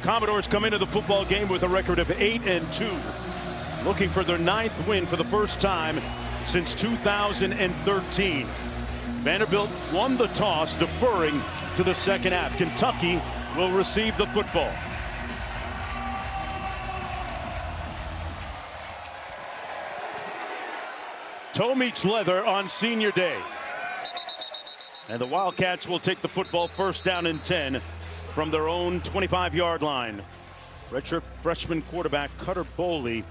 Commodores come into the football game with a record of 8-2, looking for their 9th win for the first time since 2013. Vanderbilt won the toss, deferring to the second half. Kentucky will receive the football. Toe meets leather on senior day. And the Wildcats will take the football, first down and 10 from their own 25-yard line. Redshirt freshman quarterback Cutter Boley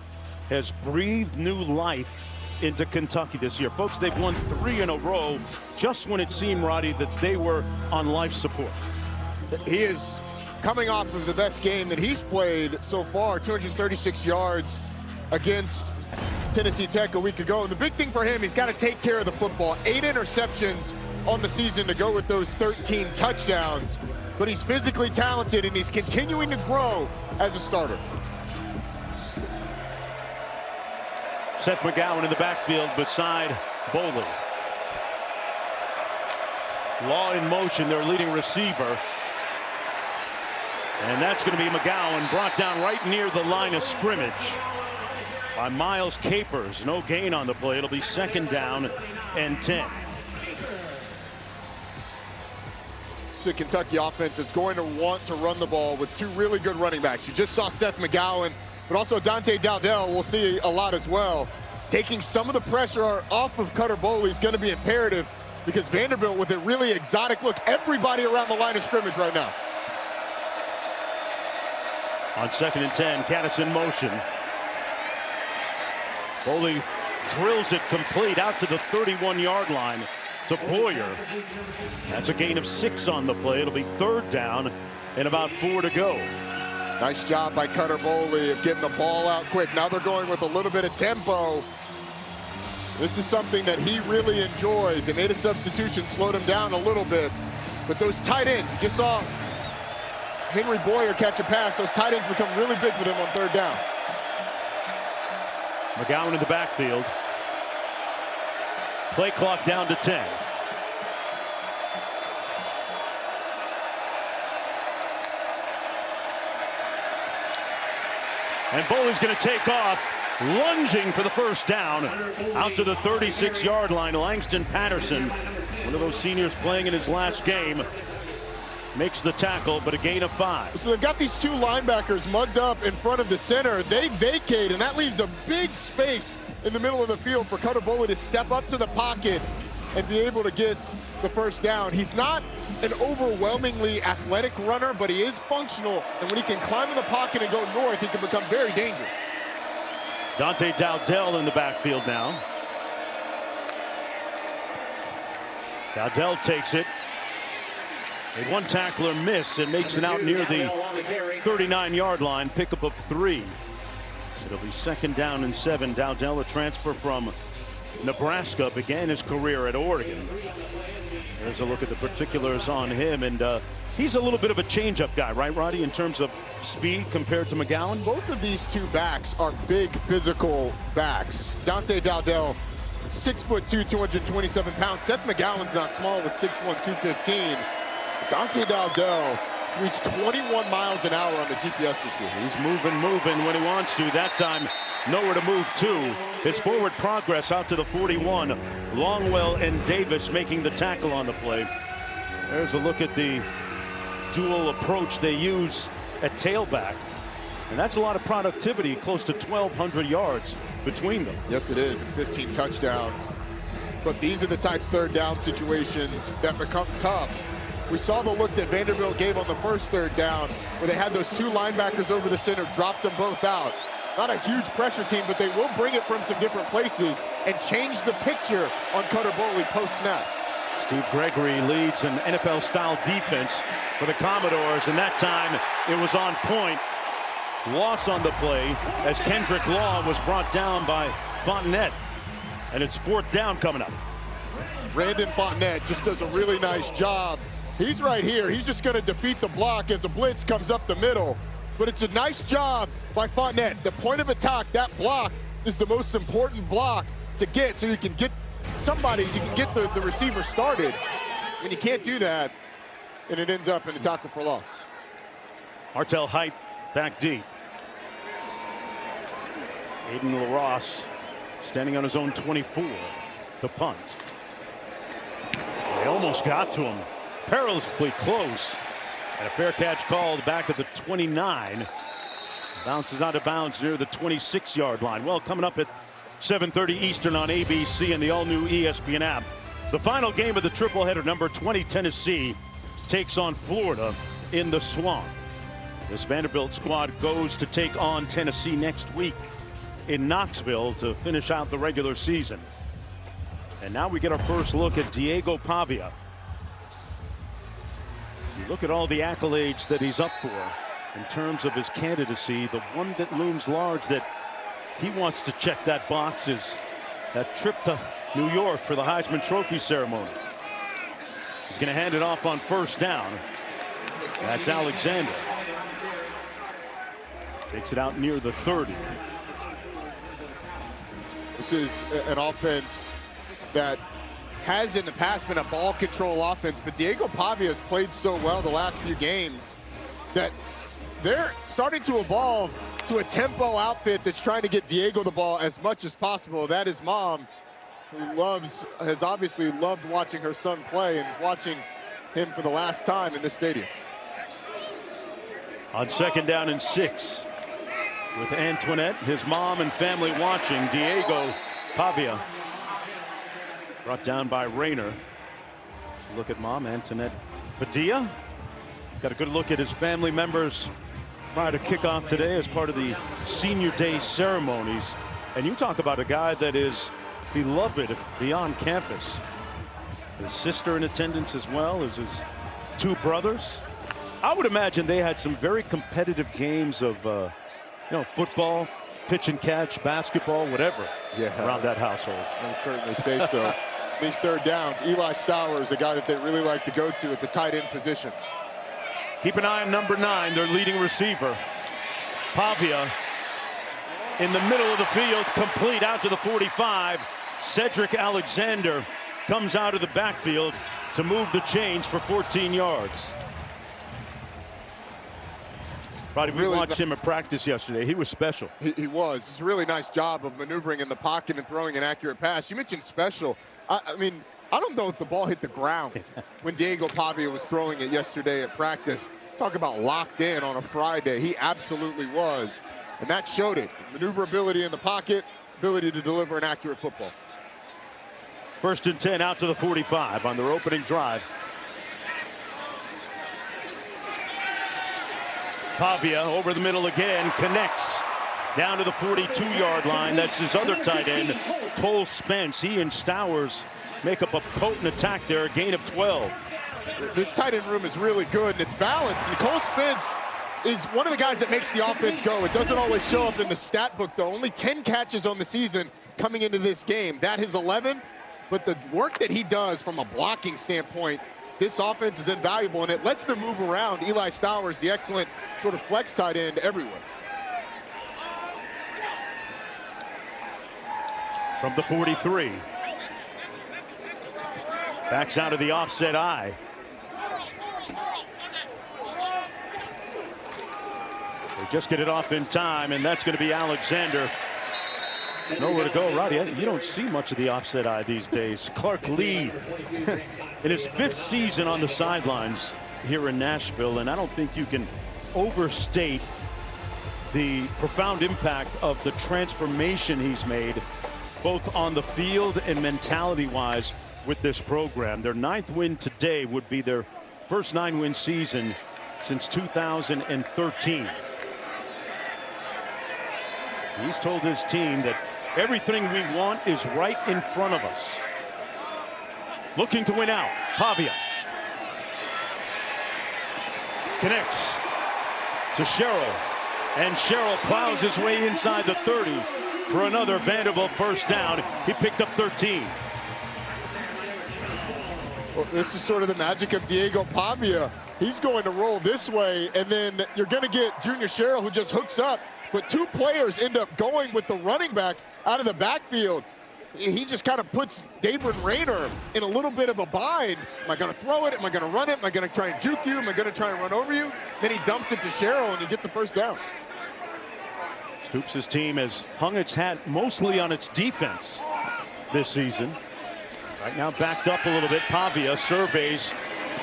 has breathed new life into Kentucky this year. Folks, they've won 3 in a row just when it seemed, Roddy, that they were on life support. He is coming off of the best game that he's played so far, 236 yards against Tennessee Tech a week ago. And the big thing for him, he's got to take care of the football. 8 interceptions on the season to go with those 13 touchdowns. But he's physically talented, and he's continuing to grow as a starter. Seth McGowan in the backfield beside Boley. Law in motion, their leading receiver. And that's going to be McGowan, brought down right near the line of scrimmage by Miles Capers. No gain on the play. It'll be second down and 10. The Kentucky offense is going to want to run the ball with 2 really good running backs. You just saw Seth McGowan, but also Dante Dowdell we'll see a lot as well. Taking some of the pressure off of Cutter Boley is going to be imperative, because Vanderbilt with a really exotic look, everybody around the line of scrimmage right now. On second and 10, Caddis in motion. Boley drills it complete out to the 31-yard line to Boyer. That's a gain of 6 on the play. It'll be third down and about 4 to go. Nice job by Cutter Boley of getting the ball out quick. Now they're going with a little bit of tempo. This is something that he really enjoys. They made a substitution, slowed him down a little bit. But those tight ends, you just saw Henry Boyer catch a pass. Those tight ends become really big for them on third down. McGowan in the backfield. Play clock down to 10. And Boley's going to take off, lunging for the first down out to the 36-yard line. Langston Patterson, one of those seniors playing in his last game, makes the tackle, but a gain of 5. So they've got these 2 linebackers mugged up in front of the center. They vacate, and that leaves a big space in the middle of the field for Cutter Boley to step up to the pocket and be able to get the first down. He's not an overwhelmingly athletic runner, but he is functional, and when he can climb in the pocket and go north, he can become very dangerous. Dante Dowdell in the backfield now. Dowdell takes it. A one-tackler miss and makes it out near the 39-yard line. Pickup of 3. It'll be second down and 7. Dowdell, a transfer from Nebraska, began his career at Oregon. There's a look at the particulars on him, and he's a little bit of a change-up guy, right, Roddy, in terms of speed compared to McGowan? Both of these 2 backs are big physical backs. Dante Dowdell, 6'2", 227 pounds. Seth McGowan's not small with 6'1", 215. Dante Dowdell reached 21 miles an hour on the GPS this year. He's moving when he wants to. That time, nowhere to move to. His forward progress out to the 41. Longwell and Davis making the tackle on the play. There's a look at the dual approach they use at tailback. And that's a lot of productivity, close to 1,200 yards between them. Yes, it is, and 15 touchdowns. But these are the types of third down situations that become tough. We saw the look that Vanderbilt gave on the first third down, where they had those 2 linebackers over the center, dropped them both out. Not a huge pressure team, but they will bring it from some different places and change the picture on Cutter Boley post-snap. Steve Gregory leads an NFL-style defense for the Commodores, and that time it was on point. Loss on the play as Kendrick Law was brought down by Fontenette, and it's fourth down coming up. Brandon Fontenette just does a really nice job. He's right here. He's just going to defeat the block as a blitz comes up the middle. But it's a nice job by Fontenette. The point of attack, that block is the most important block to get, so you can get somebody, you can get the receiver started. When you can't do that, and it ends up in a tackle for loss. Martell Height back deep. Aiden LaRosse standing on his own 24 to punt. They almost got to him. Perilously close. And a fair catch called back at the 29. Bounces out of bounds near the 26-yard line. Well, coming up at 7:30 Eastern on ABC and the all-new ESPN app. The final game of the tripleheader, number 20 Tennessee takes on Florida in the Swamp. This Vanderbilt squad goes to take on Tennessee next week in Knoxville to finish out the regular season. And now we get our first look at Diego Pavia. You look at all the accolades that he's up for in terms of his candidacy. The one that looms large that he wants to check that box is that trip to New York for the Heisman Trophy ceremony. He's going to hand it off on first down. That's Alexander. Takes it out near the 30. This is an offense that has in the past been a ball control offense, but Diego Pavia has played so well the last few games that they're starting to evolve to a tempo outfit that's trying to get Diego the ball as much as possible. That is mom, who has obviously loved watching her son play and is watching him for the last time in this stadium. On second down and 6 with Antoinette, his mom and family watching. Diego Pavia brought down by Rayner. Look at mom, Antoinette Padilla. Got a good look at his family members prior to kickoff today as part of the senior day ceremonies. And you talk about a guy that is beloved beyond campus. His sister in attendance as well as his 2 brothers. I would imagine they had some very competitive games of football, pitch and catch, basketball, whatever, around that household. I would certainly say so. These third downs, Eli Stowers is a guy that they really like to go to at the tight end position. Keep an eye on number 9, their leading receiver. Pavia in the middle of the field, complete out to the 45. Cedric Alexander comes out of the backfield to move the chains for 14 yards. We really watched him at practice yesterday. He was special. He was. It's a really nice job of maneuvering in the pocket and throwing an accurate pass. You mentioned special. I mean, I don't know if the ball hit the ground when Diego Pavia was throwing it yesterday at practice. Talk about locked in on a Friday. He absolutely was. And that showed it. Maneuverability in the pocket, ability to deliver an accurate football. First and 10 out to the 45 on their opening drive. Pavia over the middle again, connects down to the 42-yard line. That's his other tight end, Cole Spence. He and Stowers make up a potent attack there, a gain of 12. This tight end room is really good, and it's balanced. And Cole Spence is one of the guys that makes the offense go. It doesn't always show up in the stat book, though. Only 10 catches on the season coming into this game. That is 11, but the work that he does from a blocking standpoint, this offense is invaluable, and it lets them move around. Eli Stowers, the excellent sort of flex tight end, everywhere. From the 43. Backs out of the offset eye. They just get it off in time, and that's going to be Alexander. Nowhere to go, Roddy. You don't see much of the offset eye these days. Clark Lee in his 5th season on the sidelines here in Nashville, and I don't think you can overstate the profound impact of the transformation he's made, both on the field and mentality-wise with this program. Their 9th win today would be their first 9-win season since 2013. He's told his team that everything we want is right in front of us. Looking to win out. Pavia connects to Sherrill, and Sherrill plows his way inside the 30 for another Vanderbilt first down. He picked up 13. Well, this is sort of the magic of Diego Pavia. He's going to roll this way, and then you're going to get Junior Sherrill, who just hooks up. But 2 players end up going with the running back out of the backfield. he just kind of puts David Rayner in a little bit of a bind. Am I going to throw it? Am I going to run it? Am I going to try and juke you? Am I going to try and run over you? Then he dumps it to Sherrill, and you get the first down. Stoops' team has hung its hat mostly on its defense this season. Right now backed up a little bit. Pavia surveys,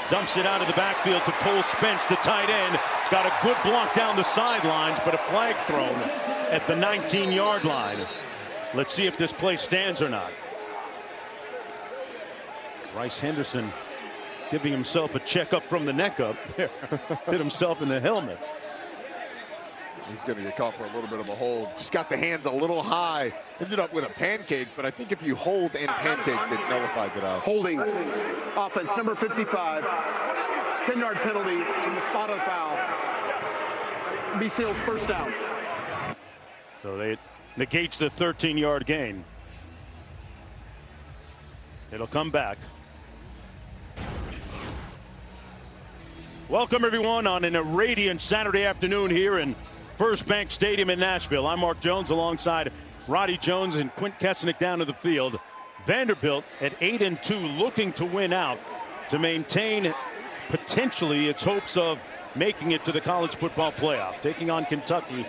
dumps it out of the backfield to Cole Spence, the tight end. Got a good block down the sidelines, but a flag thrown at the 19-yard line. Let's see if this play stands or not. Bryce Henderson giving himself a checkup from the neck up. Hit himself in the helmet. He's going to get caught for a little bit of a hold. Just got the hands a little high. Ended up with a pancake, but I think if you hold and pancake, that nullifies it out. Holding. Offense number 55. 10-yard penalty in the spot of the foul. Be sealed, first down. So it negates the 13-yard gain. It'll come back. Welcome everyone on a radiant Saturday afternoon here in First Bank Stadium in Nashville. I'm Mark Jones alongside Roddy Jones and Quint Kesnick down to the field. Vanderbilt at 8-2, looking to win out to maintain potentially its hopes of making it to the college football playoff, taking on Kentucky,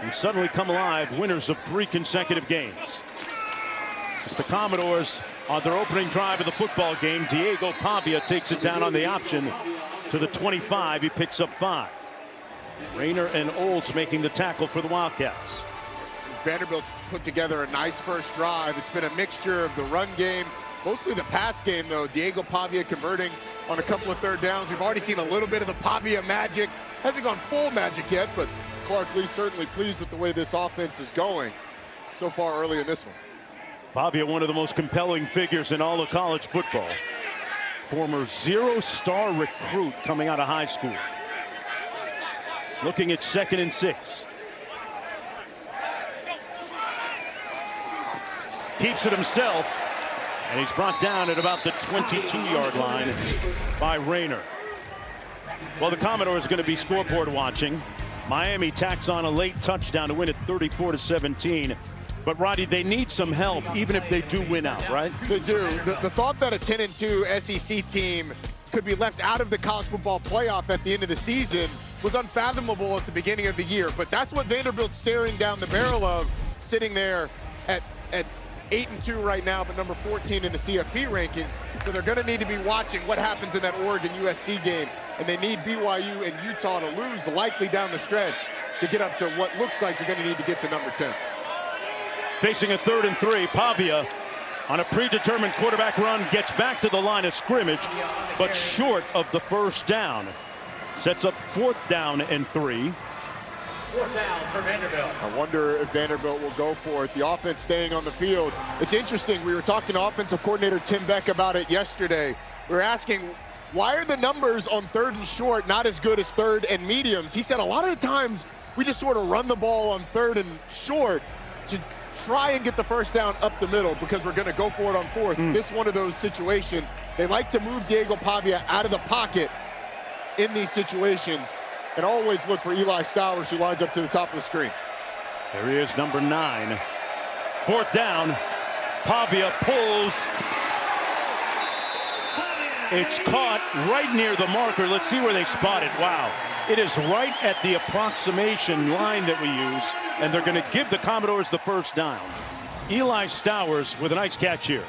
who suddenly come alive, winners of 3 consecutive games. It's the Commodores on their opening drive of the football game. Diego Pavia takes it down on the option to the 25. He picks up 5. Rayner and Olds making the tackle for the Wildcats. Vanderbilt's put together a nice first drive. It's been a mixture of the run game, mostly the pass game, though. Diego Pavia converting on a couple of third downs. We've already seen a little bit of the Pavia magic. Hasn't gone full magic yet, but Clark Lee certainly pleased with the way this offense is going so far early in this one. Pavia, one of the most compelling figures in all of college football. Former 0-star recruit coming out of high school. Looking at 2nd and 6. Keeps it himself, and he's brought down at about the 22-yard line by Rayner. Well, the Commodores are going to be scoreboard watching. Miami tacks on a late touchdown to win it 34-17. But Roddy, they need some help even if they do win out, right? They do. The thought that a 10-2 SEC team could be left out of the college football playoff at the end of the season was unfathomable at the beginning of the year. But that's what Vanderbilt's staring down the barrel of, sitting there at 8-2 right now, but number 14 in the CFP rankings. So they're going to need to be watching what happens in that Oregon-USC game. And they need BYU and Utah to lose likely down the stretch to get up to what looks like you're going to need to get to number 10. Facing a 3rd and 3, Pavia on a predetermined quarterback run gets back to the line of scrimmage, but short of the first down. Sets up 4th down and 3. 4th down for Vanderbilt. I wonder if Vanderbilt will go for it. The offense staying on the field. It's interesting. We were talking to offensive coordinator Tim Beck about it yesterday. We were asking, why are the numbers on 3rd and short not as good as 3rd and mediums? He said a lot of the times we just sort of run the ball on 3rd and short to try and get the first down up the middle because we're going to go for it on 4th. This is one of those situations. They like to move Diego Pavia out of the pocket in these situations and always look for Eli Stowers, who lines up to the top of the screen. There he is, number 9. 4th down. Pavia pulls. It's caught right near the marker. Let's see where they spot it. Wow. It is right at the approximation line that we use, and they're going to give the Commodores the first down. Eli Stowers with a nice catch here.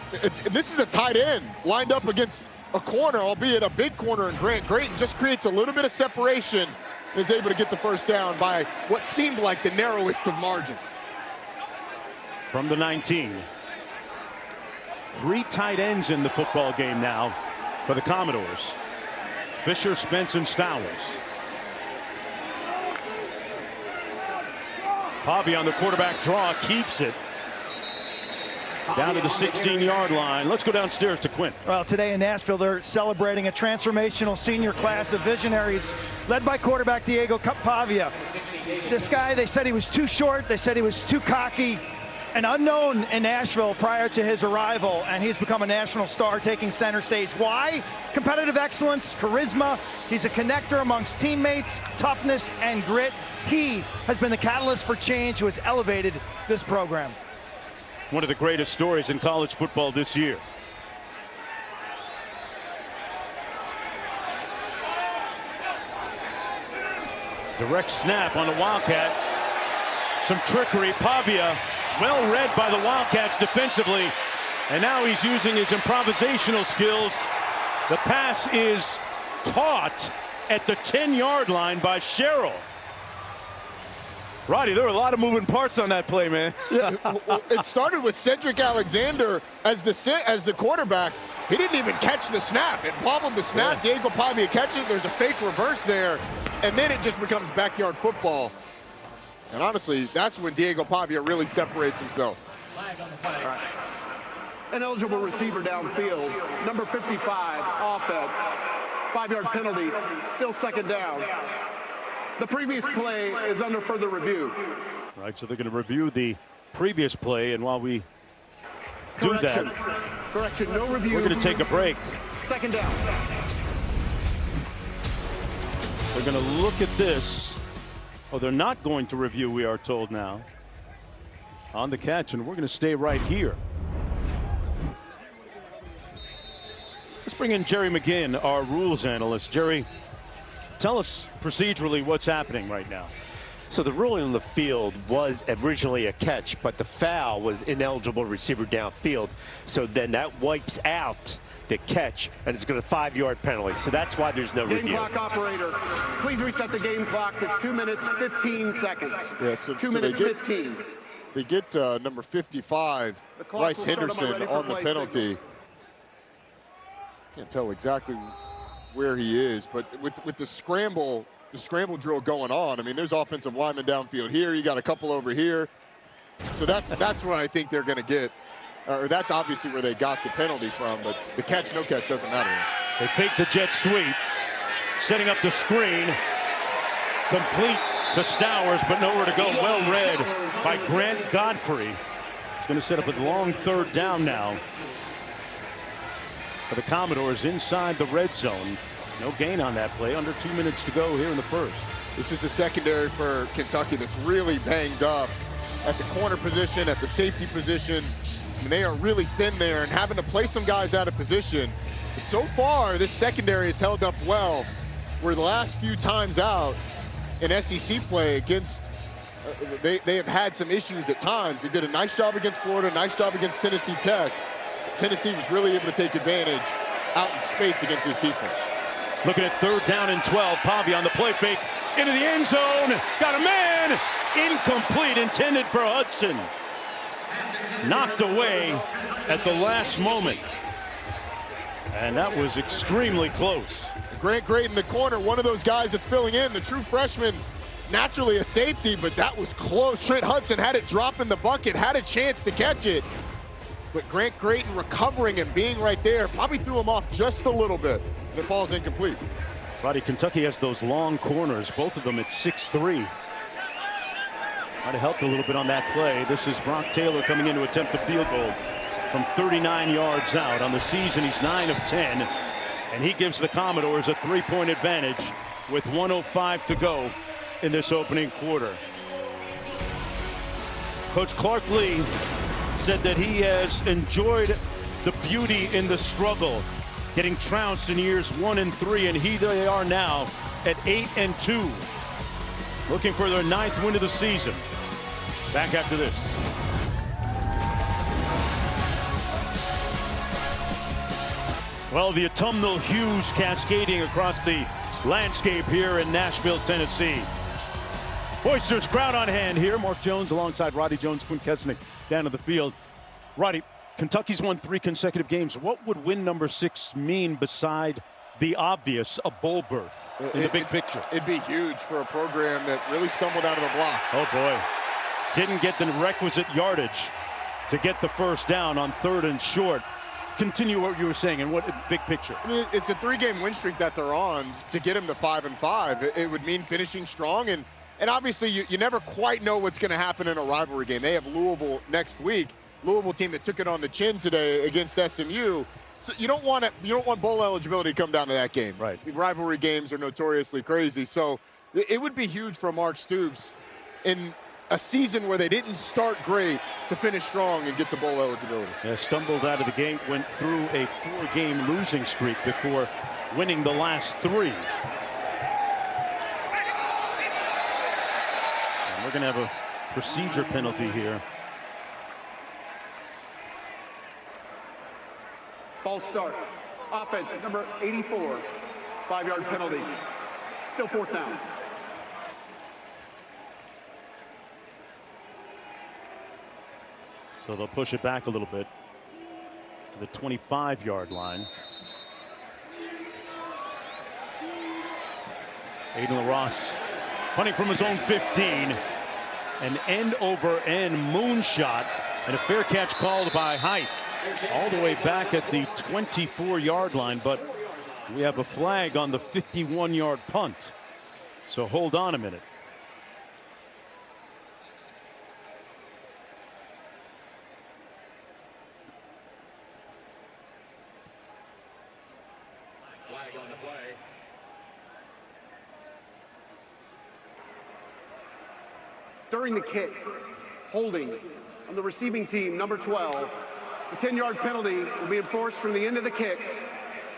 This is a tight end lined up against a corner, albeit a big corner in Grant. Grant just creates a little bit of separation and is able to get the first down by what seemed like the narrowest of margins. From the 19. 3 tight ends in the football game now for the Commodores. Fisher, Spence, and Stowers. Pavia on the quarterback draw, keeps it down to the 16-yard line. Let's go downstairs to Quint. Well, today in Nashville, they're celebrating a transformational senior class of visionaries led by quarterback Diego Pavia. This guy, they said he was too short. They said he was too cocky. An unknown in Nashville prior to his arrival, and he's become a national star, taking center stage. Why? Competitive excellence, charisma. He's a connector amongst teammates, toughness, and grit. He has been the catalyst for change who has elevated this program. one of the greatest stories in college football this year. Direct snap on the Wildcat. Some trickery. Pavia, well read by the Wildcats defensively. And now he's using his improvisational skills. The pass is caught at the 10-yard line by Sherrill. Roddy, there were a lot of moving parts on that play, man. Yeah, well, it started with Cedric Alexander as the quarterback. He didn't even catch the snap. It bobbled the snap. Yeah. Diego Pavia catches it. There's a fake reverse there. And then it just becomes backyard football. And honestly, that's when Diego Pavia really separates himself. All right. An eligible receiver downfield, number 55, offense, 5-yard penalty, still second down. The previous play is under further review. Right, so they're going to review the previous play, and while we do that, no review. We're going to take a break. Second down. We're going to look at this. Oh, they're not going to review, we are told now, on the catch, and we're going to stay right here. Let's bring in Jerry McGinn, our rules analyst. Jerry, tell us procedurally what's happening right now. So the ruling on the field was originally a catch, but the foul was ineligible receiver downfield. So then that wipes out the catch, and it's going to 5-yard penalty. So that's why there's no review. Game clock operator, please reset the game clock to 2 minutes, 15 seconds. Yeah, so 2 minutes, 15. They get number 55, Bryce Henderson, on the penalty. Signal. Can't tell exactly where he is, but with the scramble drill going on, I mean, there's offensive linemen downfield here. You got a couple over here. So that's what I think they're going to get. Or that's obviously where they got the penalty from, but the catch, no catch doesn't matter. They fake the jet sweep, setting up the screen. Complete to Stowers, but nowhere to go. Well read by Grant Godfrey. It's going to set up a long third down now for the Commodores inside the red zone. No gain on that play. Under 2 minutes to go here in the first. This is a secondary for Kentucky that's really banged up at the corner position, at the safety position. I mean, they are really thin there and having to play some guys out of position. But so far, this secondary has held up well. Where the last few times out in SEC play against, they have had some issues at times. They did a nice job against Florida, nice job against Tennessee Tech. Tennessee was really able to take advantage out in space against his defense. Looking at third down and 12. Pavia on the play fake into the end zone. Got a man. Incomplete, intended for Hudson. Knocked away at the last moment. And that was extremely close. Grant Great in the corner, one of those guys that's filling in. The true freshman is naturally a safety, but that was close. Trent Hudson had it drop in the bucket, had a chance to catch it. But Grant Grayton recovering and being right there probably threw him off just a little bit. The ball's incomplete. Roddy, Kentucky has those long corners, both of them at 6'3". Might have helped a little bit on that play. This is Brock Taylor coming in to attempt the field goal from 39 yards out. On the season, he's 9 of 10, and he gives the Commodores a 3-point advantage with 1:05 to go in this opening quarter. Coach Clark Lee said that he has enjoyed the beauty in the struggle, getting trounced in years 1 and 3, and here they are now at 8 and 2, looking for their 9th win of the season. Back after this. Well, the autumnal hues cascading across the landscape here in Nashville, Tennessee. Boisterous crowd on hand here. Mark Jones alongside Roddy Jones, Quinn Kesnick down to the field. Roddy, Kentucky's won 3 consecutive games. What would win number 6 mean beside the obvious, a bowl berth in the big picture? It'd be huge for a program that really stumbled out of the blocks. Oh, boy. Didn't get the requisite yardage to get the first down on 3rd and short. Continue what you were saying, and what big picture? I mean, it's a 3-game win streak that they're on. To get them to 5-5, it would mean finishing strong. And obviously, you never quite know what's going to happen in a rivalry game. They have Louisville next week. Louisville team that took it on the chin today against SMU. So you don't want bowl eligibility to come down to that game. Right. Rivalry games are notoriously crazy. So it would be huge for Mark Stoops. And a season where they didn't start great to finish strong and get to bowl eligibility. Yeah, stumbled out of the gate, went through a 4-game losing streak before winning the last 3. And we're going to have a procedure penalty here. False start. Offense, number 84. 5-yard penalty. Still 4th down. So they'll push it back a little bit to the 25-yard line. Aiden LaRosse punting from his own 15. An end-over-end moonshot and a fair catch called by Height all the way back at the 24-yard line, but we have a flag on the 51-yard punt. So hold on a minute. During the kick, holding on the receiving team, number 12. The 10-yard penalty will be enforced from the end of the kick.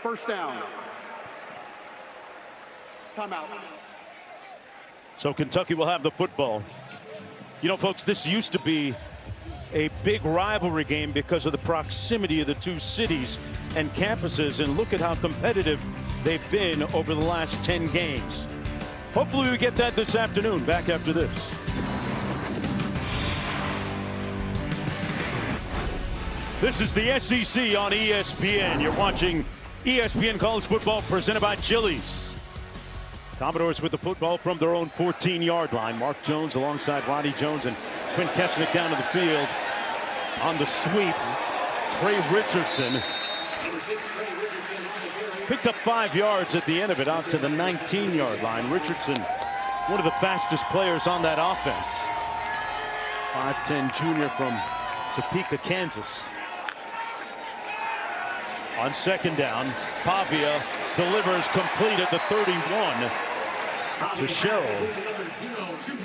1st down. Timeout. So Kentucky will have the football. You know, folks, this used to be a big rivalry game because of the proximity of the 2 cities and campuses, and look at how competitive they've been over the last 10 games. Hopefully we get that this afternoon. Back after this. This is the SEC on ESPN. You're watching ESPN College Football presented by Chili's. Commodores with the football from their own 14-yard line. Mark Jones alongside Ronnie Jones and Quinn Kesnick down to the field. On the sweep, Trey Richardson picked up 5 yards at the end of it out to the 19-yard line. Richardson, one of the fastest players on that offense. 5'10" junior from Topeka, Kansas. On 2nd down, Pavia delivers complete at the 31 to Sherrill.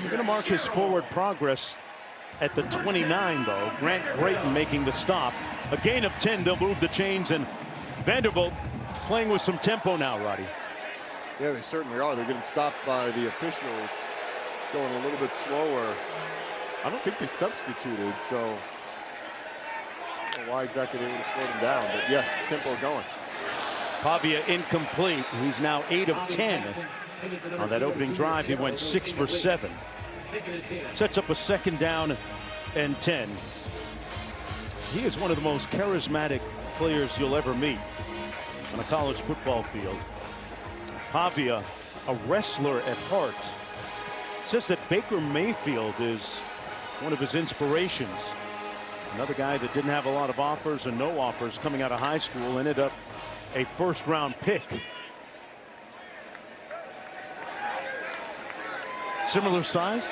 We're going to mark his forward progress at the 29, though. Grant Brayton making the stop. A gain of 10. They'll move the chains, and Vanderbilt playing with some tempo now, Roddy. Yeah, they certainly are. They're getting stopped by the officials, going a little bit slower. I don't think they substituted, so I don't know why exactly they would have slowed him down, but yes, the tempo going. Pavia incomplete. He's now 8 of 10. On that opening drive, he went 6 for 7. Sets up a 2nd down and 10. He is one of the most charismatic players you'll ever meet on a college football field. Pavia, a wrestler at heart. Says that Baker Mayfield is one of his inspirations. Another guy that didn't have a lot of offers and no offers coming out of high school, ended up a 1st-round pick. Similar size?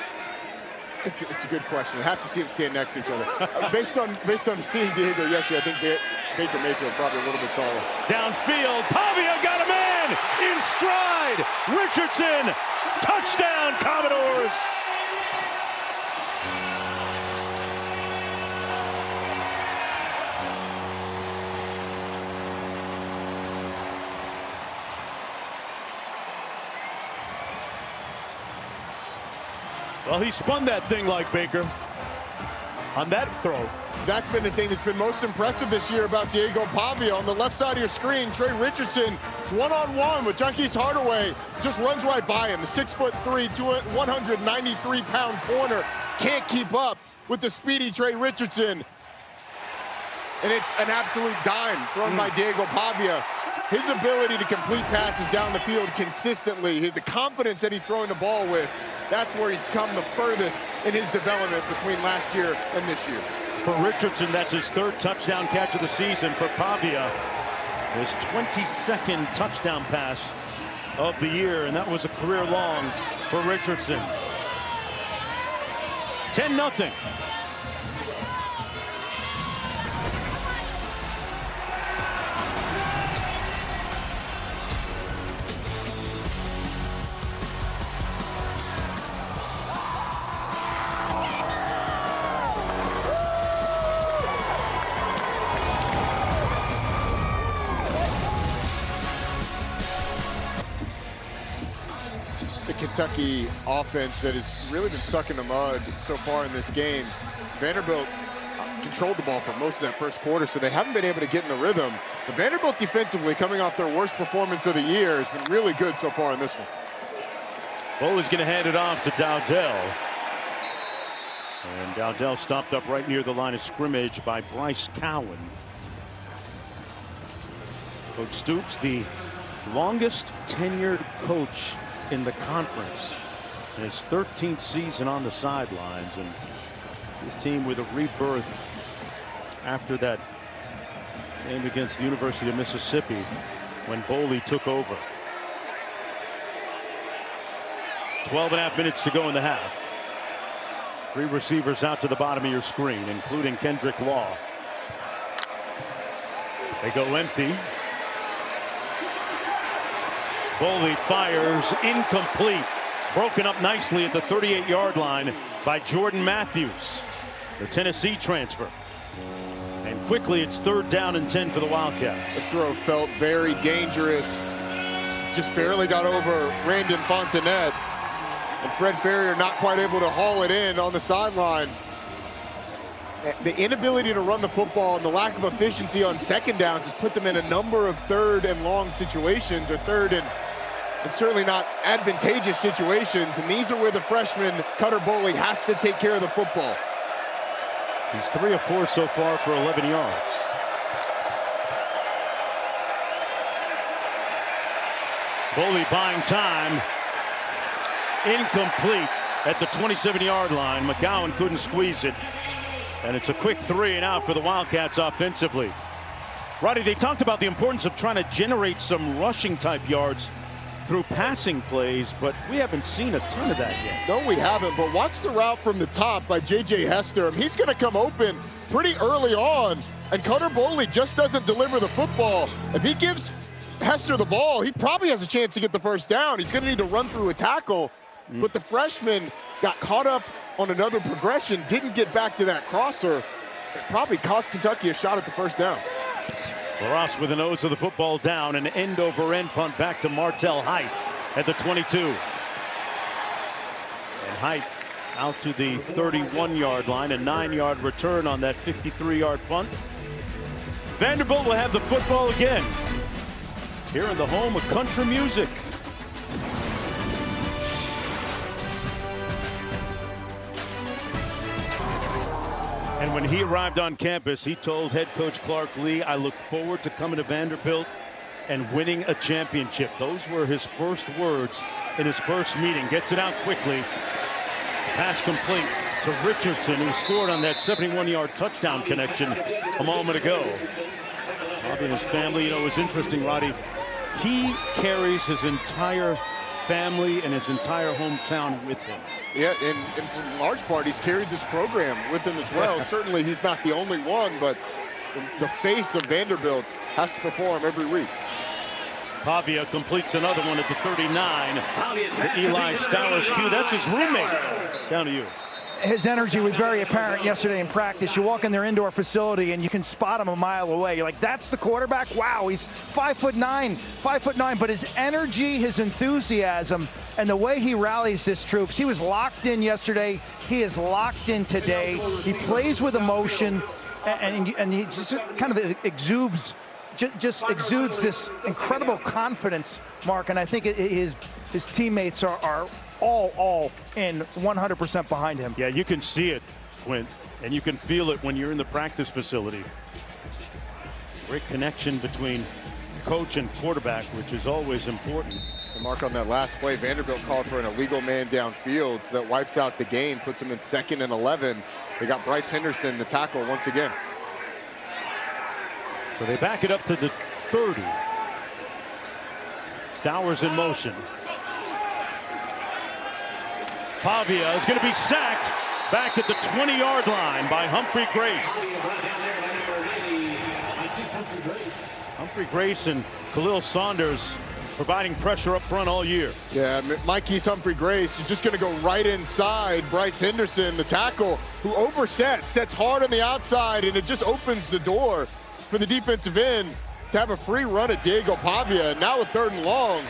It's a good question. I have to see them stand next to each other. based on seeing Diego yesterday, I think Baker Mayfield probably a little bit taller. Downfield, Pavia got a man in stride. Richardson, touchdown, Commodores. Well, he spun that thing like Baker on that throw. That's been the thing that's been most impressive this year about Diego Pavia. On the left side of your screen, Trey Richardson is one-on-one with Junkies Hardaway. Just runs right by him. The 6'3", 193-pound corner can't keep up with the speedy Trey Richardson. And it's an absolute dime thrown by Diego Pavia. His ability to complete passes down the field consistently, the confidence that he's throwing the ball with, that's where he's come the furthest in his development between last year and this year. For Richardson, that's his 3rd touchdown catch of the season. For Pavia, his 22nd touchdown pass of the year, and that was a career long for Richardson. 10-0. Kentucky offense that has really been stuck in the mud so far in this game. Vanderbilt controlled the ball for most of that first quarter, so they haven't been able to get in the rhythm. The Vanderbilt defensively, coming off their worst performance of the year, has been really good so far in this one. Boley's going to hand it off to Dowdell. And Dowdell stopped up right near the line of scrimmage by Bryce Cowan. Coach Stoops, the longest tenured coach in the conference, in his 13th season on the sidelines, and his team with a rebirth after that game against the University of Mississippi when Boley took over. 12.5 minutes to go in the half. 3 receivers out to the bottom of your screen, including Kendrick Law. They go empty. Boley fires incomplete. Broken up nicely at the 38-yard line by Jordan Matthews, the Tennessee transfer. And quickly it's 3rd down and 10 for the Wildcats. The throw felt very dangerous. Just barely got over Randon Fontenette. And Fred Farrier not quite able to haul it in on the sideline. The inability to run the football and the lack of efficiency on 2nd down just put them in a number of 3rd and long situations, or 3rd and certainly not advantageous situations. And these are where the freshman Cutter Boley has to take care of the football. He's 3 of 4 so far for 11 yards. Boley buying time. Incomplete at the 27-yard line. McGowan couldn't squeeze it. And it's a quick 3 and out for the Wildcats offensively. Roddy, they talked about the importance of trying to generate some rushing type yards through passing plays, but we haven't seen a ton of that yet. No, we haven't, but watch the route from the top by J.J. Hester. He's going to come open pretty early on, and Cutter Boley just doesn't deliver the football. If he gives Hester the ball, he probably has a chance to get the 1st down. He's going to need to run through a tackle, but the freshman got caught up on another progression, didn't get back to that crosser. It probably cost Kentucky a shot at the 1st down. Ross with the nose of the football down, an end-over-end punt back to Martell Height at the 22. And Height out to the 31-yard line, a 9-yard return on that 53-yard punt. Vanderbilt will have the football again here in the home of country music. And when he arrived on campus, he told head coach Clark Lee, "I look forward to coming to Vanderbilt and winning a championship." Those were his first words in his first meeting. Gets it out quickly. Pass complete to Richardson, who scored on that 71-yard touchdown connection a moment ago. Bobby and his family, you know, it was interesting, Roddy. He carries his entire family and his entire hometown with him. Yeah, and in large part, he's carried this program with him as well. Certainly, he's not the only one, but the face of Vanderbilt has to perform every week. Pavia completes another one at the 39 to Eli Stowers-Q. That's his roommate. Down to you. His energy was very apparent yesterday in practice. You walk in their indoor facility and you can spot him a mile away. You're like, that's the quarterback? Wow, he's 5'9", but his energy, his enthusiasm, and the way he rallies his troops. He was locked in yesterday. He is locked in today. He plays with emotion, and he just kind of exudes this incredible confidence, Mark. And I think his teammates are all in 100% behind him. Yeah, you can see it, Quint, and you can feel it when you're in the practice facility. Great connection between coach and quarterback, which is always important. And Mark, on that last play, Vanderbilt called for an illegal man downfield, so that wipes out the game, puts them in 2nd and 11. They got Bryce Henderson, the tackle, once again. So they back it up to the 30. Stowers in motion. Pavia is going to be sacked back at the 20-yard line by Humphrey Grace. Humphrey Grace and Khalil Saunders providing pressure up front all year. Yeah, Mikey's Humphrey Grace is just going to go right inside Bryce Henderson, the tackle, who sets hard on the outside, and it just opens the door for the defensive end to have a free run at Diego Pavia. And now a 3rd and long.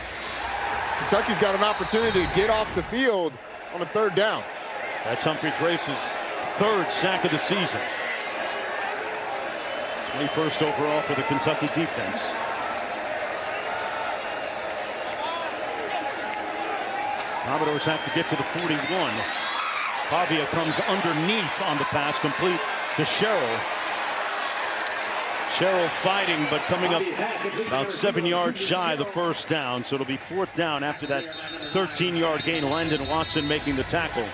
Kentucky's got an opportunity to get off the field on a 3rd down. That's Humphrey Grace's 3rd sack of the season. 21st overall for the Kentucky defense. Commodores have to get to the 41. Pavia comes underneath on the pass, complete to Sherrill. Sherrill fighting, but coming up about 7 yards shy of the 1st down. So it'll be 4th down after that 13-yard gain. Landon Watson making the tackle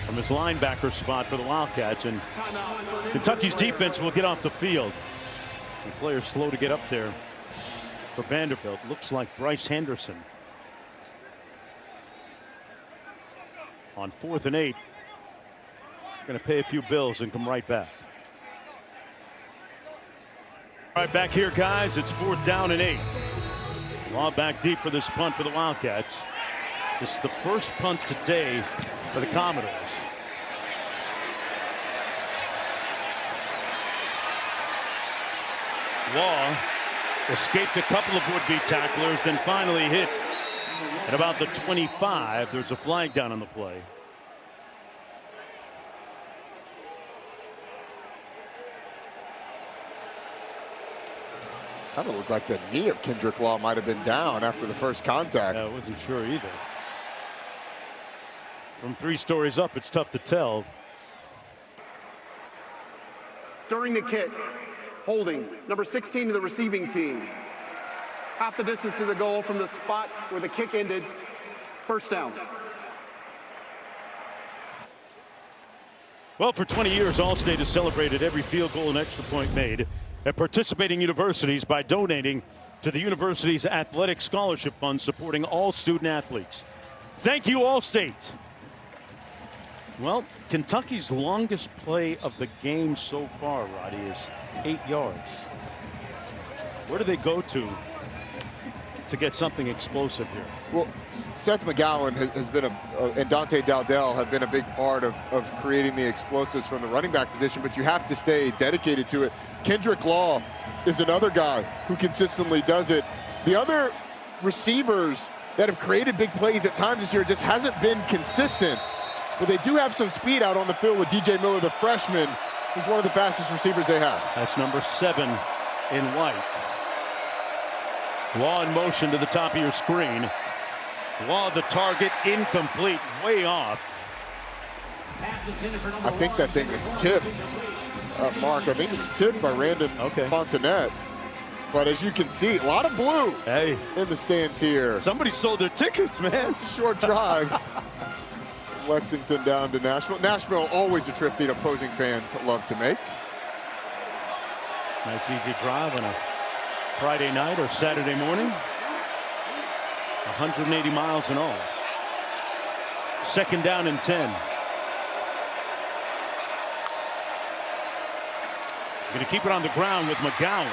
from his linebacker spot for the Wildcats. And Kentucky's defense will get off the field. The player's slow to get up there for Vanderbilt. Looks like Bryce Henderson. On 4th and 8. Going to pay a few bills and come right back. Right back here, guys. It's 4th down and 8. Law back deep for this punt for the Wildcats. This is the first punt today for the Commodores. Law escaped a couple of would-be tacklers, then finally hit at about the 25. There's a flag down on the play. Kind of looked like the knee of Kendrick Law might have been down after the first contact. Yeah, I wasn't sure either. From 3 stories up, it's tough to tell. During the kick, holding number 16 to the receiving team. Half the distance to the goal from the spot where the kick ended. 1st down. Well, for 20 years, Allstate has celebrated every field goal and extra point made at participating universities by donating to the university's athletic scholarship fund supporting all student athletes. Thank you, Allstate. Well, Kentucky's longest play of the game so far, Roddy, is 8 yards. Where do they go to get something explosive here? Well, Seth McGowan has been and Dante Dowdell have been a big part of creating the explosives from the running back position, but you have to stay dedicated to it. Kendrick Law is another guy who consistently does it. The other receivers that have created big plays at times this year just hasn't been consistent, but they do have some speed out on the field with DJ Miller, the freshman, who's one of the fastest receivers they have. That's number 7 in white. Law in motion to the top of your screen. Law the target, incomplete, way off. I think that thing was tipped, Mark. I think it was tipped by Randon Fontenette. But as you can see, a lot of blue in the stands here. Somebody sold their tickets, man. It's a short drive. Lexington down to Nashville. Nashville, always a trip the opposing fans love to make. Nice easy drive on a Friday night or Saturday morning. 180 miles in all. 2nd down and 10. Going to keep it on the ground with McGowan.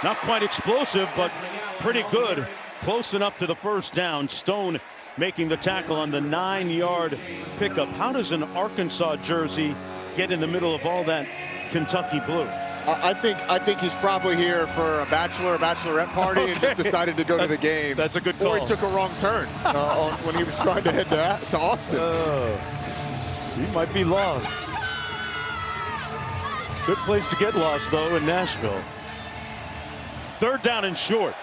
Not quite explosive, but pretty good. Close enough to the 1st down. Stone making the tackle on the 9-yard pickup. How does an Arkansas jersey get in the middle of all that Kentucky blue? I think he's probably here for a bachelorette party and just decided to go to the game. That's a good call. Or he took a wrong turn when he was trying to head to Austin. He might be lost. Good place to get lost, though, in Nashville. 3rd down and short.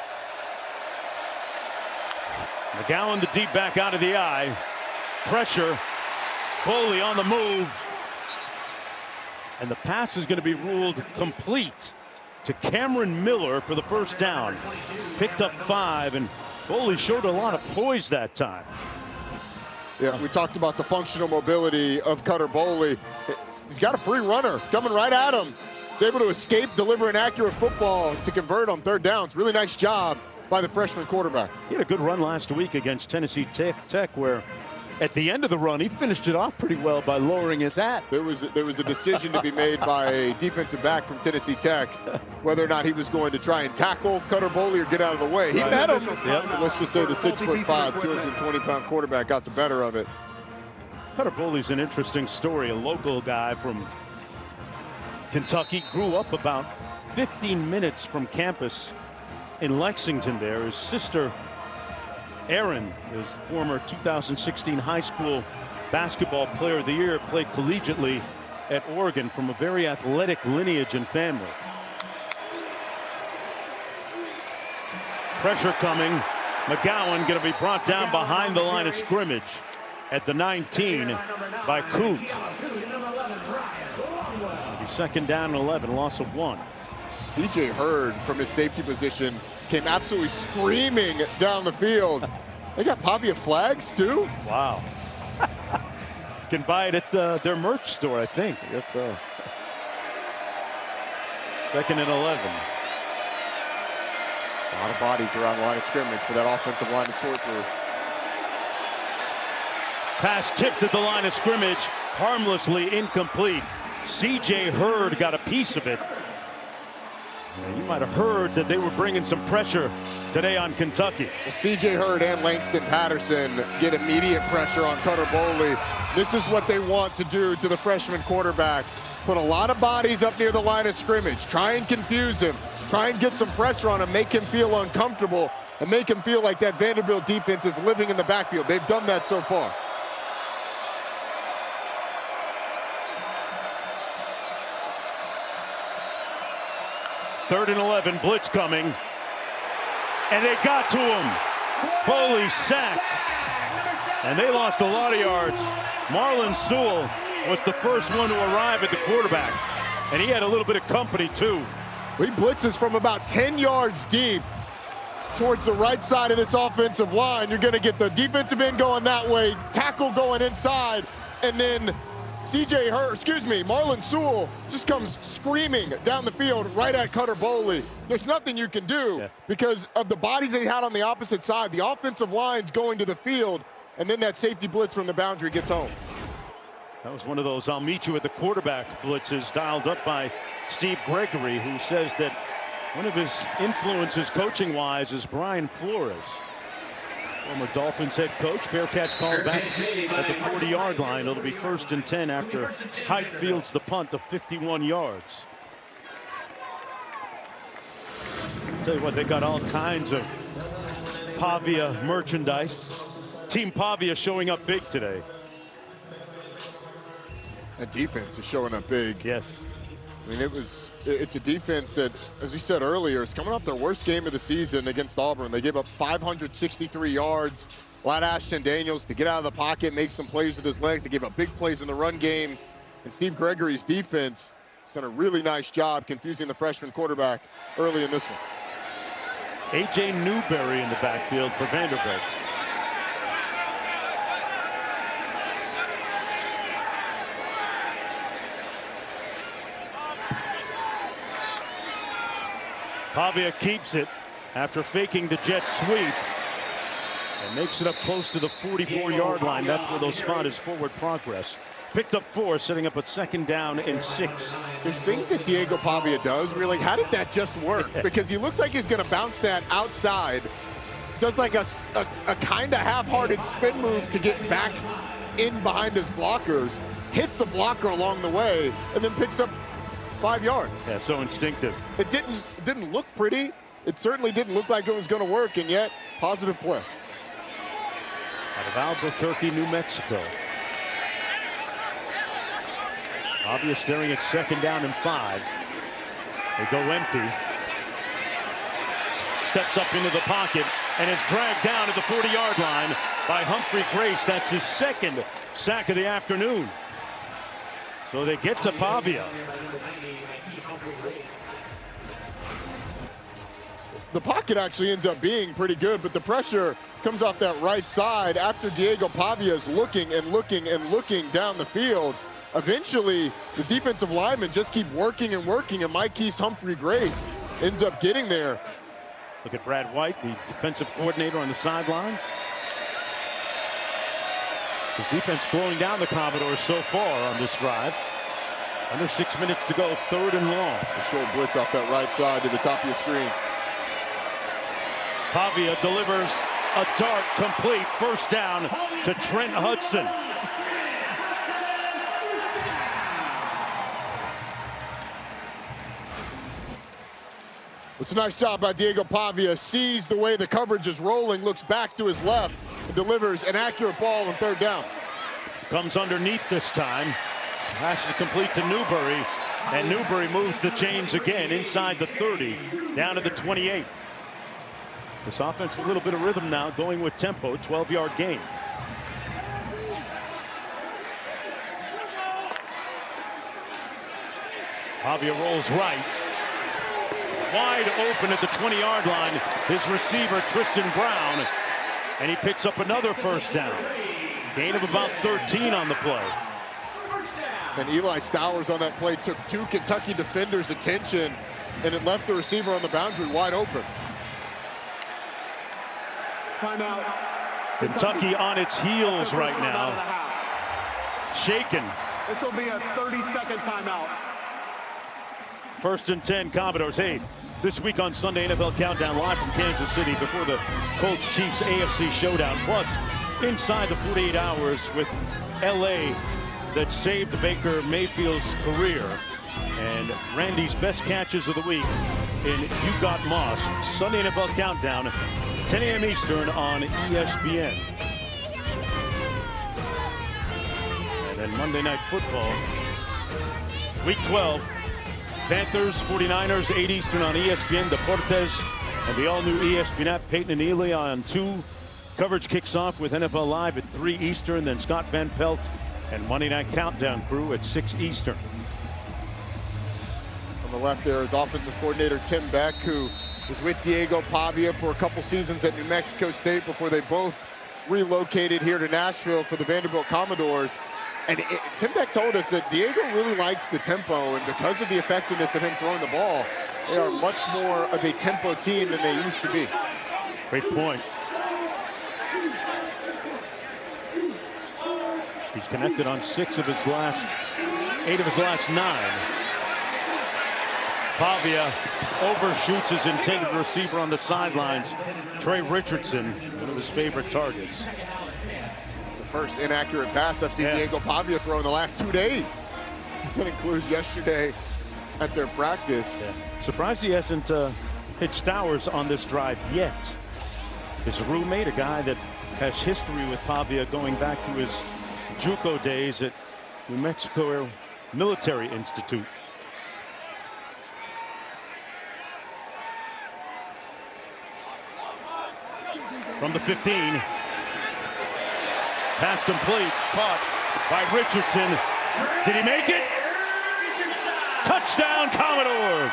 McGowan, the deep back out of the eye. Pressure. Boley on the move. And the pass is going to be ruled complete to Cameron Miller for the 1st down. Picked up 5, and Boley showed a lot of poise that time. Yeah, we talked about the functional mobility of Cutter Boley. He's got a free runner coming right at him. He's able to escape, deliver an accurate football to convert on 3rd downs. Really nice job by the freshman quarterback. He had a good run last week against Tennessee Tech, where at the end of the run, he finished it off pretty well by lowering his hat. There was a decision to be made by a defensive back from Tennessee Tech, whether or not he was going to try and tackle Cutter Boley or get out of the way. He met him. Yep. Let's just say the 6'5", 220-pound quarterback got the better of it. Cutter Boley's an interesting story. A local guy from Kentucky, grew up about 15 minutes from campus in Lexington there. His sister Aaron is former 2016 high school basketball player of the year, played collegiately at Oregon, from a very athletic lineage and family. Pressure coming. McGowan going to be brought down behind the line of scrimmage at the 19 by Coot. He's second down and 11, loss of 1. CJ Hurd from his safety position came absolutely screaming down the field. They got Pavia flags too? Wow. Can buy it at their merch store, I think. Yes, so. Second and 11. A lot of bodies around the line of scrimmage for that offensive line to sort through. Pass tipped at the line of scrimmage, harmlessly incomplete. CJ Hurd got a piece of it. And you might have heard that they were bringing some pressure today on Kentucky. Well, CJ Hurd and Langston Patterson get immediate pressure on Cutter Boley. This is what they want to do to the freshman quarterback. Put a lot of bodies up near the line of scrimmage. Try and confuse him. Try and get some pressure on him. Make him feel uncomfortable. And make him feel like that Vanderbilt defense is living in the backfield. They've done that so far. Third and 11, blitz coming. And they got to him. Boley sacked. And they lost a lot of yards. Marlon Sewell was the first one to arrive at the quarterback. And he had a little bit of company too. He blitzes from about 10 yards deep towards the right side of this offensive line. You're going to get the defensive end going that way, tackle going inside, and then Marlon Sewell just comes screaming down the field right at Cutter Boley. There's nothing you can do because of the bodies they had on the opposite side. The offensive line's going to the field, and then that safety blitz from the boundary gets home. That was one of those "I'll meet you at the quarterback" blitzes dialed up by Steve Gregory, who says that one of his influences coaching-wise is Brian Flores, former Dolphins head coach. Fair catch called back at the 40-yard line. It'll be 1st and 10 after Height fields the punt of 51 yards. I'll tell you what, they got all kinds of Pavia merchandise. Team Pavia showing up big today. That defense is showing up big. Yes. I mean, it's a defense that, as we said earlier, is coming off their worst game of the season against Auburn. They gave up 563 yards. Allowed Ashton Daniels to get out of the pocket, make some plays with his legs. They gave up big plays in the run game. And Steve Gregory's defense has done a really nice job confusing the freshman quarterback early in this one. A.J. Newberry in the backfield for Vanderbilt. Pavia keeps it after faking the jet sweep and makes it up close to the 44-yard line. That's where they'll spot his forward progress. Picked up 4, setting up a 2nd down and 6. There's things that Diego Pavia does where you're like, how did that just work? Because he looks like he's going to bounce that outside. Does like a kind of half-hearted spin move to get back in behind his blockers. Hits a blocker along the way and then picks up 5 yards. Yeah, so instinctive. It didn't look pretty. It certainly didn't look like it was going to work, and yet positive play. Out of Albuquerque, New Mexico. Pavia staring at 2nd down and 5. They go empty. Steps up into the pocket and is dragged down at the 40-yard line by Humphrey Grace. That's his 2nd sack of the afternoon. So they get to Pavia. The pocket actually ends up being pretty good, but the pressure comes off that right side after Diego Pavia is looking and looking and looking down the field. Eventually, the defensive linemen just keep working and working, and Mike's Humphrey Grace ends up getting there. Look at Brad White, the defensive coordinator on the sideline. His defense slowing down the Commodores so far on this drive. Under 6 minutes to go, 3rd and long. A short blitz off that right side to the top of your screen. Pavia delivers a dart complete. 1st down to Trent Hudson. It's a nice job by Diego Pavia. Sees the way the coverage is rolling, looks back to his left, and delivers an accurate ball on third down. Comes underneath this time. Passes to complete to Newberry. And Newberry moves the chains again inside the 30, down to the 28. This offense with a little bit of rhythm now, going with tempo, 12-yard gain. Pavia rolls right. Wide open at the 20-yard line. His receiver, Tristan Brown. And he picks up another first down. Gain of about 13 on the play. And Eli Stowers on that play took two Kentucky defenders' attention, and it left the receiver on the boundary wide open. Timeout. Kentucky on its heels right now. Shaken. This will be a 30-second timeout. 1st and 10 Commodores. Hey, this week on Sunday NFL Countdown live from Kansas City before the Colts Chiefs AFC Showdown. Plus, inside the 48 hours with LA that saved Baker Mayfield's career. And Randy's best catches of the week in You Got Moss. Sunday NFL Countdown, 10 a.m. Eastern on ESPN. And then Monday Night Football, Week 12. Panthers, 49ers, 8 Eastern on ESPN. Deportes and the all-new ESPN app. Peyton and Ely on 2. Coverage kicks off with NFL Live at 3 Eastern. Then Scott Van Pelt and Monday Night Countdown crew at 6 Eastern. On the left there is offensive coordinator Tim Beck, who was with Diego Pavia for a couple seasons at New Mexico State before they both relocated here to Nashville for the Vanderbilt Commodores. And Tim Beck told us that Diego really likes the tempo, and because of the effectiveness of him throwing the ball, they are much more of a tempo team than they used to be. Great point. He's connected on 8 of his last 9. Pavia overshoots his intended receiver on the sidelines. Trey Richardson, one of his favorite targets. It's the first inaccurate pass I've seen Diego Pavia throw in the last 2 days. That includes yesterday at their practice. Yeah. Surprised he hasn't hit Stowers on this drive yet. His roommate, a guy that has history with Pavia going back to his JUCO days at New Mexico Military Institute. From the 15. Pass complete. Caught by Richardson. Did he make it? Touchdown, Commodores!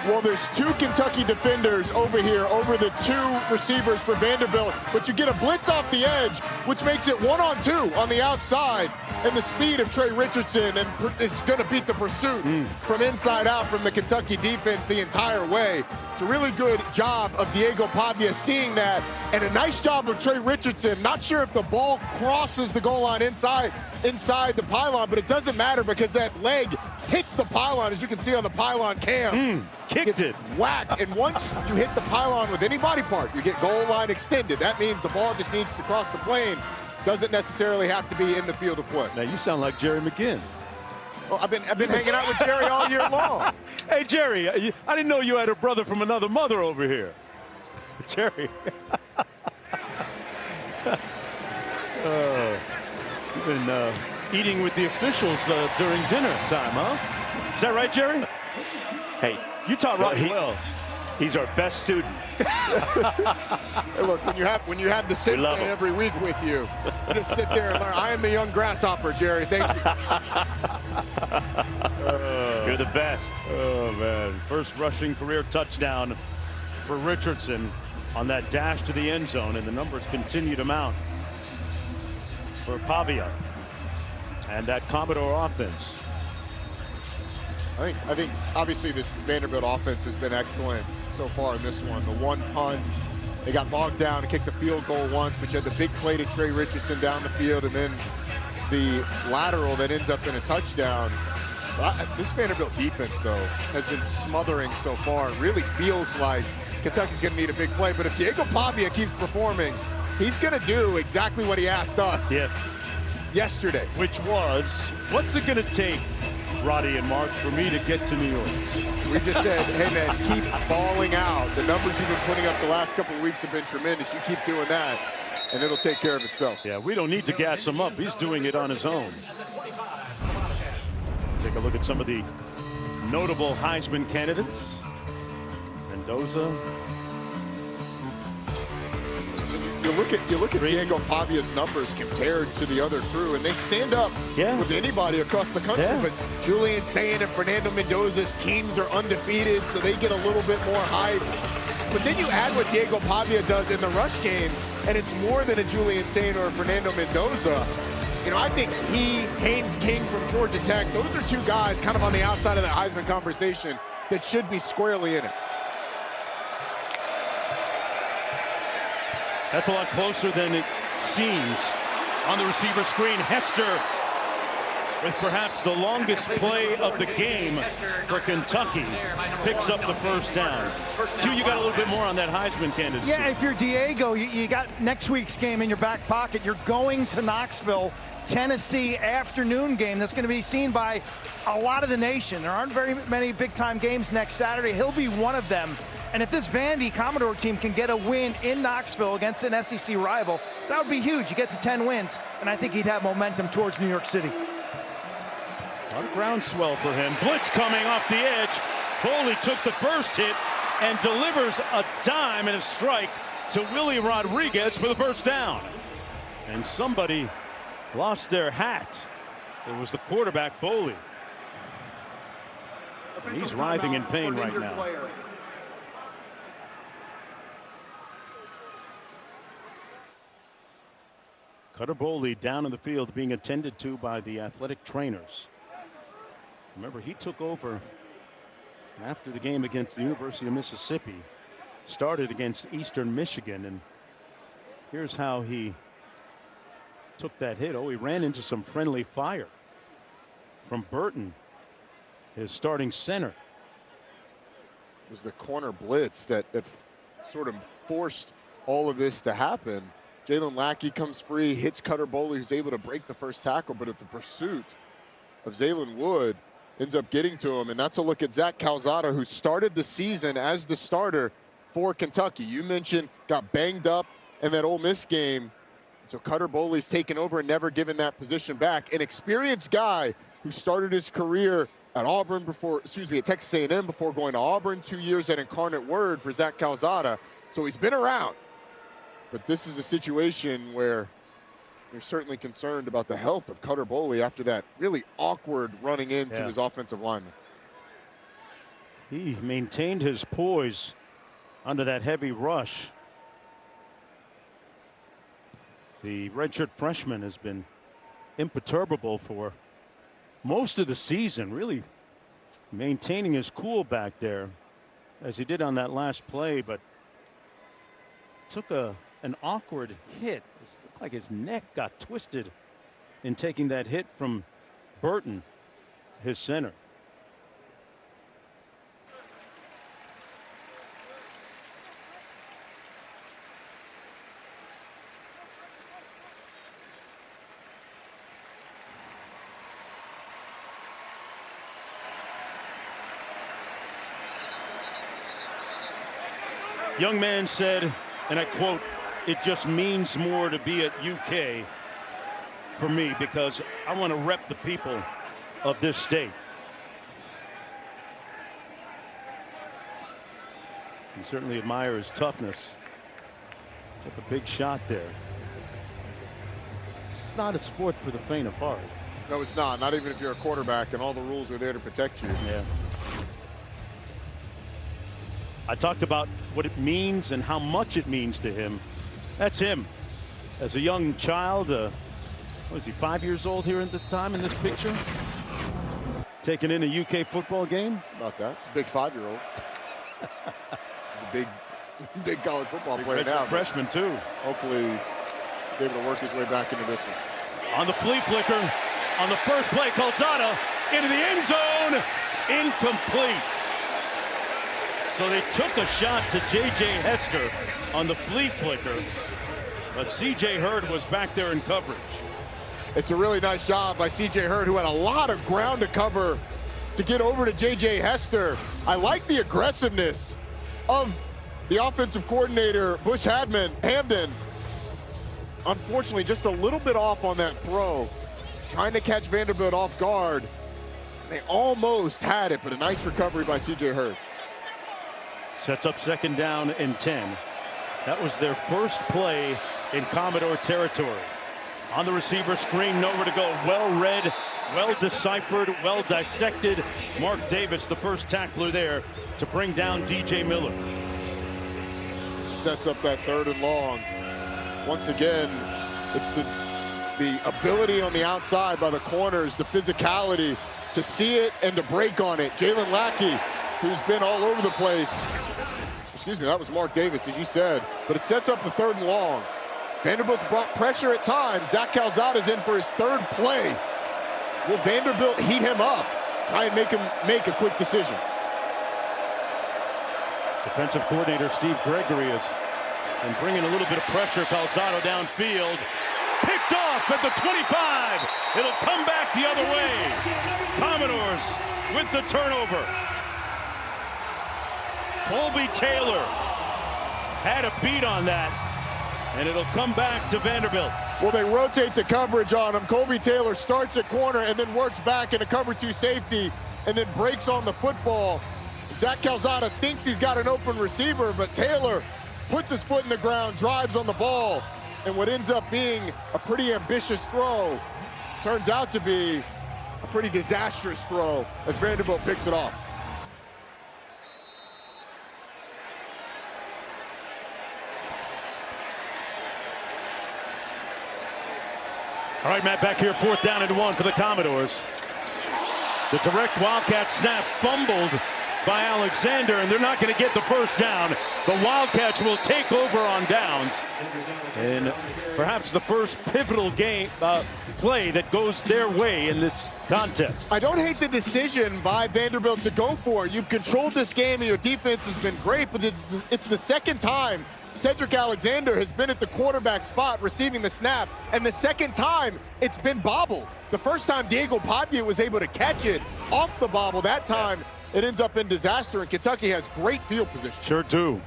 Well, there's 2 Kentucky defenders over here, over the 2 receivers for Vanderbilt, but you get a blitz off the edge, which makes it 1-on-2 on the outside, and the speed of Trey Richardson is going to beat the pursuit from inside out from the Kentucky defense the entire way. It's a really good job of Diego Pavia seeing that, and a nice job of Trey Richardson. Not sure if the ball crosses the goal line inside the pylon, but it doesn't matter because that leg hits the pylon, as you can see on the pylon cam. Kicked it. Whack. And once you hit the pylon with any body part, you get goal line extended. That means the ball just needs to cross the plane. Doesn't necessarily have to be in the field of play. Now you sound like Jerry McGinn. Well, I've been hanging out with Jerry all year long. Hey Jerry, I didn't know you had a brother from another mother over here. Jerry. You've been eating with the officials during dinner time, huh? Is that right, Jerry? Hey, you taught Rocky well. He's our best student. Hey, look, when you have the sensei every week with you, you just sit there and learn. I am the young grasshopper, Jerry. Thank you. You're the best. Oh man! First rushing career touchdown for Richardson on that dash to the end zone, and the numbers continue to mount for Pavia and that Commodore offense. I think obviously this Vanderbilt offense has been excellent so far in this one. The one punt, they got bogged down and kicked the field goal once, but you had the big play to Trey Richardson down the field, and then the lateral that ends up in a touchdown. This Vanderbilt defense, though, has been smothering so far. It really feels like Kentucky's going to need a big play. But if Diego Pavia keeps performing, he's going to do exactly what he asked us yesterday. Which was, what's it going to take, Roddy and Mark, for me to get to New York? We just said, hey, man, keep balling out. The numbers you've been putting up the last couple of weeks have been tremendous. You keep doing that, and it'll take care of itself. Yeah, we don't need to gas him up. He's doing it on his own. Take a look at some of the notable Heisman candidates. Mendoza. You look at Diego Pavia's numbers compared to the other crew, and they stand up with anybody across the country. But Julian Sayin and Fernando Mendoza's teams are undefeated, so they get a little bit more hype. But then you add what Diego Pavia does in the rush game, and it's more than a Julian Sayin or a Fernando Mendoza. You know, I think he, Haynes King from Georgia Tech, those are two guys kind of on the outside of the Heisman conversation that should be squarely in it. That's a lot closer than it seems. On the receiver screen, Hester with perhaps the longest play of the game for Kentucky picks up the first down. Q, you got a little bit more on that Heisman candidacy. Yeah, if you're Diego, you got next week's game in your back pocket. You're going to Knoxville, Tennessee afternoon game that's going to be seen by a lot of the nation. There aren't very many big-time games next Saturday. He'll be one of them. And if this Vandy Commodore team can get a win in Knoxville against an SEC rival, that would be huge. You get to 10 wins, and I think he'd have momentum towards New York City. A lot of groundswell for him. Blitz coming off the edge. Boley took the first hit and delivers a dime and a strike to Willie Rodriguez for the first down. And somebody lost their hat. It was the quarterback, Boley. And he's writhing in pain right now. Cutter Boley down in the field being attended to by the athletic trainers. Remember, he took over after the game against the University of Mississippi. Started against Eastern Michigan, and here's how he took that hit. Oh, he ran into some friendly fire from Burton, his starting center. It was the corner blitz that sort of forced all of this to happen. Jalen Lackey comes free, hits Cutter Boley, who's able to break the first tackle, but at the pursuit of Zaylen Wood ends up getting to him. And that's a look at Zach Calzada, who started the season as the starter for Kentucky. You mentioned got banged up in that Ole Miss game. So Cutter Boley's taken over and never given that position back. An experienced guy who started his career at Auburn before, at Texas A&M before going to Auburn, 2 years at Incarnate Word for Zach Calzada. So he's been around. But this is a situation where you're certainly concerned about the health of Cutter Boley after that really awkward running into his offensive lineman. He maintained his poise under that heavy rush. The redshirt freshman has been imperturbable for most of the season, really maintaining his cool back there as he did on that last play, but took an awkward hit. It looked like his neck got twisted in taking that hit from Burton, his center. Young man said, and I quote, "It just means more to be at UK for me because I want to rep the people of this state." You certainly admire his toughness. Took a big shot there. This is not a sport for the faint of heart. No, it's not. Not even if you're a quarterback and all the rules are there to protect you. Yeah. I talked about what it means and how much it means to him. That's him. As a young child, what was he, 5 years old here at the time in this picture? Taking in a UK football game? It's about that. It's a big 5-year-old. He's a big college football player now. Freshman too. Hopefully he's able to work his way back into this one. On the flea flicker, on the first play, Calzada into the end zone. Incomplete. So they took a shot to J.J. Hester on the flea flicker, but C.J. Hurd was back there in coverage. It's a really nice job by C.J. Hurd, who had a lot of ground to cover to get over to J.J. Hester. I like the aggressiveness of the offensive coordinator, Bush Hamden. Unfortunately, just a little bit off on that throw, trying to catch Vanderbilt off guard. They almost had it, but a nice recovery by C.J. Hurd. Sets up second down and 10. That was their first play in Commodore territory. On the receiver screen, nowhere to go. Well read, well deciphered, well dissected. Mark Davis, the first tackler there to bring down DJ Miller. Sets up that 3rd and long. Once again, it's the ability on the outside by the corners, the physicality to see it and to break on it. Jalen Lackey, who's been all over the place. Excuse me, that was Mark Davis, as you said. But it sets up the 3rd and long. Vanderbilt's brought pressure at times. Zach Calzada's in for his 3rd play. Will Vanderbilt heat him up? Try and make him make a quick decision. Defensive coordinator Steve Gregory is bringing a little bit of pressure. Calzado downfield. Picked off at the 25. It'll come back the other way. Commodores with the turnover. Colby Taylor had a beat on that, and it'll come back to Vanderbilt. Well, they rotate the coverage on him. Colby Taylor starts at corner and then works back in a cover 2 safety and then breaks on the football. Zach Calzada thinks he's got an open receiver, but Taylor puts his foot in the ground, drives on the ball, and what ends up being a pretty ambitious throw turns out to be a pretty disastrous throw as Vanderbilt picks it off. All right, Matt, back here, 4th down and 1 for the Commodores. The direct Wildcat snap fumbled by Alexander, and they're not going to get the first down. The Wildcats will take over on downs. And perhaps the first pivotal game play that goes their way in this contest. I don't hate the decision by Vanderbilt to go for it. You've controlled this game and your defense has been great, but it's the 2nd time Cedric Alexander has been at the quarterback spot receiving the snap, and the 2nd time it's been bobbled. The first time Diego Pavia was able to catch it off the bobble. That time it ends up in disaster, and Kentucky has great field position. Sure do.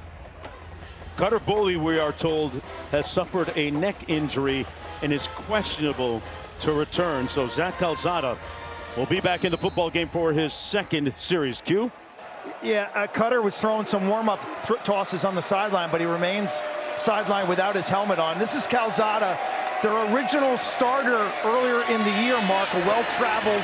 Cutter Boley, we are told, has suffered a neck injury and is questionable to return. So Zach Calzada will be back in the football game for his 2nd series. Q? Yeah, Cutter was throwing some warm-up tosses on the sideline, but he remains sidelined without his helmet on. This is Calzada, their original starter earlier in the year, Mark, a well-traveled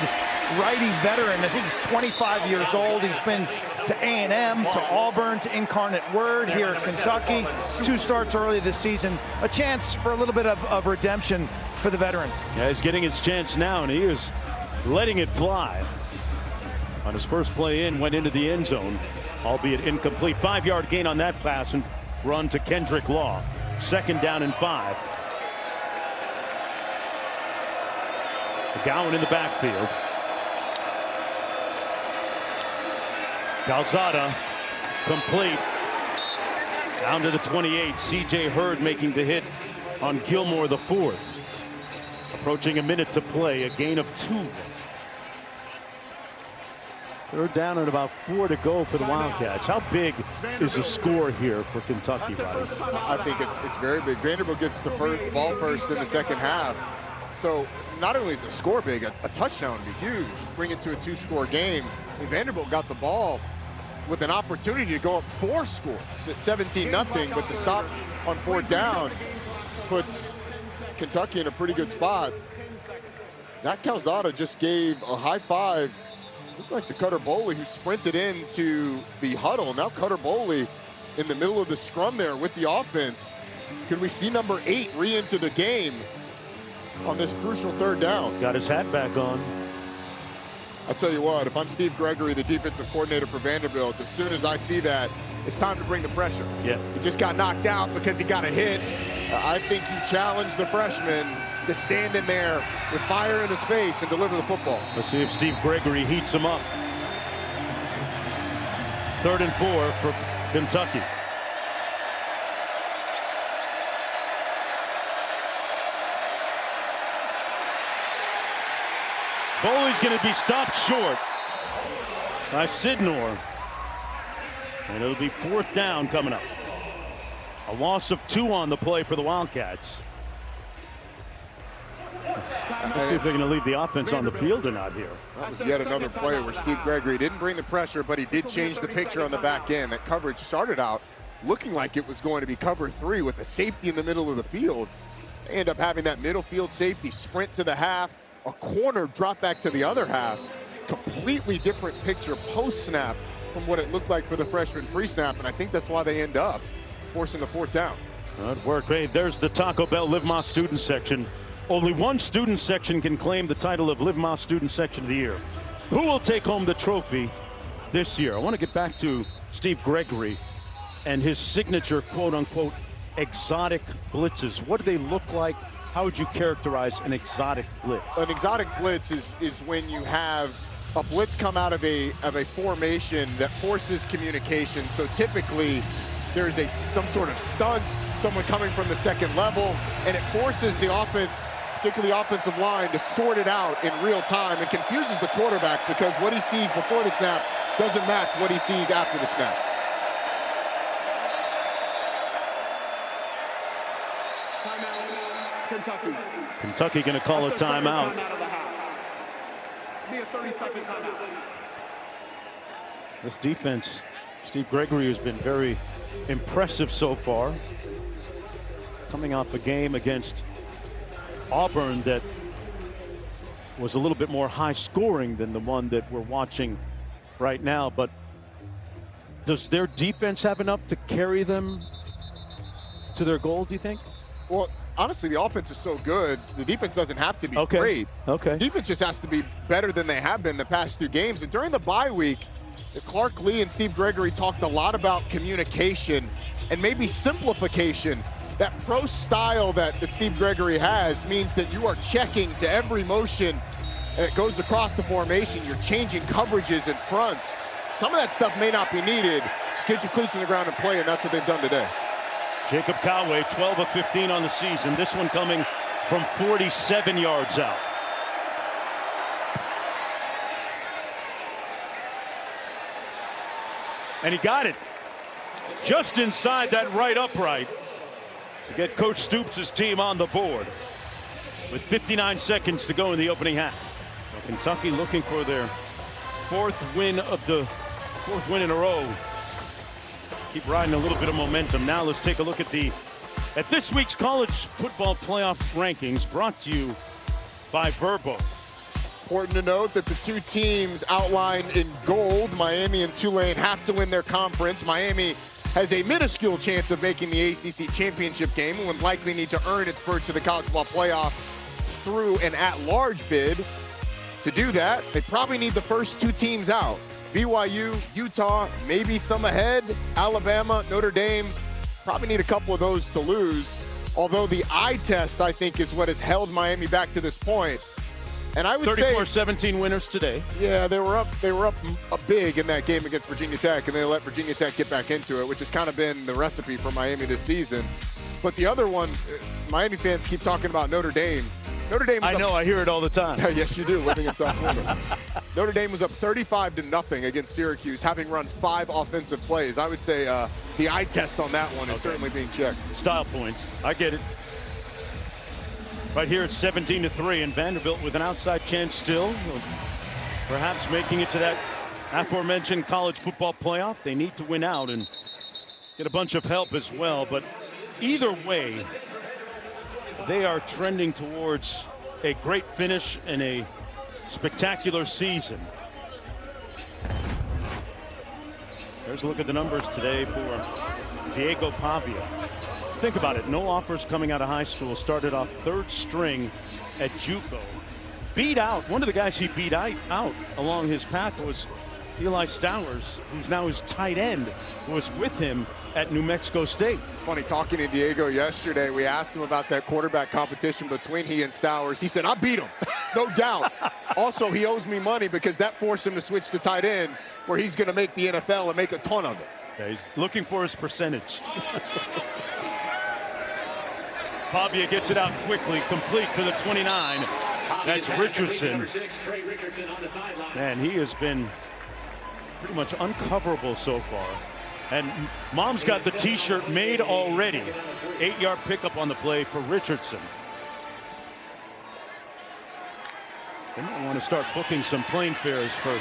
righty veteran. I think he's 25 years old. He's been to A&M, to Auburn, to Incarnate Word here at Kentucky. 2 starts early this season. A chance for a little bit of redemption for the veteran. Yeah, he's getting his chance now, and he is letting it fly. On his first play in, went into the end zone, albeit incomplete. 5-yard gain on that pass and run to Kendrick Law. 2nd down and 5. McGowan in the backfield. Calzada complete. Down to the 28. C.J. Hurd making the hit on Gilmore, the 4th. Approaching a minute to play, a gain of 2. They're down at about 4 to go for the Wildcats. How big is the score here for Kentucky, Roddy? I think it's very big. Vanderbilt gets the ball first in the 2nd half. So not only is the score big, a touchdown would be huge. Bring it to a 2-score game. I mean, Vanderbilt got the ball with an opportunity to go up 4 scores at 17-0, but the stop on 4th down put Kentucky in a pretty good spot. Zach Calzada just gave a high five, looked like to Cutter Boley, who sprinted into the huddle. Now Cutter Boley in the middle of the scrum there with the offense. Could we see number 8 re-enter the game on this crucial 3rd down? Got his hat back on. I'll tell you what, if I'm Steve Gregory, the defensive coordinator for Vanderbilt, as soon as I see that, it's time to bring the pressure. Yeah. He just got knocked out because he got a hit. I think you challenge the freshman to stand in there with fire in his face and deliver the football. Let's see if Steve Gregory heats him up. 3rd and 4 for Kentucky. Boley's going to be stopped short by Sidnor. And it'll be 4th down coming up. A loss of 2 on the play for the Wildcats. Let's see if they're going to leave the offense on the field or not here. That was yet another play where Steve Gregory didn't bring the pressure, but he did change the picture on the back end. That coverage started out looking like it was going to be cover 3 with a safety in the middle of the field. They end up having that middle field safety sprint to the half, a corner drop back to the other half. Completely different picture post-snap from what it looked like for the freshman pre-snap, and I think that's why they end up forcing the 4th down. Good work. Hey, there's the Taco Bell Live Más student section. Only one student section can claim the title of Live Más Student Section of the Year. Who will take home the trophy this year? I want to get back to Steve Gregory and his signature quote-unquote exotic blitzes. What do they look like? How would you characterize an exotic blitz? An exotic blitz is when you have a blitz come out of a formation that forces communication. So typically there's some sort of stunt, someone coming from the second level, and it forces the offense, particularly the offensive line, to sort it out in real time and confuses the quarterback because what he sees before the snap doesn't match what he sees after the snap. Kentucky going to call a timeout. Be a 30-second timeout. This defense, Steve Gregory has been very impressive so far. Coming off a game against Auburn that was a little bit more high scoring than the one that we're watching right now. But does their defense have enough to carry them to their goal, do you think? Well, honestly, the offense is so good, the defense doesn't have to be great. Okay. The defense just has to be better than they have been the past 2 games. And during the bye week, Clark Lee and Steve Gregory talked a lot about communication and maybe simplification. That pro style that Steve Gregory has means that you are checking to every motion that goes across the formation. You're changing coverages and fronts. Some of that stuff may not be needed. Just get your cleats in the ground and play, and that's what they've done today. Jacob Coway, 12 of 15 on the season. This one coming from 47 yards out. And he got it just inside that right upright to get Coach Stoops' team on the board with 59 seconds to go in the opening half. So Kentucky looking for their 4th win in a row. Keep riding a little bit of momentum. Now let's take a look at this week's college football playoff rankings, brought to you by Verbo. Important to note that the 2 teams outlined in gold, Miami and Tulane, have to win their conference. Miami has a minuscule chance of making the ACC championship game and would likely need to earn its berth to the college football playoff through an at-large bid. To do that, they probably need the first 2 teams out. BYU, Utah, maybe some ahead. Alabama, Notre Dame, probably need a couple of those to lose. Although the eye test, I think, is what has held Miami back to this point. And I would say 34-17 winners today. Yeah, they were up a big in that game against Virginia Tech, and they let Virginia Tech get back into it, which has kind of been the recipe for Miami this season. But the other one, Miami fans keep talking about Notre Dame. Notre Dame was I hear it all the time. Yes, you do, living in South Florida. Notre Dame was up 35-0 against Syracuse, having run 5 offensive plays. I would say the eye test on that one is certainly being checked. Style points. I get it. Right here it's 17-3, and Vanderbilt with an outside chance still, perhaps making it to that aforementioned college football playoff. They need to win out and get a bunch of help as well. But either way, they are trending towards a great finish and a spectacular season. There's a look at the numbers today for Diego Pavia. Think about it. No offers coming out of high school. Started off 3rd string at JUCO. Beat out. One of the guys he beat out along his path was Eli Stowers, who's now his tight end, was with him at New Mexico State. Funny, talking to Diego yesterday, we asked him about that quarterback competition between he and Stowers. He said, I beat him, no doubt. Also, he owes me money because that forced him to switch to tight end, where he's going to make the NFL and make a ton of it. Yeah, he's looking for his percentage. Pavia gets it out quickly, complete to the 29. That's Richardson. Man, he has been pretty much uncoverable so far. And Mom's got the t-shirt made already. 8-yard pickup on the play for Richardson. They might want to start booking some plane fares for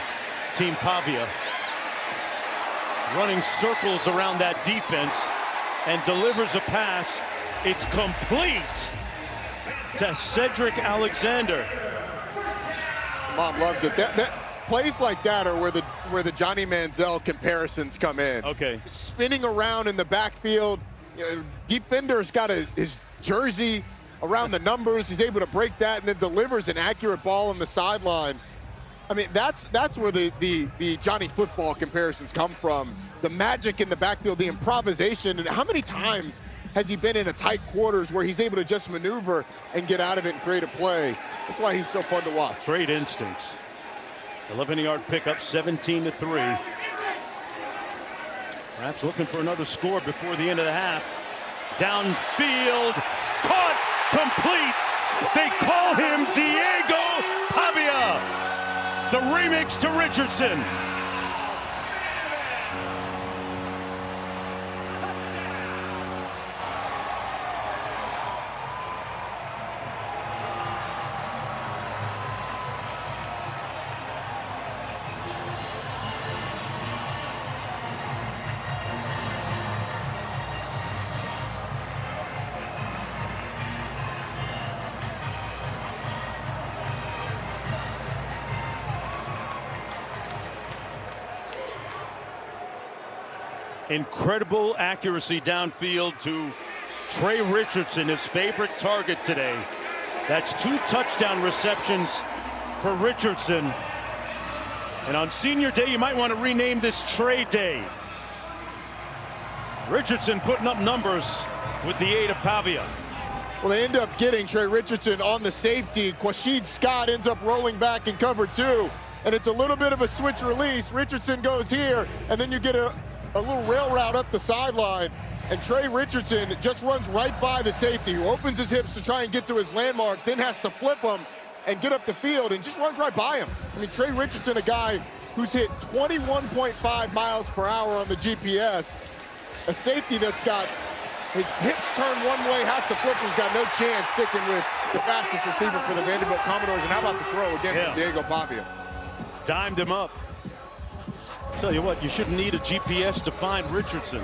Team Pavia. Running circles around that defense and delivers a pass. It's complete to Cedric Alexander. Mom loves it. Plays like that are where the Johnny Manziel comparisons come in. Okay. Spinning around in the backfield. Defender's got his jersey around the numbers. He's able to break that and then delivers an accurate ball on the sideline. I mean, that's where the Johnny football comparisons come from. The magic in the backfield, the improvisation, and how many times has he been in a tight quarters where he's able to just maneuver and get out of it and create a play? That's why he's so fun to watch. Great instincts. 11-yard pickup, 17-3. Perhaps looking for another score before the end of the half. Downfield, caught, complete. They call him Diego Pavia. The remix to Richardson. Incredible accuracy downfield to Trey Richardson, his favorite target today. That's 2 touchdown receptions for Richardson. And on senior day, you might want to rename this Trey Day. Richardson putting up numbers with the aid of Pavia. Well, they end up getting Trey Richardson on the safety. Quashid Scott ends up rolling back in cover 2. And it's a little bit of a switch release. Richardson goes here, and then you get a little rail route up the sideline, and Trey Richardson just runs right by the safety, who opens his hips to try and get to his landmark, then has to flip him and get up the field and just runs right by him. I mean, Trey Richardson, a guy who's hit 21.5 miles per hour on the GPS, a safety that's got his hips turned one way, has to flip, who's got no chance sticking with the fastest receiver for the Vanderbilt Commodores. And how about the throw again from Diego Pavia? Dimed him up. Tell you what, you shouldn't need a GPS to find Richardson.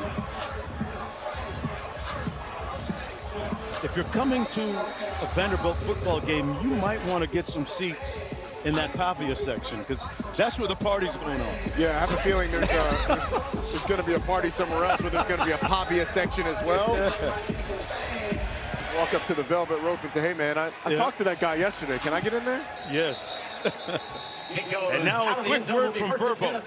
If you're coming to a Vanderbilt football game, you might want to get some seats in that Pavia section, because that's where the party's going on. Yeah, I have a feeling there's going to be a party somewhere else where there's going to be a Pavia section as well. Walk up to the velvet rope and say, hey, man, I talked to that guy yesterday. Can I get in there? Yes. And now a quick word from Verbo.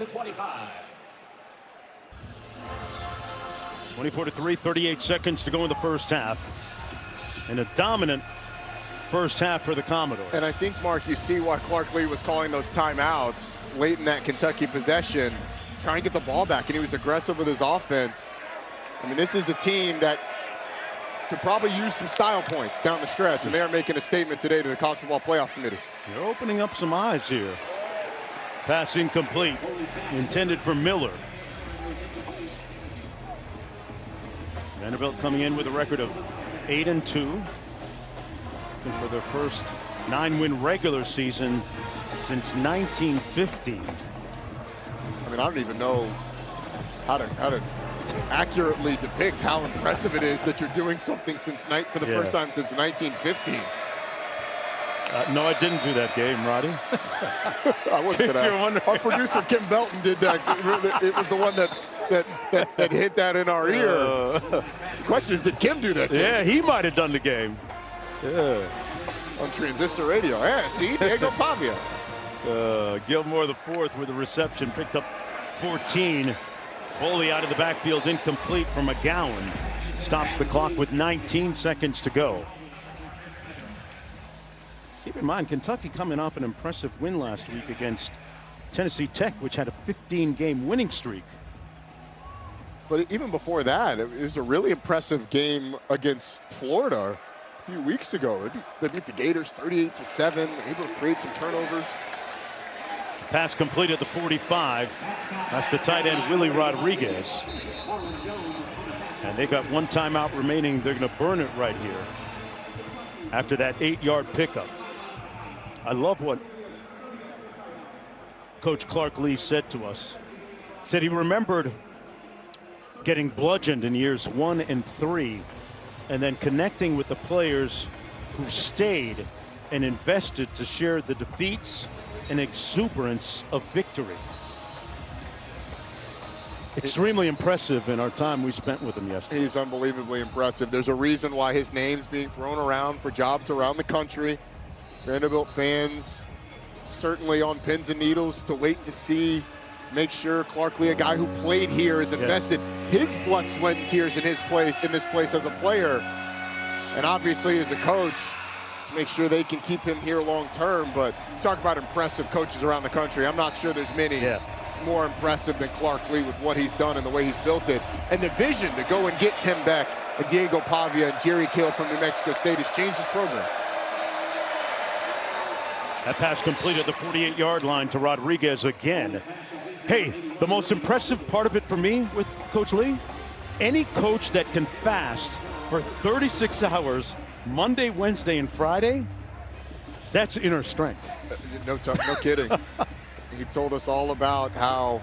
24-3, 38 seconds to go in the first half. And a dominant first half for the Commodores. And I think, Mark, you see why Clark Lee was calling those timeouts late in that Kentucky possession, trying to get the ball back, and he was aggressive with his offense. I mean, this is a team that could probably use some style points down the stretch, and they are making a statement today to the College Football Playoff Committee. They're opening up some eyes here. Pass incomplete, intended for Miller. Vanderbilt coming in with a record of 8-2. Looking for their first 9-win regular season since 1950. I mean, I don't even know how to accurately depict how impressive it is that you're doing something for the first time since 1915. No, I didn't do that game, Roddy. I wasn't gonna. Our producer Kim Belton did that. It was the one that hit that in our ear. The question is, did Kim do that game? Yeah, he might have done the game. Yeah. On transistor radio. Yeah, see, Diego Pavia. Gilmore the fourth with a reception, picked up 14. Boley out of the backfield, incomplete for McGowan. Stops the clock with 19 seconds to go. Keep in mind, Kentucky coming off an impressive win last week against Tennessee Tech, which had a 15-game winning streak. But even before that, it was a really impressive game against Florida a few weeks ago. They beat the Gators 38-7, able to create some turnovers. Pass complete at the 45. That's the tight end, Willie Rodriguez. And they got one timeout remaining. They're going to burn it right here after that 8-yard pickup. I love what Coach Clark Lee said to us. Said he remembered getting bludgeoned in years 1 and 3, and then connecting with the players who stayed and invested to share the defeats and exuberance of victory. Extremely impressive in our time we spent with him yesterday. He's unbelievably impressive. There's a reason why his name's being thrown around for jobs around the country. Vanderbilt fans certainly on pins and needles to wait to see, make sure Clark Lee, a guy who played here, is invested his blood, sweat, and tears in this place as a player, and obviously as a coach, to make sure they can keep him here long term. But talk about impressive coaches around the country. I'm not sure there's many more impressive than Clark Lee with what he's done and the way he's built it. And the vision to go and get Tim Beck and Diego Pavia and Jerry Kill from New Mexico State has changed his program. That pass complete at the 48-yard line to Rodriguez again. Hey, the most impressive part of it for me with Coach Lee, any coach that can fast for 36 hours, Monday, Wednesday, and Friday, that's inner strength. No kidding. He told us all about how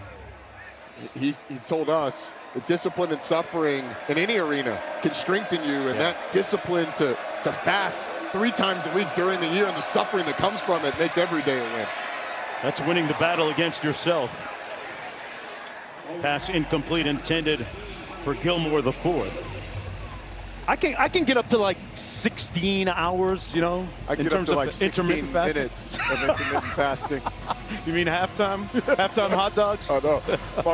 he told us the discipline and suffering in any arena can strengthen you, and that discipline to fast 3 times a week during the year and the suffering that comes from it makes every day a win. That's winning the battle against yourself. Pass incomplete, intended for Gilmore the fourth. I can get up to like 16 hours, you know, in terms of like 16 minutes of intermittent fasting. You mean halftime? Halftime hot dogs? Oh no, I'm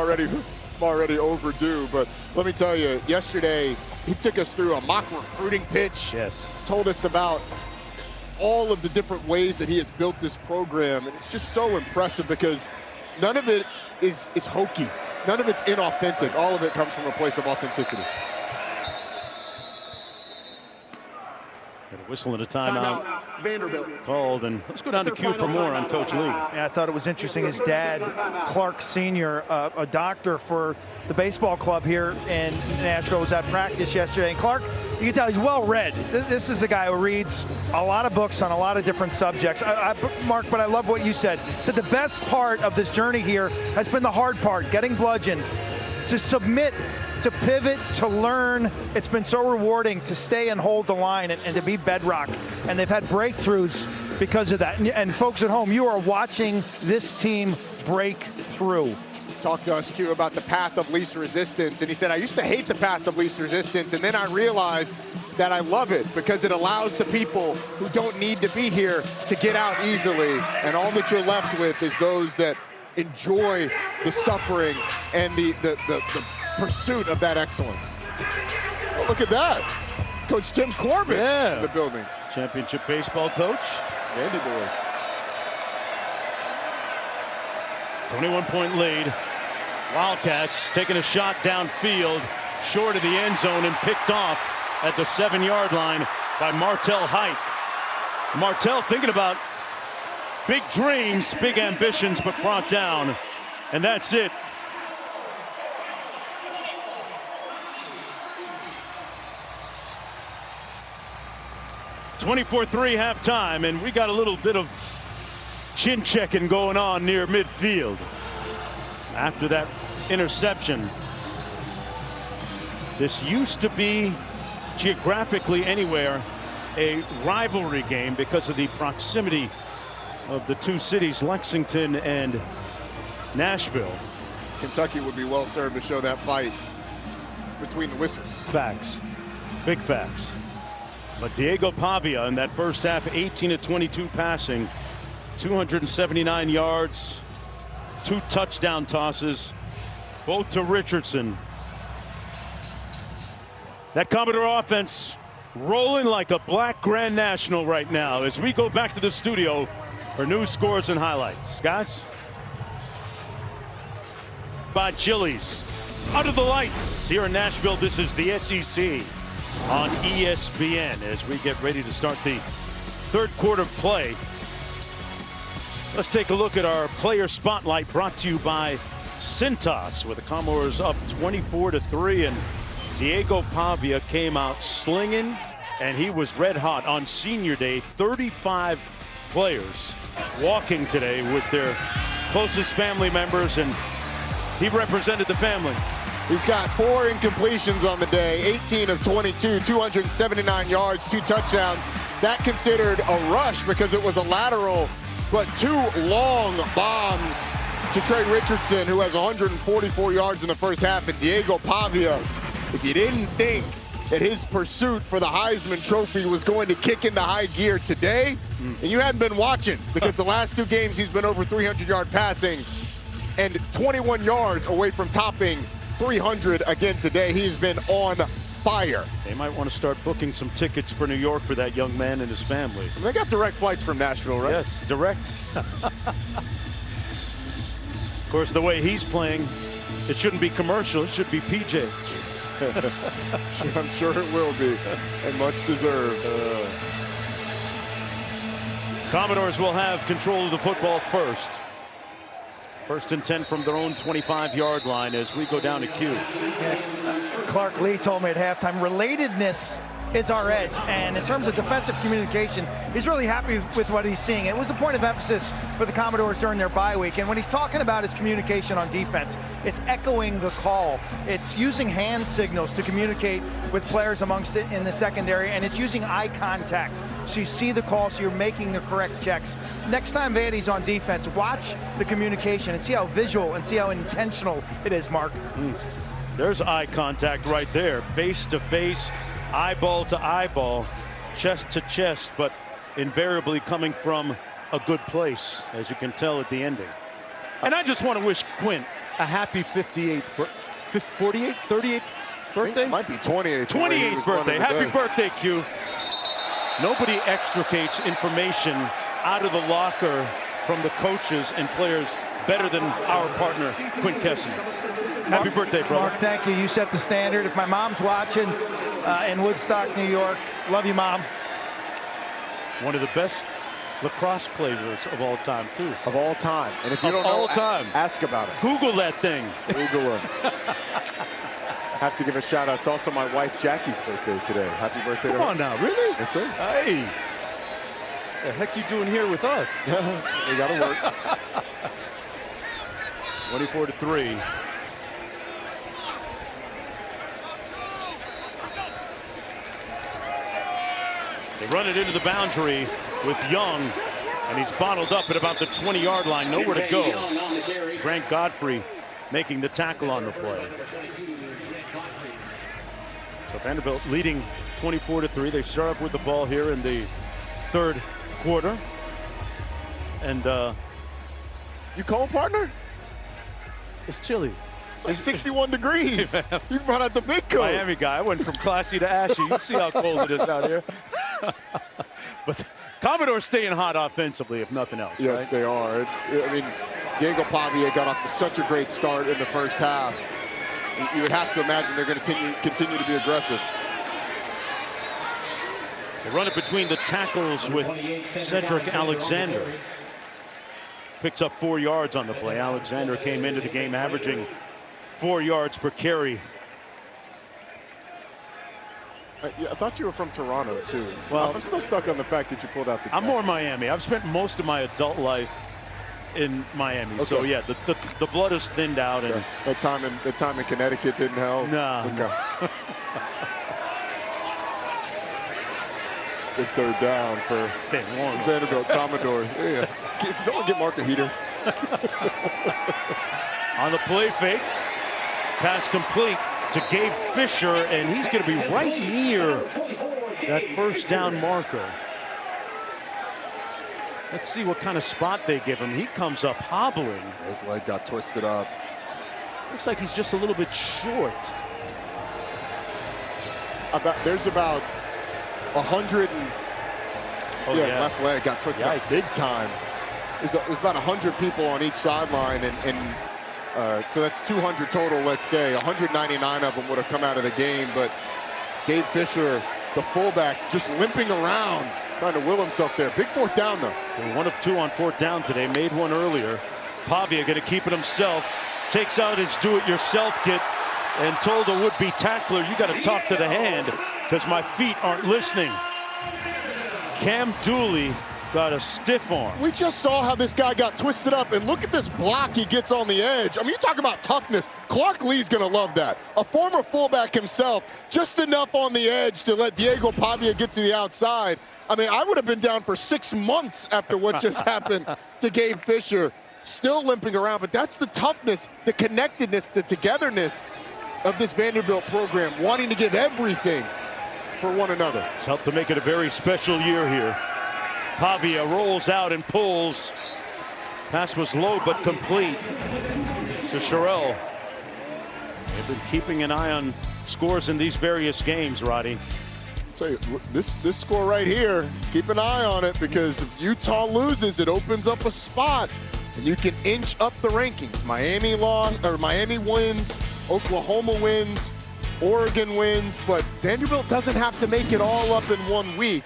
already overdue. But let me tell you, yesterday he took us through a mock recruiting pitch. Yes. Told us about all of the different ways that he has built this program, and it's just so impressive because none of it is hokey. None of it's inauthentic. All of it comes from a place of authenticity. Got a whistle and a timeout Vanderbilt called, and let's go down to Q for more on Coach Lee. Yeah, I thought it was interesting. His dad, Clark Sr., a doctor for the baseball club here in Nashville, was at practice yesterday. And Clark, you can tell he's well-read. This is a guy who reads a lot of books on a lot of different subjects. Mark, but I love what you said. Said the best part of this journey here has been the hard part, getting bludgeoned, to submit, to pivot, to learn. It's been so rewarding to stay and hold the line and to be bedrock. And they've had breakthroughs because of that. And folks at home, you are watching this team break through. Talked to us, Q, about the path of least resistance. And he said, I used to hate the path of least resistance. And then I realized that I love it because it allows the people who don't need to be here to get out easily. And all that you're left with is those that enjoy the suffering and the pursuit of that excellence. Oh, look at that. Coach Tim Corbett in the building. Championship baseball coach. Vandy boys. 21-point lead. Wildcats taking a shot downfield, short of the end zone, and picked off at the 7-yard line by Martell Height. Martell thinking about big dreams, big ambitions, but brought down. And that's it. (24-3) halftime, and we got a little bit of chin checking going on near midfield after that interception. This used to be, geographically anywhere, a rivalry game because of the proximity of the two cities, Lexington and Nashville. Kentucky would be well served to show that fight between the whistles. Facts. Big facts. But Diego Pavia in that first half, 18 of 22 passing, 279 yards, 2 touchdown tosses, both to Richardson. That Commodore offense rolling like a black Grand National right now as we go back to the studio for news, scores, and highlights. Guys? By Chili's. Under the lights here in Nashville, this is the SEC on ESPN as we get ready to start the third quarter play. Let's take a look at our player spotlight brought to you by Cintas, where the Commodores up 24-3, and Diego Pavia came out slinging, and he was red hot on senior day. 35 players walking today with their closest family members, and he represented the family. He's got 4 incompletions on the day, 18 of 22, 279 yards, 2 touchdowns. That considered a rush because it was a lateral, but 2 long bombs to Trey Richardson, who has 144 yards in the first half. And Diego Pavia, if you didn't think that his pursuit for the Heisman Trophy was going to kick into high gear today, and you hadn't been watching, because the last 2 games he's been over 300-yard passing and 21 yards away from topping 300 again today. He's been on fire. They might want to start booking some tickets for New York for that young man and his family. And they got direct flights from Nashville, right? Yes, direct. Of course, the way he's playing, it shouldn't be commercial. It should be PJ. I'm sure it will be, and much deserved. Commodores will have control of the football first. 1st and 10 from their own 25-yard line as we go down to Q. Clark Lee told me at halftime, relatedness is our edge. And in terms of defensive communication, he's really happy with what he's seeing. It was a point of emphasis for the Commodores during their bye week. And when he's talking about his communication on defense, it's echoing the call. It's using hand signals to communicate with players amongst it in the secondary, and it's using eye contact. So you see the call, so you're making the correct checks. Next time Vandy's on defense, watch the communication and see how visual and see how intentional it is, Mark. There's eye contact right there, face to face, eyeball to eyeball, chest to chest, but invariably coming from a good place, as you can tell at the ending. And I just want to wish Quint a happy 38th birthday? Might be 28th. 28th birthday. Happy birthday, Q. Nobody extricates information out of the locker from the coaches and players better than our partner, Quint Kesson. Happy birthday, brother. Mark, thank you. You set the standard. If my mom's watching in Woodstock, New York, love you, Mom. One of the best lacrosse players of all time, too. Of all time. And if you don't know, ask about it. Google that thing. Google it. Have to give a shout out. It's also my wife Jackie's birthday today. Happy birthday to her. Come on now, really? Yes, sir. Hey. The heck you doing here with us? We got to work. 24-3. They run it into the boundary with Young, and he's bottled up at about the 20-yard line. Nowhere to go. Grant Godfrey making the tackle on the play. So Vanderbilt leading 24-3. They start up with the ball here in the third quarter. And you cold, partner? It's chilly. It's like 61 degrees. You brought out the big coat. Miami guy. I went from classy to ashy. You see how cold it is out here. But Commodores staying hot offensively, if nothing else. Yes, right? they are. I mean, Diego Pavia got off to such a great start in the first half. You would have to imagine they're going to continue to be aggressive. They run it between the tackles with Cedric Alexander. Picks up 4 yards on the play. Alexander came into the game averaging 4 yards per carry. I thought you were from Toronto, too. Well, I'm still stuck on the fact that you pulled out the I'm more Miami. I've spent most of my adult life in Miami. Okay. So, yeah, the blood is thinned out. And the time in Connecticut didn't help? No. Okay. Good third down for Vanderbilt Commodores. Yeah. Someone get Mark a heater. On the play fake. Pass complete to Gabe Fisher, and he's going to be right near that first down marker. Let's see what kind of spot they give him. He comes up hobbling. His leg got twisted up. Looks like he's just a little bit short. There's about 100 and left leg got twisted up big time. There's about 100 people on each sideline, and so that's 200 total, let's say. 199 of them would have come out of the game, but Gabe Fisher, the fullback, just limping around, trying to will himself there. Big fourth down, though. They're 1 of 2 on fourth down today. Made one earlier. Pavia going to keep it himself. Takes out his do-it-yourself kit and told a would-be tackler, you got to talk to the hand because my feet aren't listening. Cam Dooley got a stiff arm. We just saw how this guy got twisted up, and look at this block he gets on the edge. I mean, you talk about toughness. Clark Lee's going to love that. A former fullback himself, just enough on the edge to let Diego Pavia get to the outside. I mean, I would have been down for 6 months after what just happened to Gabe Fisher. Still limping around, but that's the toughness, the connectedness, the togetherness of this Vanderbilt program, wanting to give everything for one another. It's helped to make it a very special year here. Pavia rolls out and pulls. Pass was low but complete to Sherrill. They've been keeping an eye on scores in these various games, Roddy. I'll tell you, this score right here, keep an eye on it, because if Utah loses, it opens up a spot and you can inch up the rankings. Miami wins, Oklahoma wins, Oregon wins, but Vanderbilt doesn't have to make it all up in 1 week.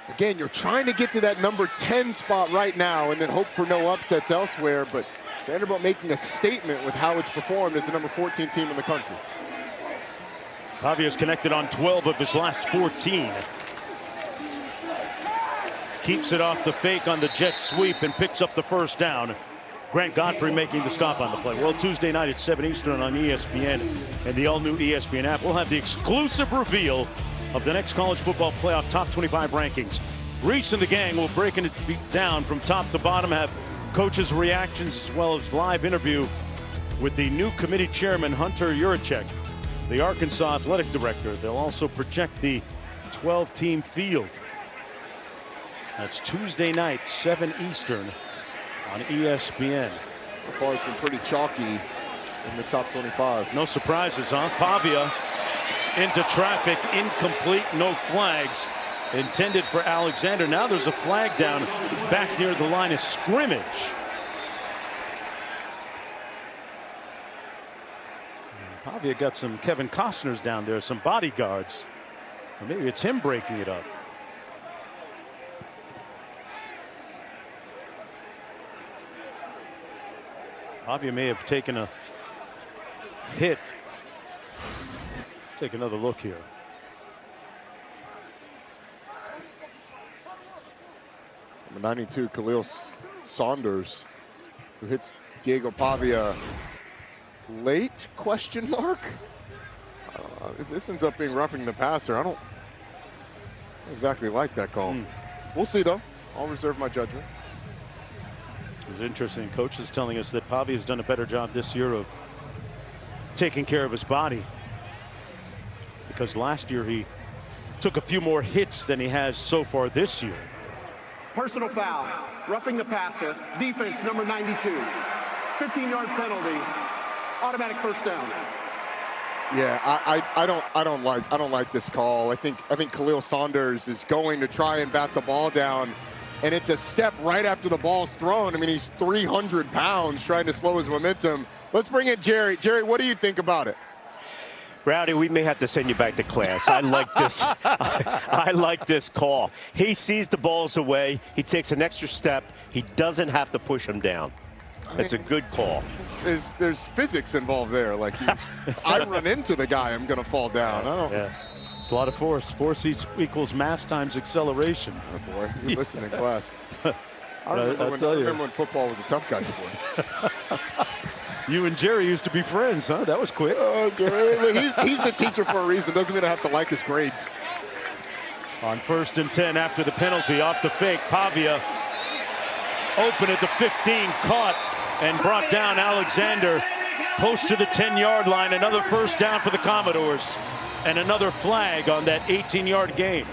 Again, you're trying to get to that number 10 spot right now and then hope for no upsets elsewhere, but Vanderbilt making a statement with how it's performed as the number 14 team in the country. Pavia's connected on 12 of his last 14. Keeps it off the fake on the jet sweep and picks up the first down. Grant Godfrey making the stop on the play. Well, Tuesday night at 7 Eastern on ESPN and the all-new ESPN app, we'll have the exclusive reveal of the next college football playoff top 25 rankings. Reese and the gang will break it down from top to bottom, have coaches' reactions as well as live interview with the new committee chairman, Hunter Yurachek, the Arkansas athletic director. They'll also project the 12-team field. That's Tuesday night, 7 Eastern on ESPN. So far, it's been pretty chalky in the top 25. No surprises, huh? Pavia into traffic, incomplete, no flags. Intended for Alexander. Now there's a flag down back near the line of scrimmage. Pavia got some Kevin Costners down there, some bodyguards. Or maybe it's him breaking it up. Pavia may have taken a hit. Let's take another look here. Number 92, Khalil Saunders, who hits Diego Pavia late, question mark? If this ends up being roughing the passer, I don't exactly like that call. We'll see, though. I'll reserve my judgment. It was interesting. Coach is telling us that Pavia has done a better job this year of taking care of his body, because last year he took a few more hits than he has so far this year. Personal foul, roughing the passer, defense number 92, 15-yard penalty, automatic first down. Yeah, I don't like this call. I think Khalil Saunders is going to try and bat the ball down, and it's a step right after the ball's thrown. I mean, he's 300 pounds trying to slow his momentum. Let's bring in Jerry. Jerry, what do you think about it? Rowdy, we may have to send you back to class. I like this. I like this call. He sees the balls away. He takes an extra step. He doesn't have to push him down. It's a good call. There's physics involved there. Like, I run into the guy, I'm going to fall down. Yeah, it's a lot of force. Force equals mass times acceleration. Oh boy, you listen in class. I remember when football was a tough guy sport. You and Jerry used to be friends, huh? That was quick. Jerry, he's the teacher for a reason. Doesn't mean I have to like his grades. On 1st and 10 after the penalty, off the fake, Pavia open at the 15, caught and brought down Alexander close to the 10-yard line. Another first down for the Commodores and another flag on that 18-yard gain.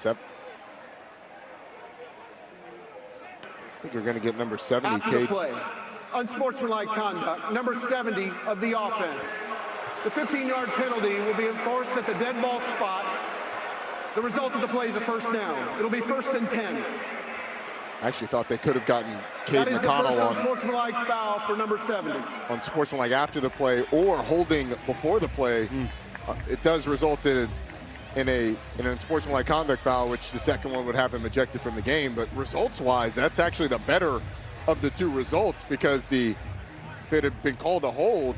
7. I think we're going to get number 70. After the play, unsportsmanlike conduct, number 70 of the offense. The 15-yard penalty will be enforced at the dead ball spot. The result of the play is a first down. It'll be 1st and 10. I actually thought they could have gotten Cade McConnell on unsportsmanlike foul for number 70. On sportsmanlike after the play or holding before the play. It does result in an unsportsmanlike conduct foul, which the second one would have him ejected from the game. But results-wise, that's actually the better of the two results, because if it had been called a hold,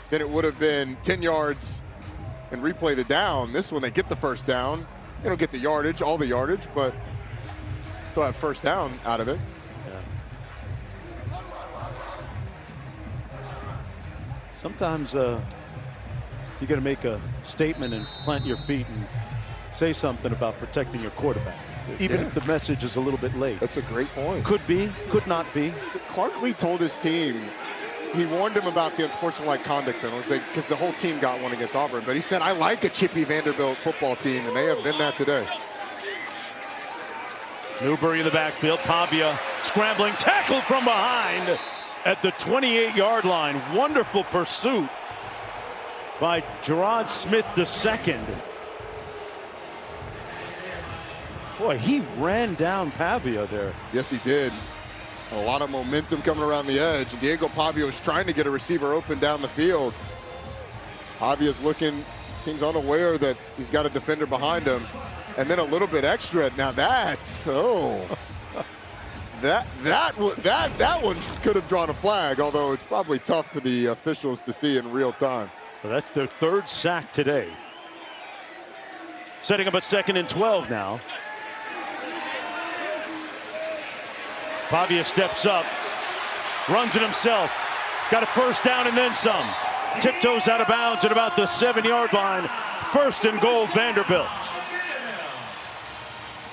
then it would have been 10 yards and replay the down. This one, they get the first down. They don't get the yardage, all the yardage, but still have first down out of it. Yeah. Sometimes you got to make a statement and plant your feet and say something about protecting your quarterback, even if the message is a little bit late. That's a great point. Could be, could not be. Clark Lee told his team, he warned him about the unsportsmanlike conduct penalties because the whole team got one against Auburn. But he said, I like a chippy Vanderbilt football team, and they have been that today. Newberry in the backfield. Pavia scrambling, tackled from behind at the 28-yard line. Wonderful pursuit by Gerard Smith II. Boy, he ran down Pavia there. Yes, he did. A lot of momentum coming around the edge. Diego Pavia was trying to get a receiver open down the field. Pavia's looking, seems unaware that he's got a defender behind him. And then a little bit extra. Now that's, that one could have drawn a flag, although it's probably tough for the officials to see in real time. So that's their 3rd sack today. Setting up a 2nd and 12 now. Pavia steps up, runs it himself, got a first down and then some. Tiptoes out of bounds at about the 7-yard line. 1st and goal, Vanderbilt.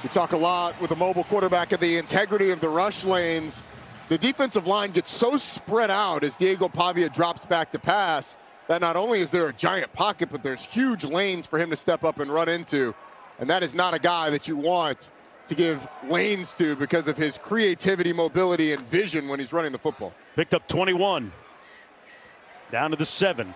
We talk a lot with a mobile quarterback of the integrity of the rush lanes. The defensive line gets so spread out as Diego Pavia drops back to pass that not only is there a giant pocket, but there's huge lanes for him to step up and run into. And that is not a guy that you want to give lanes to because of his creativity, mobility, and vision when he's running the football. Picked up 21. Down to the 7.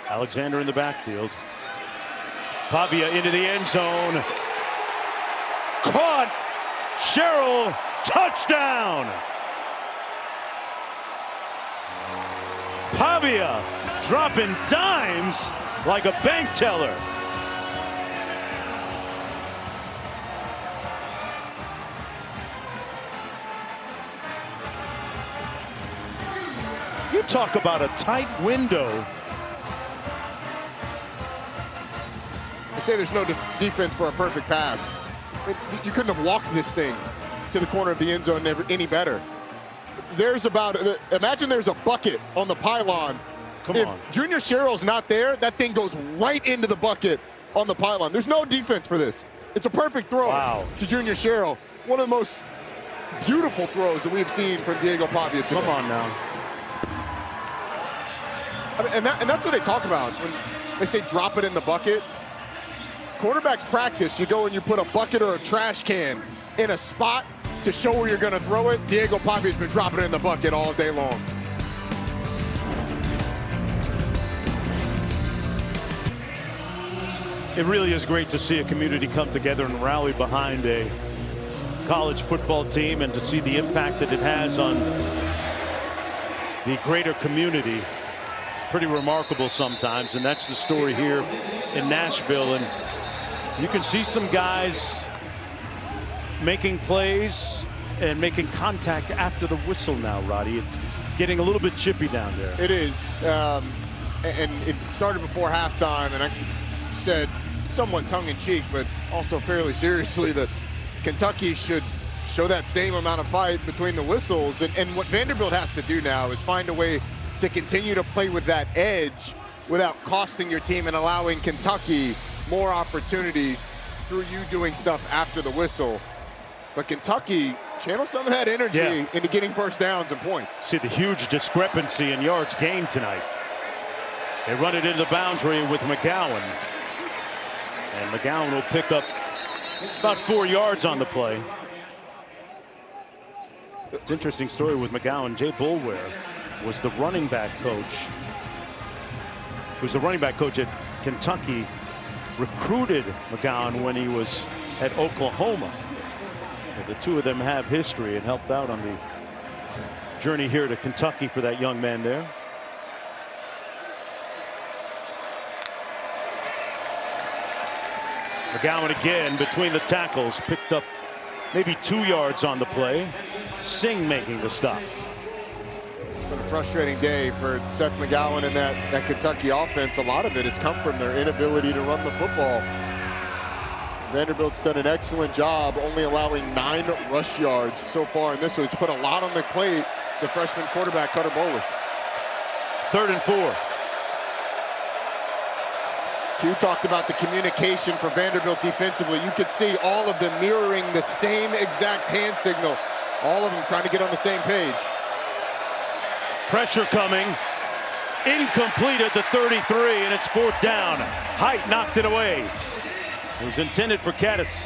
Alexander in the backfield. Pavia into the end zone. Caught. Sherrill. Touchdown. Pavia dropping dimes like a bank teller. You talk about a tight window. I say there's no defense for a perfect pass. You couldn't have walked this thing to the corner of the end zone any better. There's imagine there's a bucket on the pylon. If Junior Sherrill's not there, that thing goes right into the bucket on the pylon. There's no defense for this. It's a perfect throw to Junior Sherrill. One of the most beautiful throws that we've seen from Diego Pavia today. Come on now. And that's what they talk about when they say drop it in the bucket. Quarterbacks practice, you go and you put a bucket or a trash can in a spot to show where you're going to throw it. Diego Pavia's been dropping it in the bucket all day long. It really is great to see a community come together and rally behind a college football team, and to see the impact that it has on the greater community. Pretty remarkable sometimes, and that's the story here in Nashville. And you can see some guys making plays and making contact after the whistle now, Roddy. It's getting a little bit chippy down there. It is, and it started before halftime, and I said somewhat tongue-in-cheek, but also fairly seriously, that Kentucky should show that same amount of fight between the whistles. And what Vanderbilt has to do now is find a way to continue to play with that edge without costing your team and allowing Kentucky more opportunities through you doing stuff after the whistle. But Kentucky channel some of that energy into getting first downs and points. See the huge discrepancy in yards gained tonight. They run it into the boundary with McGowan. And McGowan will pick up about 4 yards on the play. It's an interesting story with McGowan. Jay Boley was the running back coach. He was the running back coach at Kentucky. Recruited McGowan when he was at Oklahoma. And the two of them have history and helped out on the journey here to Kentucky for that young man there. McGowan again between the tackles, picked up maybe 2 yards on the play. Singh making the stop. It's been a frustrating day for Seth McGowan and that Kentucky offense. A lot of it has come from their inability to run the football. Vanderbilt's done an excellent job, only allowing 9 rush yards so far in this one. It's put a lot on the plate, the freshman quarterback, Boley. 3rd and 4. Q talked about the communication for Vanderbilt defensively. You could see all of them mirroring the same exact hand signal. All of them trying to get on the same page. Pressure coming. Incomplete at the 33, and it's 4th down. Height knocked it away. It was intended for Caddis.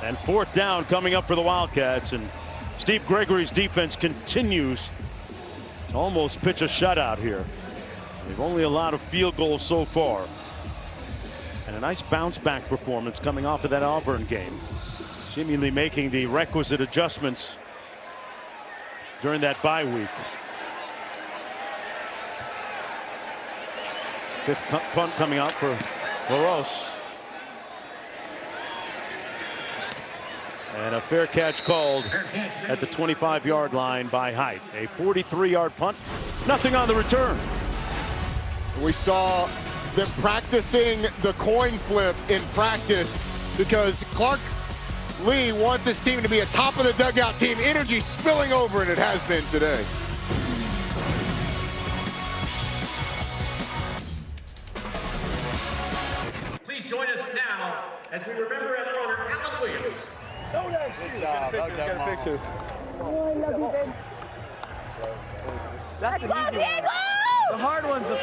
And 4th down coming up for the Wildcats. And Steve Gregory's defense continues to almost pitch a shutout here. They've only allowed a field goal so far. And a nice bounce back performance coming off of that Auburn game. Seemingly making the requisite adjustments during that bye week. 5th punt coming out for LaRose. And a fair catch called at the 25-yard line by Height. A 43-yard punt. Nothing on the return. We saw them practicing the coin flip in practice because Clark Lee wants his team to be a top of the dugout team. Energy spilling over, and it has been today. Please join us now as we remember and honor Alan Williams. Gotta fix it. Oh, I love you, Ben. Let's go, Diego! The hard one's the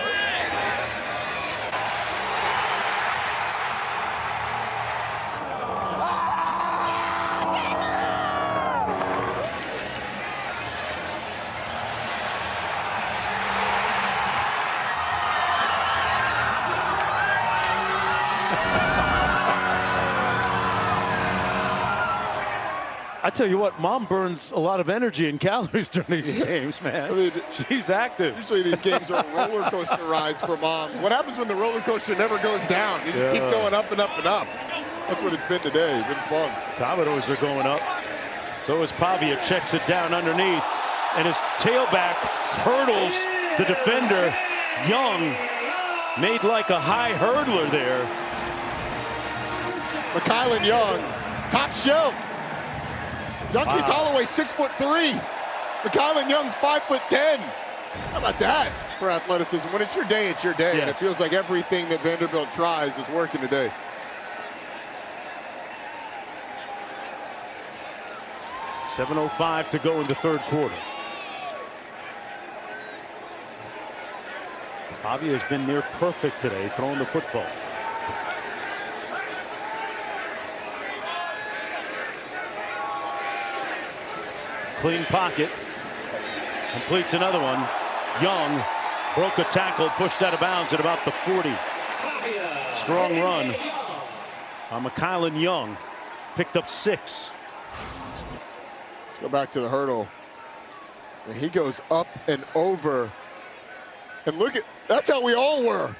I tell you what, Mom burns a lot of energy and calories during these games, man. I mean, she's active. Usually these games are roller coaster rides for moms. What happens when the roller coaster never goes down? You just keep going up and up and up. That's what it's been today. It's been fun. Commodores are going up. So as Pavia checks it down underneath, and his tailback hurdles the defender. Young made like a high hurdler there. McKylan Young, top shelf. Junkies Holloway 6'3". McKylan Young's 5'10". How about that for athleticism? When it's your day, it's your day. Yes. And it feels like everything that Vanderbilt tries is working today. .7:05 to go in the 3rd quarter. Pavia has been near perfect today throwing the football. Clean pocket. Completes another one. Young broke a tackle, pushed out of bounds at about the 40. Strong run on McKylan Young. Picked up 6. Let's go back to the hurdle. And he goes up and over. And look at, that's how we all were.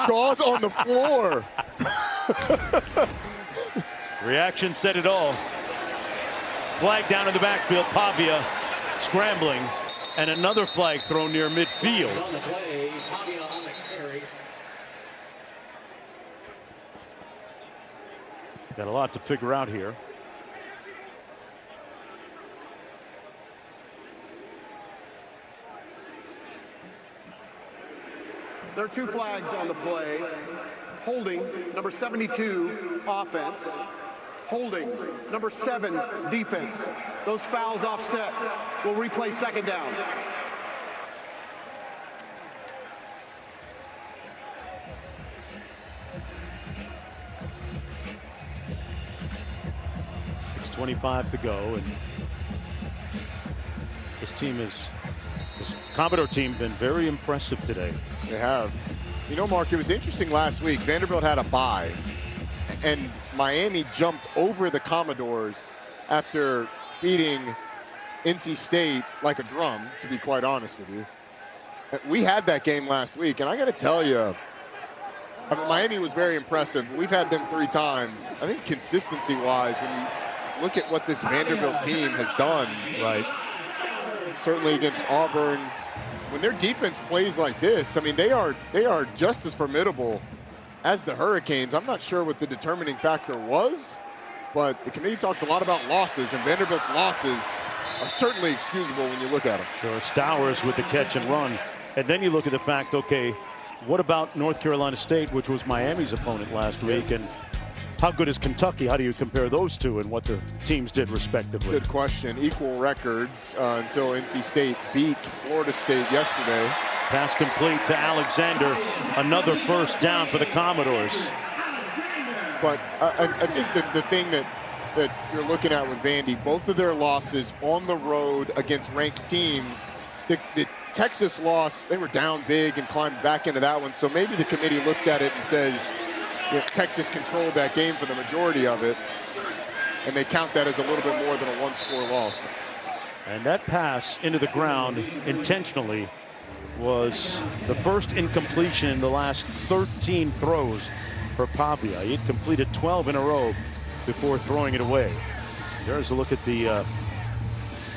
Jaws on the floor. Reaction said it all. Flag down in the backfield. Pavia scrambling, and another flag thrown near midfield. Got a lot to figure out here. There are 2 flags on the play. Holding, number 72, offense. Holding, number 7, defense. Those fouls offset. Will replay 2nd down. 6:25 to go, and this Commodore team, been very impressive today. They have. You know, Mark, it was interesting last week. Vanderbilt had a bye, and Miami jumped over the Commodores after beating NC State like a drum, to be quite honest with you. We had that game last week, and I got to tell you, I mean, Miami was very impressive. We've had them 3 times. I think consistency-wise, when you look at what this Vanderbilt team has done, right? Certainly against Auburn, when their defense plays like this, I mean, they are just as formidable as the Hurricanes. I'm not sure what the determining factor was, but the committee talks a lot about losses, and Vanderbilt's losses are certainly excusable when you look at them. Sure, Stowers with the catch and run. And then you look at the fact, okay, what about North Carolina State, which was Miami's opponent last week, and how good is Kentucky? How do you compare those two and what the teams did respectively? Good question. Equal records until NC State beat Florida State yesterday. Pass complete to Alexander. Another first down for the Commodores. But I think that the thing that you're looking at with Vandy, both of their losses on the road against ranked teams, the Texas loss, they were down big and climbed back into that one. So maybe the committee looks at it and says, Texas controlled that game for the majority of it, and they count that as a little bit more than a 1-score loss. And that pass into the ground intentionally was the first incompletion in the last 13 throws for Pavia. He had completed 12 in a row before throwing it away. There's a look at the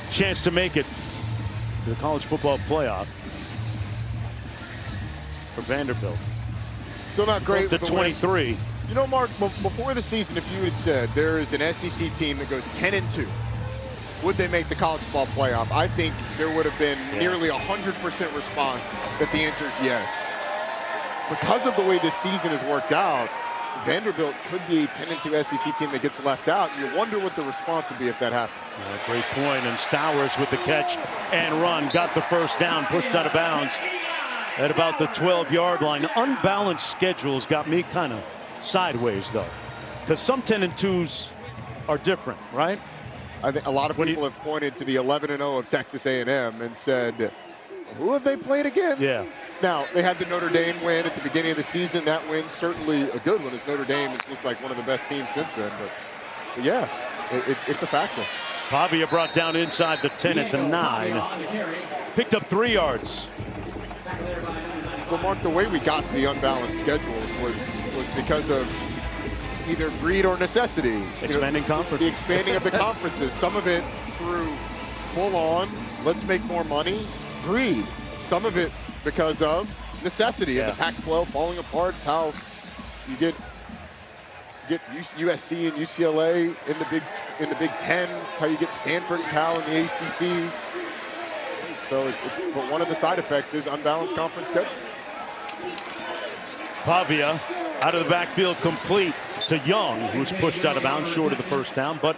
chance to make it to the college football playoff for Vanderbilt. Still not great to with the 23. Win. You know, Mark, before the season, if you had said there is an SEC team that goes 10-2, would they make the college football playoff? I think there would have been nearly 100% response that the answer is yes. Because of the way this season has worked out, Vanderbilt could be a 10-2 SEC team that gets left out. You wonder what the response would be if that happens. Yeah, great point. And Stowers with the catch and run, got the first down, pushed out of bounds at about the 12-yard line. Unbalanced schedules got me kind of sideways, though, because some 10-2s are different, right? I think a lot of people have pointed to the 11-0 of Texas A&M and said, who have they played again? Yeah. Now, they had the Notre Dame win at the beginning of the season. That win's certainly a good one, as Notre Dame has looked like one of the best teams since then. But yeah, it's a factor. Pavia brought down inside the 10 at the 9. Picked up 3 yards. Well, Mark, the way we got to the unbalanced schedules was because of either greed or necessity. Expanding conferences. The expanding of the conferences. Some of it through full-on, let's make more money, greed. Some of it because of necessity. And the Pac-12 falling apart. It's how you get USC and UCLA in the Big Ten. It's how you get Stanford and Cal in the ACC. So but one of the side effects is unbalanced conference schedule. Pavia out of the backfield, complete to Young, who's pushed out of bounds short of the first down. But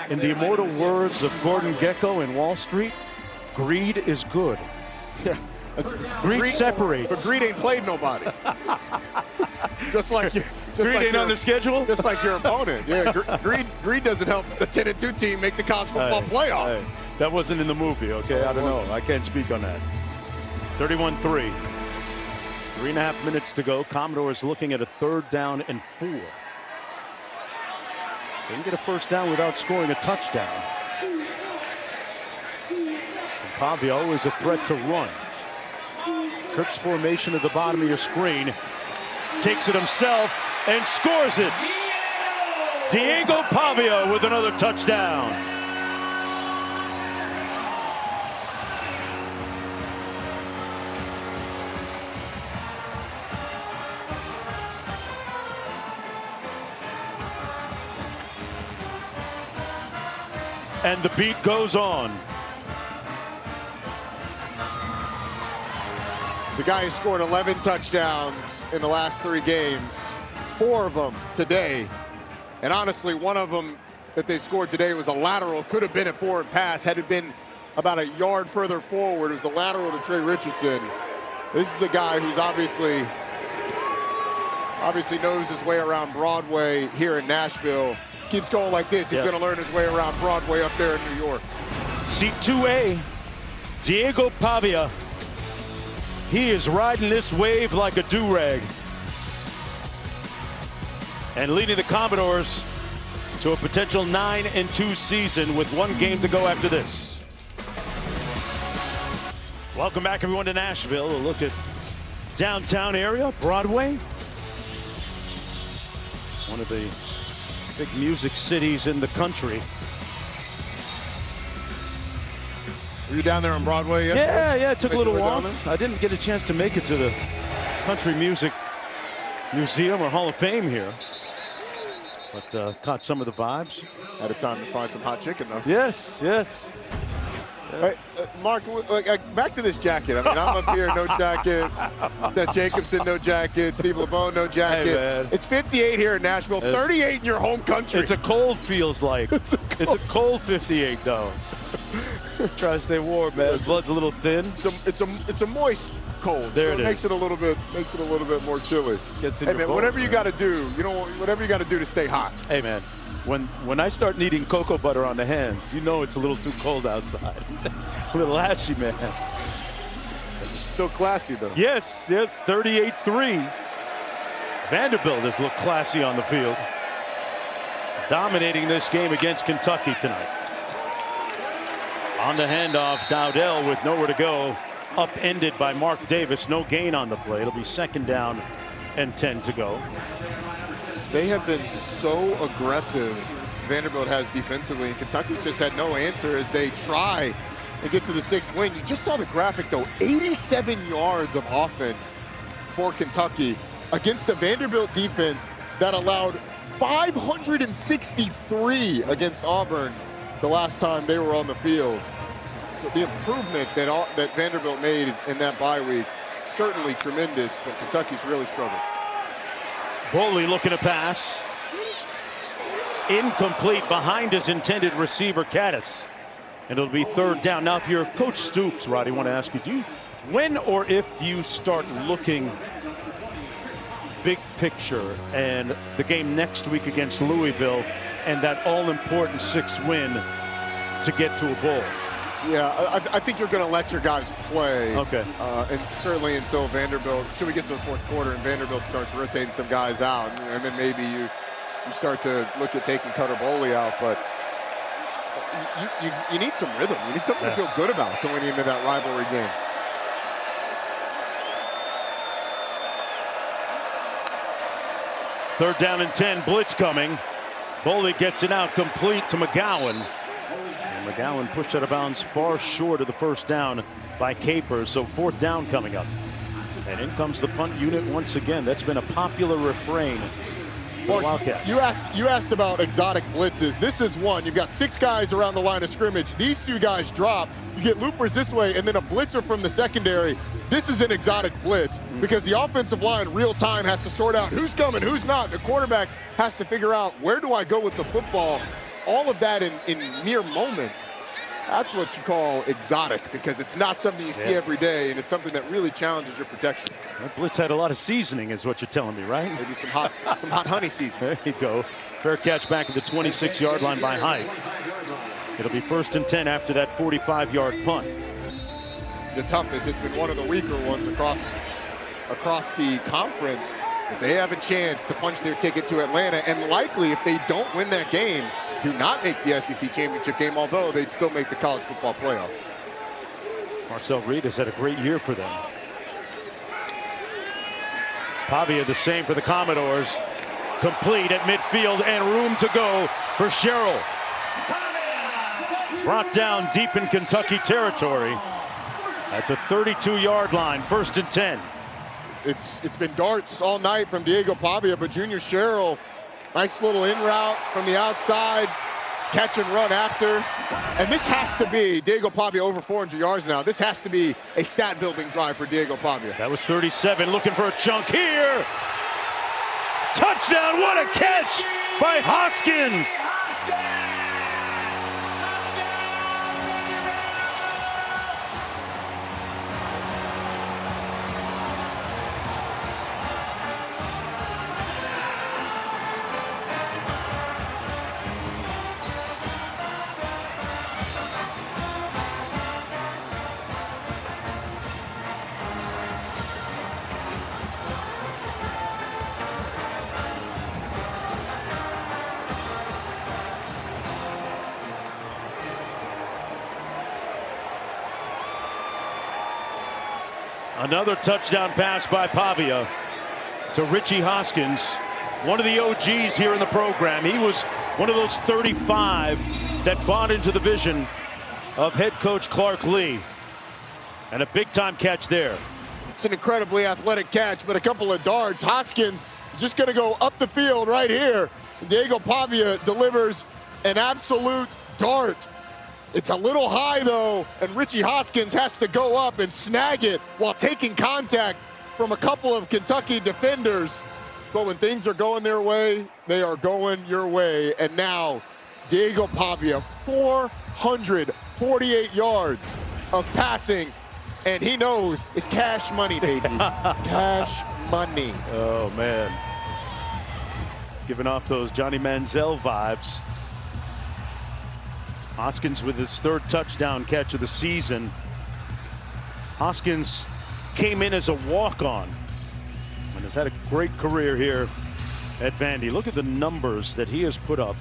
in the immortal words of Gordon Gekko in Wall Street, greed is good. Yeah. Greed separates. But greed ain't played nobody. Just like you. Greed ain't on the schedule? Just like your opponent. Yeah, greed doesn't help the 10-2 team make the college football playoff. Hey, that wasn't in the movie, okay? I don't know. I can't speak on that. 31-3. 3.5 minutes to go. Commodores looking at a 3rd down and 4. Didn't get a first down without scoring a touchdown. And Pavia always a threat to run. Trips formation at the bottom of your screen. Takes it himself and scores it. Diego Pavia with another touchdown. And the beat goes on. The guy has scored 11 touchdowns in the last 3 games, 4 of them today. And honestly, one of them that they scored today was a lateral. Could have been a forward pass had it been about a yard further forward. It was a lateral to Trey Richardson. This is a guy who's obviously knows his way around Broadway here in Nashville. keeps going like this, he's going to learn his way around Broadway up there in New York. Seat 2A, Diego Pavia. He is riding this wave like a do-rag. And leading the Commodores to a potential 9-2 season with one game to go after this. Welcome back, everyone, to Nashville. A look at downtown area, Broadway. One of the big music cities in the country. Were you down there on Broadway yesterday? Yeah, it took a little walk. I didn't get a chance to make it to the Country Music Museum or Hall of Fame here. But caught some of the vibes. Had a time to find some hot chicken, though. Yes. Hey, Mark, back to this jacket. I mean, I'm up here, no jacket. Seth Jacobson, no jacket. Steve LeBeau, no jacket. Hey, it's 58 here in Nashville, 38 in your home country. It's a cold, feels like. It's a cold 58, though. Try to stay warm, man. Blood's a little thin. It's a moist cold. There it makes is. It a little bit more chilly. Gets in hey your man, bones, whatever you got to do, whatever you got to do to stay hot. Hey man, when I start needing cocoa butter on the hands, you know it's a little too cold outside. A little ashy, man. Still classy though. Yes, 38-3. Vanderbilt has looked classy on the field, dominating this game against Kentucky tonight. On the handoff, Dowdell with nowhere to go. Upended by Mark Davis. No gain on the play. It'll be 2nd down and 10 to go. They have been so aggressive, Vanderbilt has defensively, and Kentucky just had no answer as they try to get to the 6th win. You just saw the graphic, though. 87 yards of offense for Kentucky against the Vanderbilt defense that allowed 563 against Auburn the last time they were on the field. So the improvement that Vanderbilt made in that bye week, certainly tremendous, but Kentucky's really struggled. Boley looking to pass. Incomplete behind his intended receiver, Caddis. And it'll be 3rd down. Now, if you're Coach Stoops, Roddy, I want to ask you, when or if do you start looking big picture and the game next week against Louisville and that all-important 6th win to get to a bowl? Yeah, I think you're going to let your guys play. Okay. And certainly until we get to the 4th quarter and Vanderbilt starts rotating some guys out, and then maybe you start to look at taking Cutter Boley out. But you need some rhythm. You need something to feel good about going into that rivalry game. Third down and 10, blitz coming. Boley gets it out complete to McGowan. And McGowan pushed out of bounds far short of the 1st down by Capers. So 4th down coming up. And in comes the punt unit once again. That's been a popular refrain. Wildcats. You asked about exotic blitzes. This is one. You've got 6 guys around the line of scrimmage. These 2 guys drop. You get loopers this way and then a blitzer from the secondary. This is an exotic blitz because the offensive line real time has to sort out who's coming, who's not. The quarterback has to figure out where do I go with the football. All of that in mere moments. That's what you call exotic because it's not something you see every day, and it's something that really challenges your protection. That blitz had a lot of seasoning is what you're telling me, right? Maybe some hot honey seasoning. There you go. Fair catch back at the 26-yard line by Height. It'll be 1st and 10 after that 45-yard punt. The toughest, it's been one of the weaker ones across the conference. But they have a chance to punch their ticket to Atlanta, and likely if they don't win that game, do not make the SEC championship game, although they'd still make the college football playoff. Marcel Reed has had a great year for them. Pavia the same for the Commodores. Complete at midfield and room to go for Sherrill. Brought down deep in Kentucky territory at the 32-yard line, 1st and 10. It's been darts all night from Diego Pavia, but Junior Sherrill, nice little in route from the outside, catch and run after. And this has to be, Diego Pavia over 400 yards now. This has to be a stat-building drive for Diego Pavia. That was 37, looking for a chunk here. Touchdown, what a catch by Hoskins. Another touchdown pass by Pavia to Richie Hoskins, one of the OGs here in the program. He was one of those 35 that bought into the vision of head coach Clark Lee. And a big-time catch there. It's an incredibly athletic catch, but a couple of darts. Hoskins just going to go up the field right here. Diego Pavia delivers an absolute dart. It's a little high, though, and Richie Hoskins has to go up and snag it while taking contact from a couple of Kentucky defenders. But when things are going their way, they are going your way. And now, Diego Pavia, 448 yards of passing, and he knows it's cash money, baby. Cash money. Oh, man. Giving off those Johnny Manziel vibes. Hoskins with his third touchdown catch of the season. Hoskins came in as a walk-on and has had a great career here at Vandy. Look at the numbers that he has put up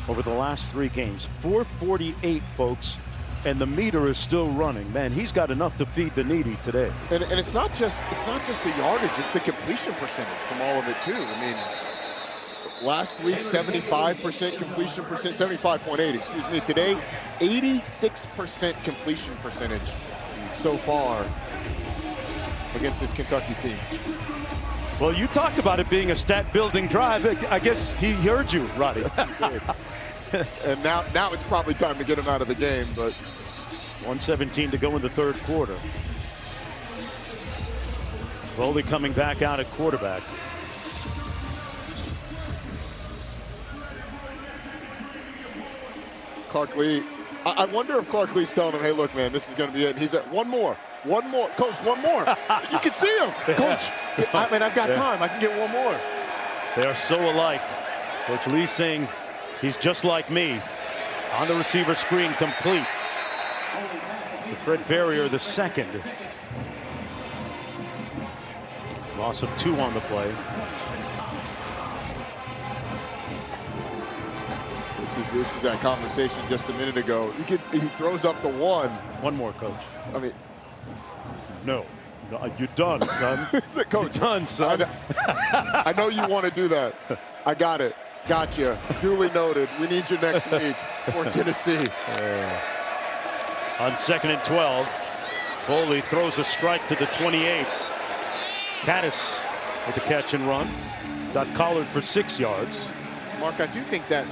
over the last 3 games. 448, folks, and the meter is still running. Man, he's got enough to feed the needy today. And it's not just the yardage, it's the completion percentage from all of it too. I mean, last week 75% completion percent, 75.8, excuse me. Today, 86% completion percentage so far against this Kentucky team. Well, you talked about it being a stat-building drive. I guess he heard you, Roddy. And now it's probably time to get him out of the game, but 1:17 to go in the third quarter. Boley coming back out at quarterback. Clark Lee, I wonder if Clark Lee's telling him, hey, look, man, this is going to be it. And he's at one more, coach, one more. You can see him, coach. I've got time. I can get one more. They are so alike. Coach Lee saying he's just like me. On the receiver screen, complete to Fred Farrier, the second. Loss of 2 on the play. This is that conversation just a minute ago. He throws up the 1. One more, coach. I mean, no, you're done, son. Coach, you're done, son. I know you want to do that. I got it. Gotcha. Duly noted. We need you next week for Tennessee. On 2nd and 12, Boley throws a strike to the 28. Caddis with the catch and run. Got collared for 6 yards. Mark, I do think that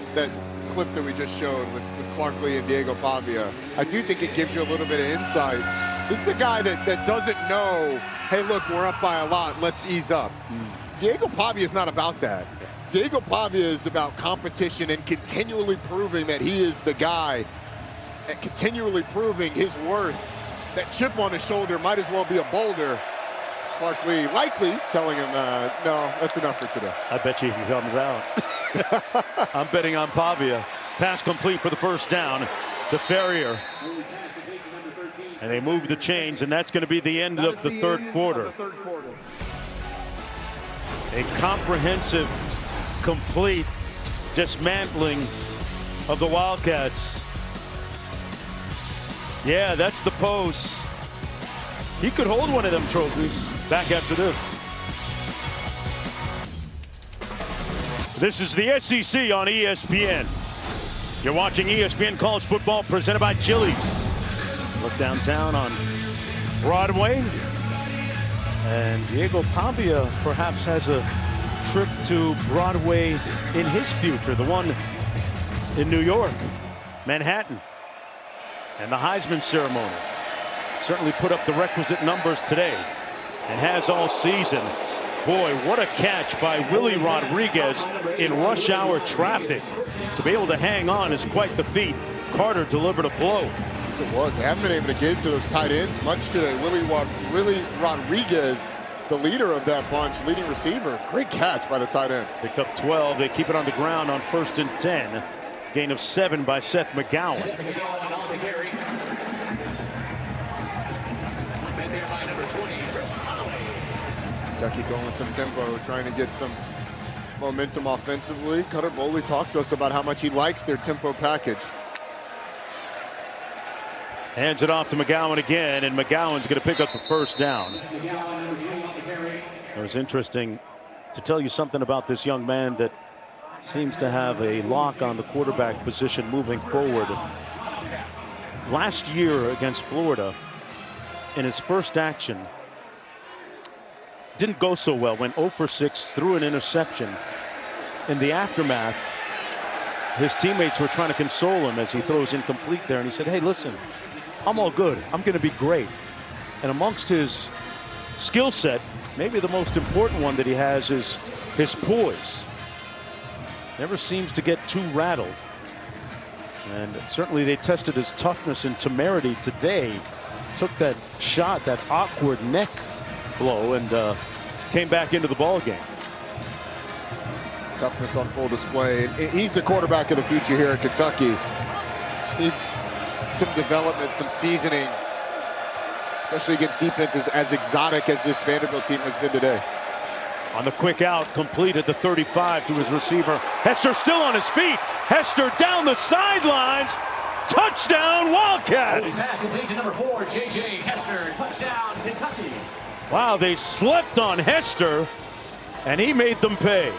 clip that we just showed with Clark Lee and Diego Pavia, I do think it gives you a little bit of insight. This is a guy that doesn't know, hey, look, we're up by a lot, let's ease up. Diego Pavia is not about that. Diego Pavia is about competition and continually proving that he is the guy, and continually proving his worth. That chip on his shoulder might as well be a boulder. Clark Lee likely telling him, no, that's enough for today. I bet you he comes out. I'm betting on Pavia. Pass complete for the first down to Farrier. And they move the chains, and that's going to be the end of the third quarter. A comprehensive, complete dismantling of the Wildcats. Yeah, that's the pose. He could hold one of them trophies back after this. This is the SEC on ESPN. You're watching ESPN College Football presented by Chili's. Look downtown on Broadway. And Diego Pavia perhaps has a trip to Broadway in his future. The one in New York, Manhattan. And the Heisman ceremony. Certainly put up the requisite numbers today and has all season. Boy, what a catch by Willie Rodriguez in rush hour traffic. To be able to hang on is quite the feat. Carter delivered a blow. Yes, it was. They haven't been able to get to those tight ends much today. Willie Rodriguez, the leader of that bunch, leading receiver. Great catch by the tight end. Picked up 12. They keep it on the ground on 1st and 10. Gain of 7 by Seth McGowan. Kentucky going with some tempo, trying to get some momentum offensively. Cutter Boley talked to us about how much he likes their tempo package. Hands it off to McGowan again, and McGowan's going to pick up the first down. It was interesting to tell you something about this young man that seems to have a lock on the quarterback position moving forward. Last year against Florida, in his first action, didn't go so well. Went 0 for 6, threw an interception. In the aftermath, his teammates were trying to console him as he throws incomplete there, and he said, hey, listen, I'm all good. I'm going to be great. And amongst his skill set, maybe the most important one that he has is his poise. Never seems to get too rattled. And certainly they tested his toughness and temerity today. Took that shot, that awkward neck blow, and came back into the ball game. Toughness on full display. He's the quarterback of the future here at Kentucky. Just needs some development, some seasoning, especially against defenses as exotic as this Vanderbilt team has been today. On the quick out, complete at the 35 to his receiver. Hester still on his feet. Hester down the sidelines. Touchdown, Wildcats! Pass complete to number 4, J.J. Hester. Touchdown, Kentucky. Wow, they slept on Hester, and he made them pay.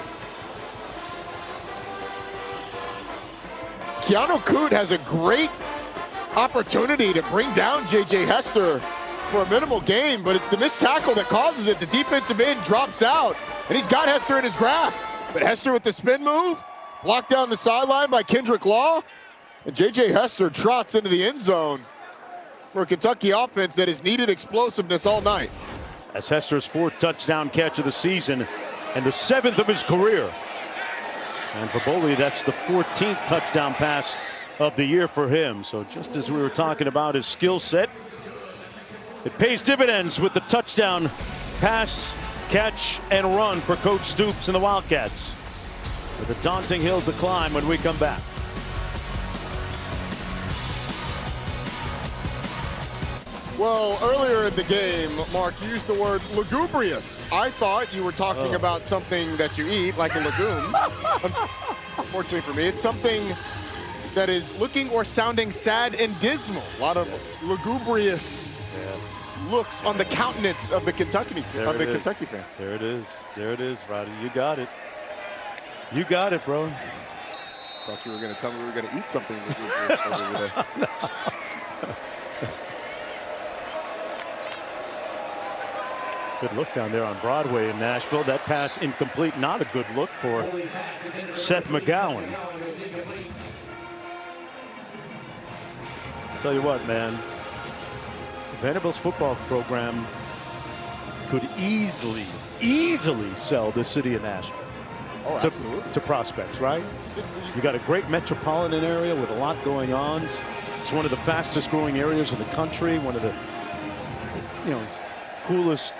Keanu Coote has a great opportunity to bring down J.J. Hester for a minimal gain, but it's the missed tackle that causes it. The defensive end drops out, and he's got Hester in his grasp. But Hester with the spin move, blocked down the sideline by Kendrick Law, and J.J. Hester trots into the end zone for a Kentucky offense that has needed explosiveness all night. That's Hester's 4th touchdown catch of the season and the 7th of his career. And for Boley, that's the 14th touchdown pass of the year for him. So just as we were talking about his skill set, it pays dividends with the touchdown pass, catch, and run for Coach Stoops and the Wildcats. With a daunting hill to climb when we come back. Well, earlier in the game, Mark used the word lugubrious. I thought you were talking about something that you eat, like a legume. Unfortunately for me, it's something that is looking or sounding sad and dismal. A lot of lugubrious looks on the countenance of the Kentucky fan. There it is. There it is, Roddy. You got it. You got it, bro. Thought you were going to tell me we were going to eat something lugubrious over there. Good look down there on Broadway in Nashville. That pass incomplete. Not a good look for Seth McGowan. Tell you what, man. Vanderbilt's football program could easily sell the city of Nashville. Oh, absolutely. To prospects, right? You got a great metropolitan area with a lot going on. It's one of the fastest growing areas in the country. One of the, coolest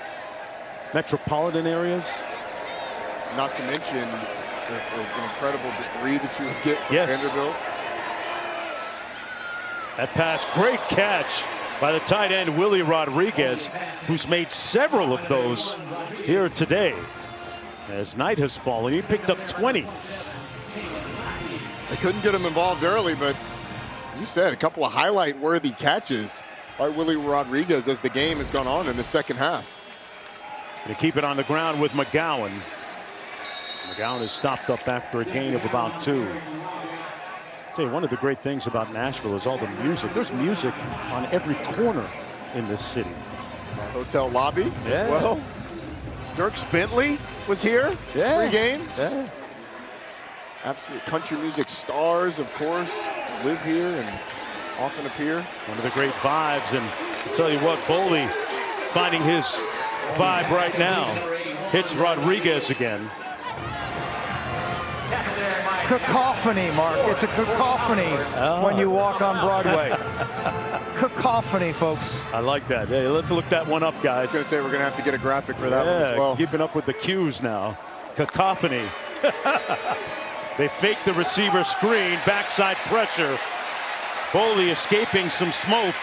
metropolitan areas. Not to mention an incredible degree that you would get from Vanderbilt. That pass, great catch by the tight end Willie Rodriguez, who's made several of those here today. As night has fallen, he picked up 20. They couldn't get him involved early, but you said a couple of highlight-worthy catches by Willie Rodriguez as the game has gone on in the second half. They keep it on the ground with McGowan. McGowan is stopped up after a gain of about 2. I'll tell you, one of the great things about Nashville is all the music. There's music on every corner in this city. Hotel lobby. Yeah. Well, Dierks Bentley was here pre-game. Yeah. Absolute country music stars, of course, live here and often appear. One of the great vibes, and I'll tell you what, Boley finding his vibe right now. Hits Rodriguez again. Cacophony, Mark. It's a cacophony when you walk on Broadway. Cacophony, folks. I like that. Hey, let's look that one up, guys. I was going to say we're going to have to get a graphic for that one as well. Keeping up with the cues now. Cacophony. They fake the receiver screen, backside pressure. Boley escaping some smoke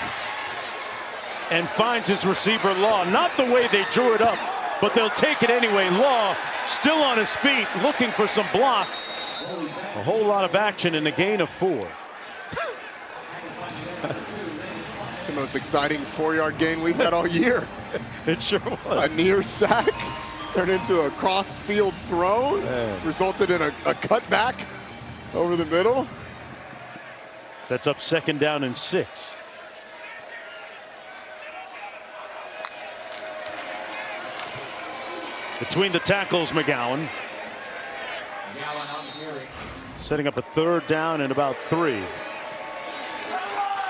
and finds his receiver Law. Not the way they drew it up, but they'll take it anyway. Law still on his feet, looking for some blocks. A whole lot of action in the gain of 4. It's the most exciting 4-yard gain we've had all year. It sure was. A near sack turned into a cross-field throw, resulted in a cutback over the middle. Sets up 2nd down and 6. Between the tackles, McGowan. Setting up a 3rd down and about 3.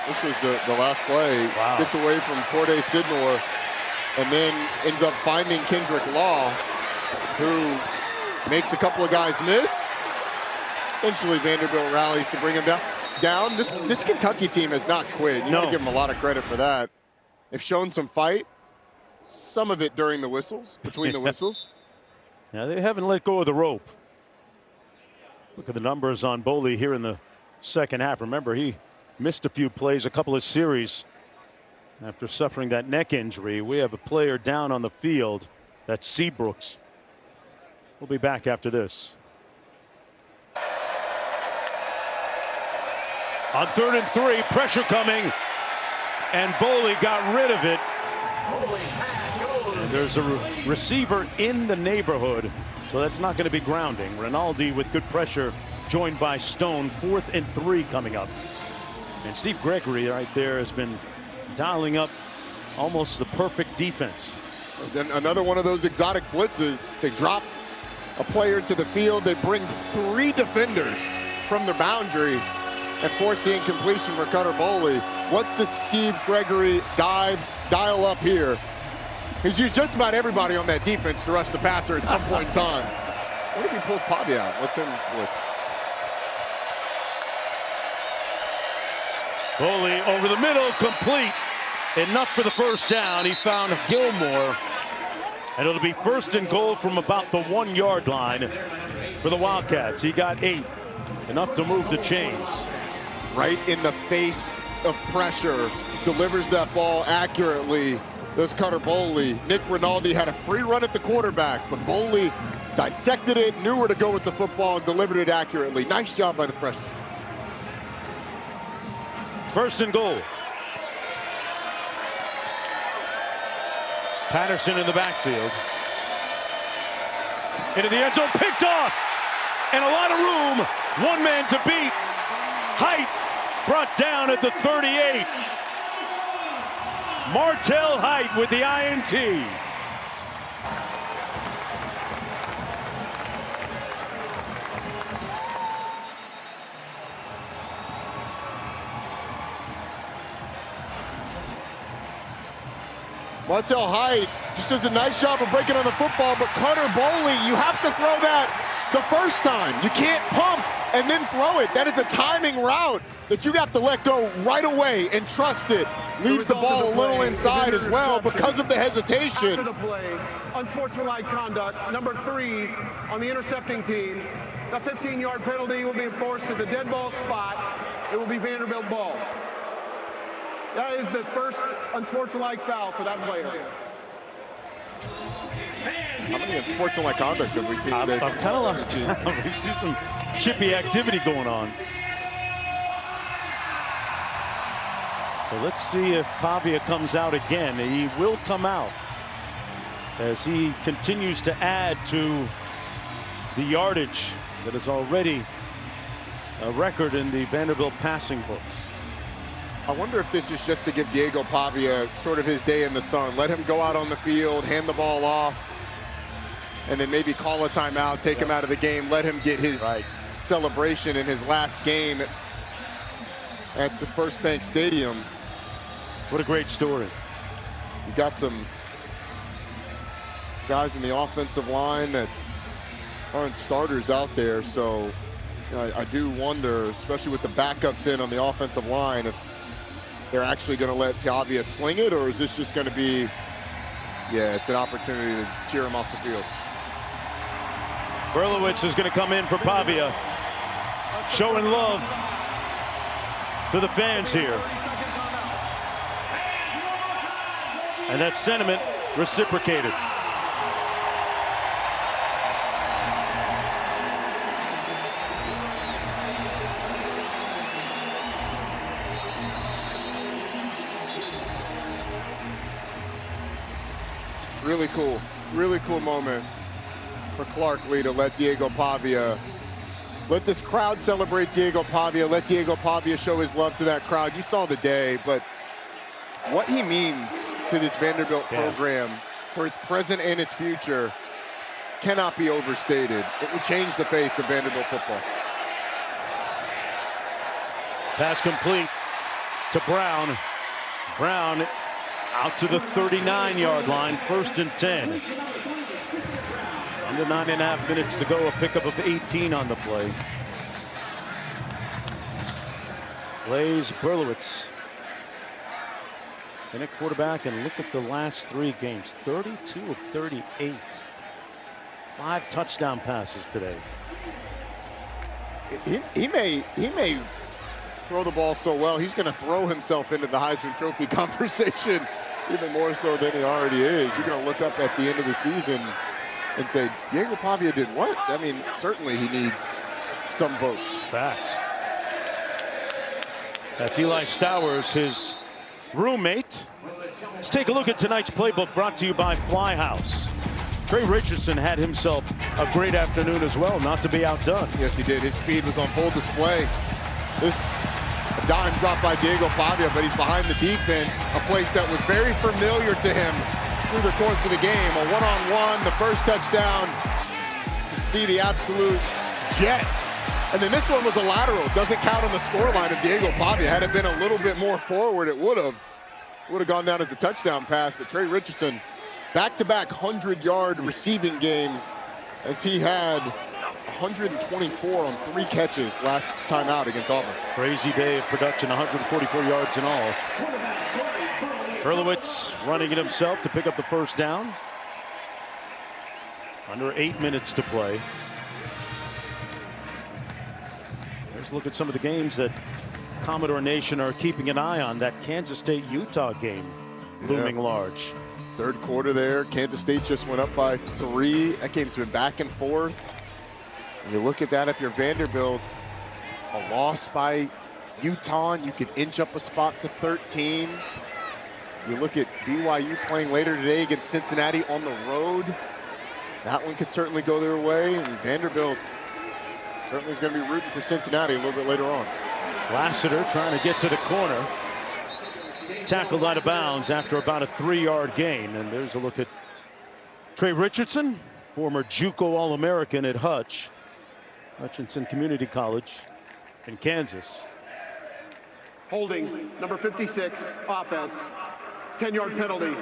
This was the last play. Wow. Gets away from Corday Sidnor and then ends up finding Kendrick Law, who makes a couple of guys miss. Eventually Vanderbilt rallies to bring him down. This Kentucky team has not quit. You got to give them a lot of credit for that. They've shown some fight. Some of it during the whistles, between the whistles. Yeah, they haven't let go of the rope. Look at the numbers on Boley here in the 2nd half. Remember, he missed a few plays, a couple of series after suffering that neck injury. We have a player down on the field. That's Seabrooks. We'll be back after this. On 3rd and 3, pressure coming, and Boley got rid of it. And there's a receiver in the neighborhood, so that's not going to be grounding. Rinaldi with good pressure, joined by Stone. 4th and 3 coming up. And Steve Gregory right there has been dialing up almost the perfect defense. Then another one of those exotic blitzes. They drop a player to the field. They bring 3 defenders from the boundary and force the incompletion for Cutter Boley. What does Steve Gregory dial up here? He's used just about everybody on that defense to rush the passer at some point in time. What if he pulls Pavia out? What's him blitz? Boley over the middle, complete. Enough for the 1st down. He found Gilmore. And it'll be 1st and goal from about the 1-yard line for the Wildcats. He got 8. Enough to move the chains. Right in the face of pressure. Delivers that ball accurately. There's Cutter Boley. Nick Rinaldi had a free run at the quarterback, but Boley dissected it, knew where to go with the football, and delivered it accurately. Nice job by the freshman. 1st and goal. Patterson in the backfield. Into the end zone, picked off. And a lot of room. One man to beat. Height brought down at the 38. Martell Height with the INT. Martell Height just does a nice job of breaking on the football, but Cutter Boley, you have to throw that the first time. You can't pump and then throw it. That is a timing route that you have to let go right away and trust it. Leaves the ball a little inside as well because of the hesitation. After the play, unsportsmanlike conduct, number 3 on the intercepting team. The 15-yard penalty will be enforced at the dead ball spot. It will be Vanderbilt ball. That is the first unsportsmanlike foul for that player. How many unsportsmanlike conducts have we seen I've today? kind of lost count. We see some chippy activity going on. So let's see if Pavia comes out again. He will come out as he continues to add to the yardage that is already a record in the Vanderbilt passing books. I wonder if this is just to give Diego Pavia sort of his day in the sun. Let him go out on the field, hand the ball off, and then maybe call a timeout, take him out of the game, let him get his celebration in his last game at the First Bank Stadium. What a great story. You got some guys in the offensive line that aren't starters out there, so I do wonder, especially with the backups in on the offensive line, if they're actually going to let Pavia sling it, or is this just going to be, it's an opportunity to cheer him off the field. Berlowitz is going to come in for Pavia, showing love to the fans here. And that sentiment reciprocated. Really cool moment for Clark Lee to let Diego Pavia, let this crowd celebrate Diego Pavia, let Diego Pavia show his love to that crowd. You saw the day, but what he means to this Vanderbilt program for its present and its future cannot be overstated. It would change the face of Vanderbilt football. Pass complete to Brown. Brown out to the 39-yard line, 1st and 10. Under 9.5 minutes to go, a pickup of 18 on the play. Blaze Berlowitz in at quarterback, and look at the last 3 games, 32 of 38. 5 touchdown passes today. He may throw the ball so well, he's going to throw himself into the Heisman Trophy conversation even more so than he already is. You're going to look up at the end of the season and say, Diego Pavia did what? I mean, certainly he needs some votes. Facts. That's Eli Stowers, his roommate. Let's take a look at tonight's playbook, brought to you by Fly House. Trey Richardson had himself a great afternoon as well, not to be outdone. Yes, he did. His speed was on full display. This dime drop by Diego Pavia, but he's behind the defense, a place that was very familiar to him through the course of the game. A one-on-one, the first touchdown. You can see the absolute jets. And then this one was a lateral. Doesn't count on the scoreline of Diego Pavia. Had it been a little bit more forward, it would have gone down as a touchdown pass. But Trey Richardson, back-to-back 100-yard receiving games, as he had 124 on 3 catches last time out against Auburn. Crazy day of production, 144 yards in all. Berlowitz running it himself to pick up the first down. Under 8 minutes to play. Let's look at some of the games that Commodore Nation are keeping an eye on. That Kansas State-Utah game looming large. Third quarter there, Kansas State just went up by 3. That game's been back and forth. And you look at that, if you're Vanderbilt, a loss by Utah, you could inch up a spot to 13. You look at BYU playing later today against Cincinnati on the road. That one could certainly go their way. And Vanderbilt certainly is going to be rooting for Cincinnati a little bit later on. Lassiter trying to get to the corner. Tackled out of bounds after about a 3-yard gain. And there's a look at Trey Richardson, former JUCO All-American at Hutchinson Community College in Kansas. Holding, number 56, offense. 10-yard penalty,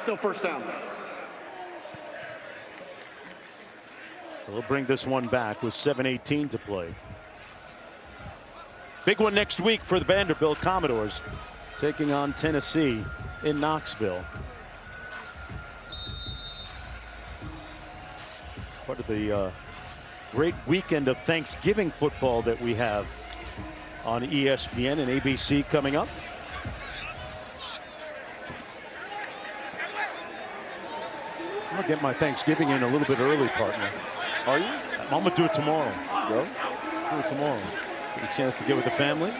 still first down. We'll bring this one back with 7:18 to play. Big one next week for the Vanderbilt Commodores, taking on Tennessee in Knoxville. Part of the great weekend of Thanksgiving football that we have on ESPN and ABC coming up. I'm gonna get my Thanksgiving in a little bit early, partner. Are you? I'm gonna do it tomorrow. Go. Do it tomorrow. Get a chance to get with the family.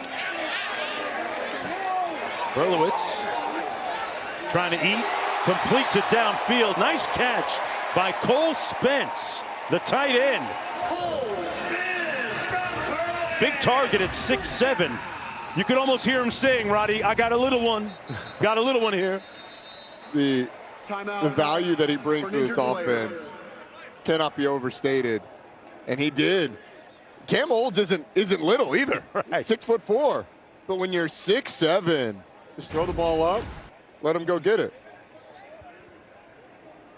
Berlowitz trying to eat, completes it downfield. Nice catch by Cole Spence, the tight end. Big target at 6'7". You could almost hear him saying, Roddy, I got a little one. Got a little one here. The value that he brings to this offense cannot be overstated. And he did. Cam Olds isn't little either. Right. 6'4". But when you're 6'7", just throw the ball up, let him go get it.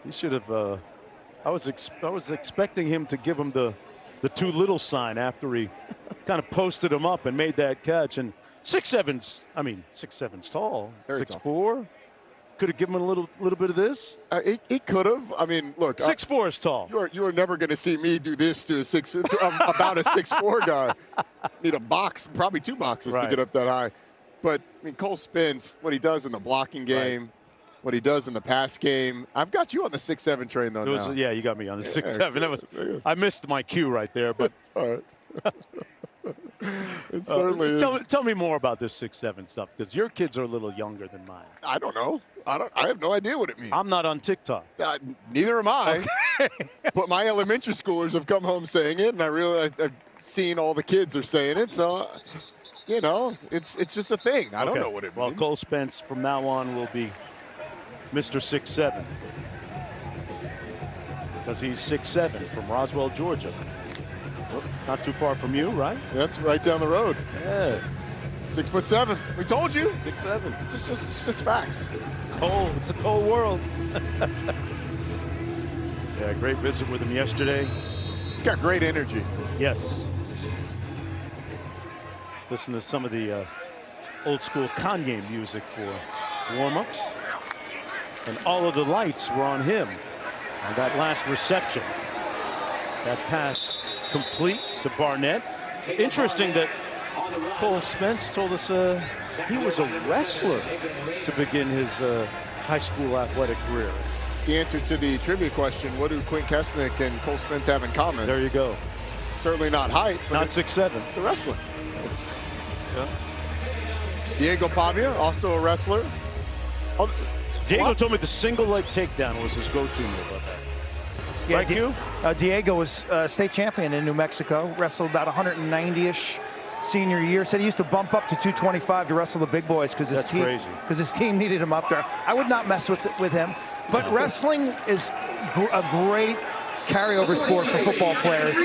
He should have. I was expecting him to give him the too little sign after he kind of posted him up and made that catch. And 6'7's tall. 6'4". Could have given him a little bit of this. He could have. I mean, look. 6'4" is tall. You are never going to see me do this to about a 6'4" guy. Need a box, probably 2 boxes to get up that high. But I mean, Cole Spence, what he does in the blocking game, what he does in the pass game. I've got you on the 6'7" train though. Now. Yeah, you got me on the 6'7". I missed my cue right there, but all right. It certainly is. Tell me more about this 6'7" stuff, because your kids are a little younger than mine. I don't know. I have no idea what it means. I'm not on TikTok. Neither am I. But my elementary schoolers have come home saying it, and I've seen all the kids are saying it. So, you know, it's just a thing. I don't know what it means. Well, Cole Spence from now on will be Mr. 6'7", because he's 6'7" from Roswell, Georgia. Not too far from you, right? That's right down the road. Yeah. 6'7". We told you. 6'7". Just facts. Cole, it's a cold world. Yeah, great visit with him yesterday. He's got great energy. Yes. Listen to some of the old school Kanye music for warm-ups. And all of the lights were on him on that last reception. That pass complete to Barnett. Interesting that Cole Spence told us he was a wrestler to begin his high school athletic career. It's the answer to the trivia question. What do Quint Kesnick and Cole Spence have in common? There you go. Certainly not height. Not 6'7". The wrestler. Yeah. Diego Pavia, also a wrestler. Oh, Diego told me the single leg takedown was his go-to move. Yeah, Right, Q? Diego was state champion in New Mexico, wrestled about 190-ish senior year. Said he used to bump up to 225 to wrestle the big boys because his team needed him up there. I would not mess with him. But wrestling is a great carryover sport for football players,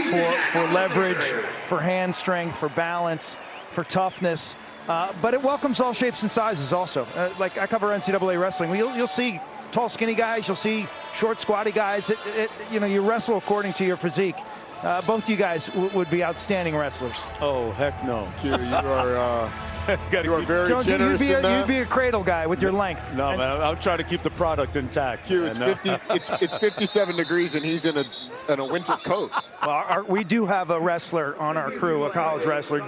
for leverage, for hand strength, for balance, for toughness. But it welcomes all shapes and sizes also. Like I cover NCAA wrestling. You'll see tall, skinny guys. You'll see short, squatty guys. You know, you wrestle according to your physique. Both you guys would be outstanding wrestlers. Oh, heck no. Q, you are very Jones, generous in that. you'd be a cradle guy with your length. No, man, I'm trying to keep the product intact. Q, it's 57 degrees and he's in a winter coat. Well, we do have a wrestler on our crew, a college wrestler,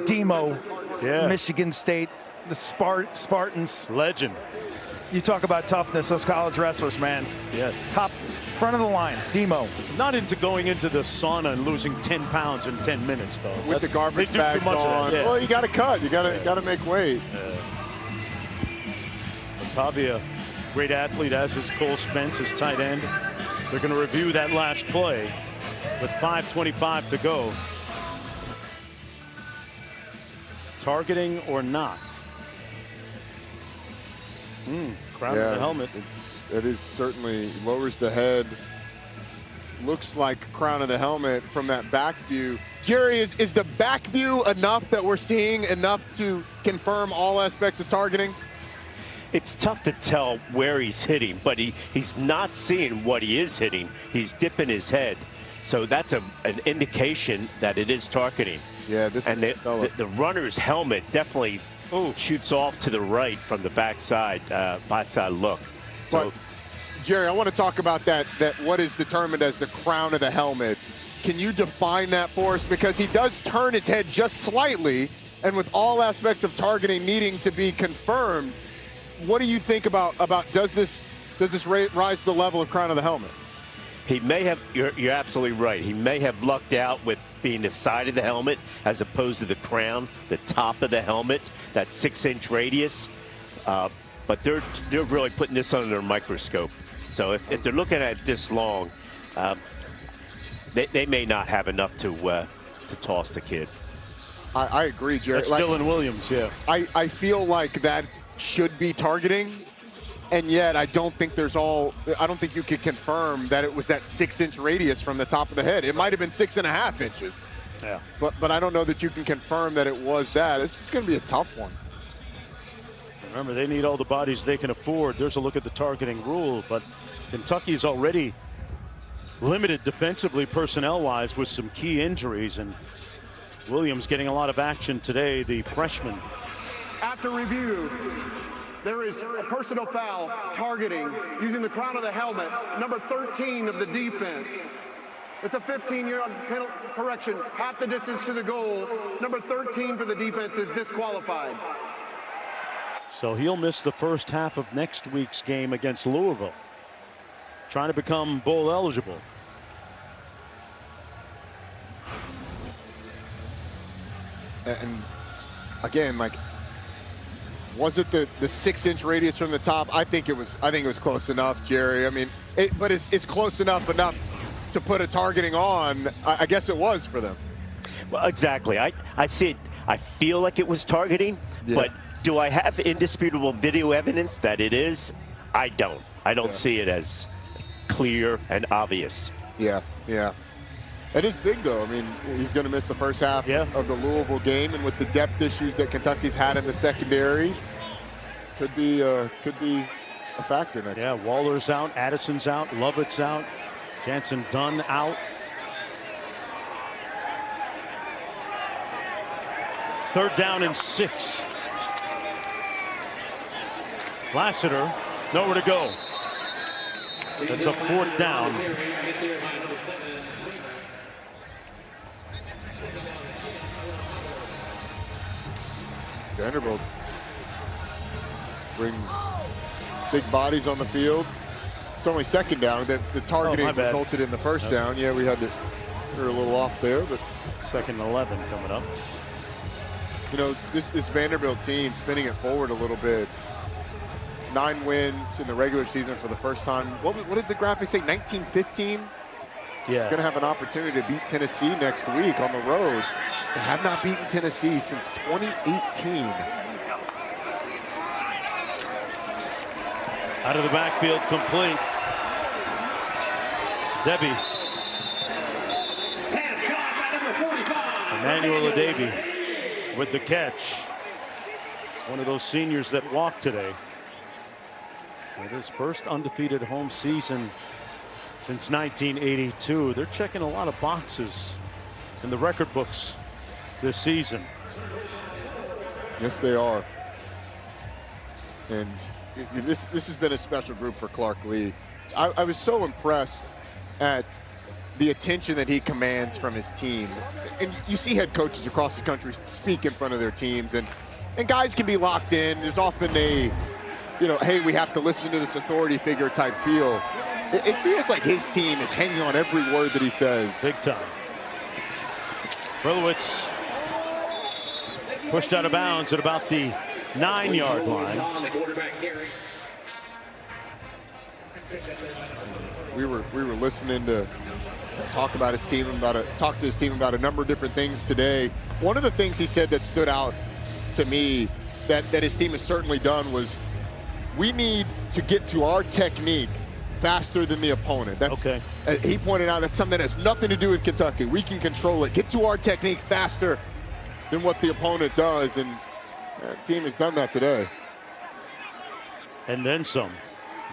Demo, Michigan State, the Spartans. Legend. You talk about toughness, those college wrestlers, man. Yes. Top, front of the line, Demo. Not into going into the sauna and losing 10 pounds in 10 minutes, though. With the garbage bags on. Yeah. Well, you got to cut. You got to make weight. Pavia, great athlete, as is Cole Spence, his tight end. They're going to review that last play with 5:25 to go. Targeting or not? Crown of the helmet. It is certainly lowers the head. Looks like crown of the helmet from that back view. Jerry, is the back view enough that we're seeing enough to confirm all aspects of targeting? It's tough to tell where he's hitting, but he's not seeing what he is hitting. He's dipping his head. So that's an indication that it is targeting. Yeah, this and the runner's helmet definitely shoots off to the right from the backside look. So, but, Jerry, I want to talk about that what is determined as the crown of the helmet. Can you define that for us? Because he does turn his head just slightly, and with all aspects of targeting needing to be confirmed, what do you think about does this rise to the level of crown of the helmet? He may have, you're absolutely right. He may have lucked out with being the side of the helmet as opposed to the crown, the top of the helmet, that 6-inch radius. But they're really putting this under a microscope. So if they're looking at it this long, they may not have enough to toss the kid. I agree, Jerry. That's Dylan Williams, yeah. I feel like that should be targeting. And yet, I don't think you could confirm that it was that 6-inch radius from the top of the head. It might have been 6.5 inches. Yeah. But I don't know that you can confirm that it was that. This is going to be a tough one. Remember, they need all the bodies they can afford. There's a look at the targeting rule, but Kentucky's already limited defensively, personnel-wise, with some key injuries, and Williams getting a lot of action today, the freshman. After review, there is a personal foul targeting using the crown of the helmet, number 13 of the defense. It's a 15-yard penalty correction, half the distance to the goal. Number 13 for the defense is disqualified. So he'll miss the first half of next week's game against Louisville, trying to become bowl eligible. And again, like, was it the 6-inch radius from the top? I think it was close enough, Jerry. I mean, but it's close enough to put a targeting on. I guess it was for them. Well, exactly. I see it. I feel like it was targeting, but do I have indisputable video evidence that it is? I don't. I don't see it as clear and obvious. Yeah. It is big, though. I mean, he's going to miss the first half of the Louisville game, and with the depth issues that Kentucky's had in the secondary, could be a factor next. Yeah, Waller's out, Addison's out, Lovett's out, Jansen Dunn out. Third down and 6. Lassiter, nowhere to go. That's a 4th down. Vanderbilt brings big bodies on the field. It's only 2nd down. The targeting resulted in the 1st down. Yeah, we were a little off there, but 2nd and 11 coming up. You know, this Vanderbilt team, spinning it forward a little bit, 9 wins in the regular season for the first time. What did the graphic say, 1915? Yeah. Going to have an opportunity to beat Tennessee next week on the road. They have not beaten Tennessee since 2018. Out of the backfield, complete. Debbie. Pass caught by number 45. Emmanuel Adebi with the catch. One of those seniors that walked today. With his first undefeated home season since 1982. They're checking a lot of boxes in the record books this season. Yes, they are. And this has been a special group for Clark Lee. I was so impressed at the attention that he commands from his team. And you see head coaches across the country speak in front of their teams, and guys can be locked in. There's often a, hey, we have to listen to this authority figure type feel. It feels like his team is hanging on every word that he says. Big time. Brillowitz pushed out of bounds at about the 9-yard line. We were listening to talk to his team about a number of different things today. One of the things he said that stood out to me that his team has certainly done was, we need to get to our technique faster than the opponent. That's okay. He pointed out that's something that has nothing to do with Kentucky. We can control it, get to our technique faster than what the opponent does, and the team has done that today. And then some,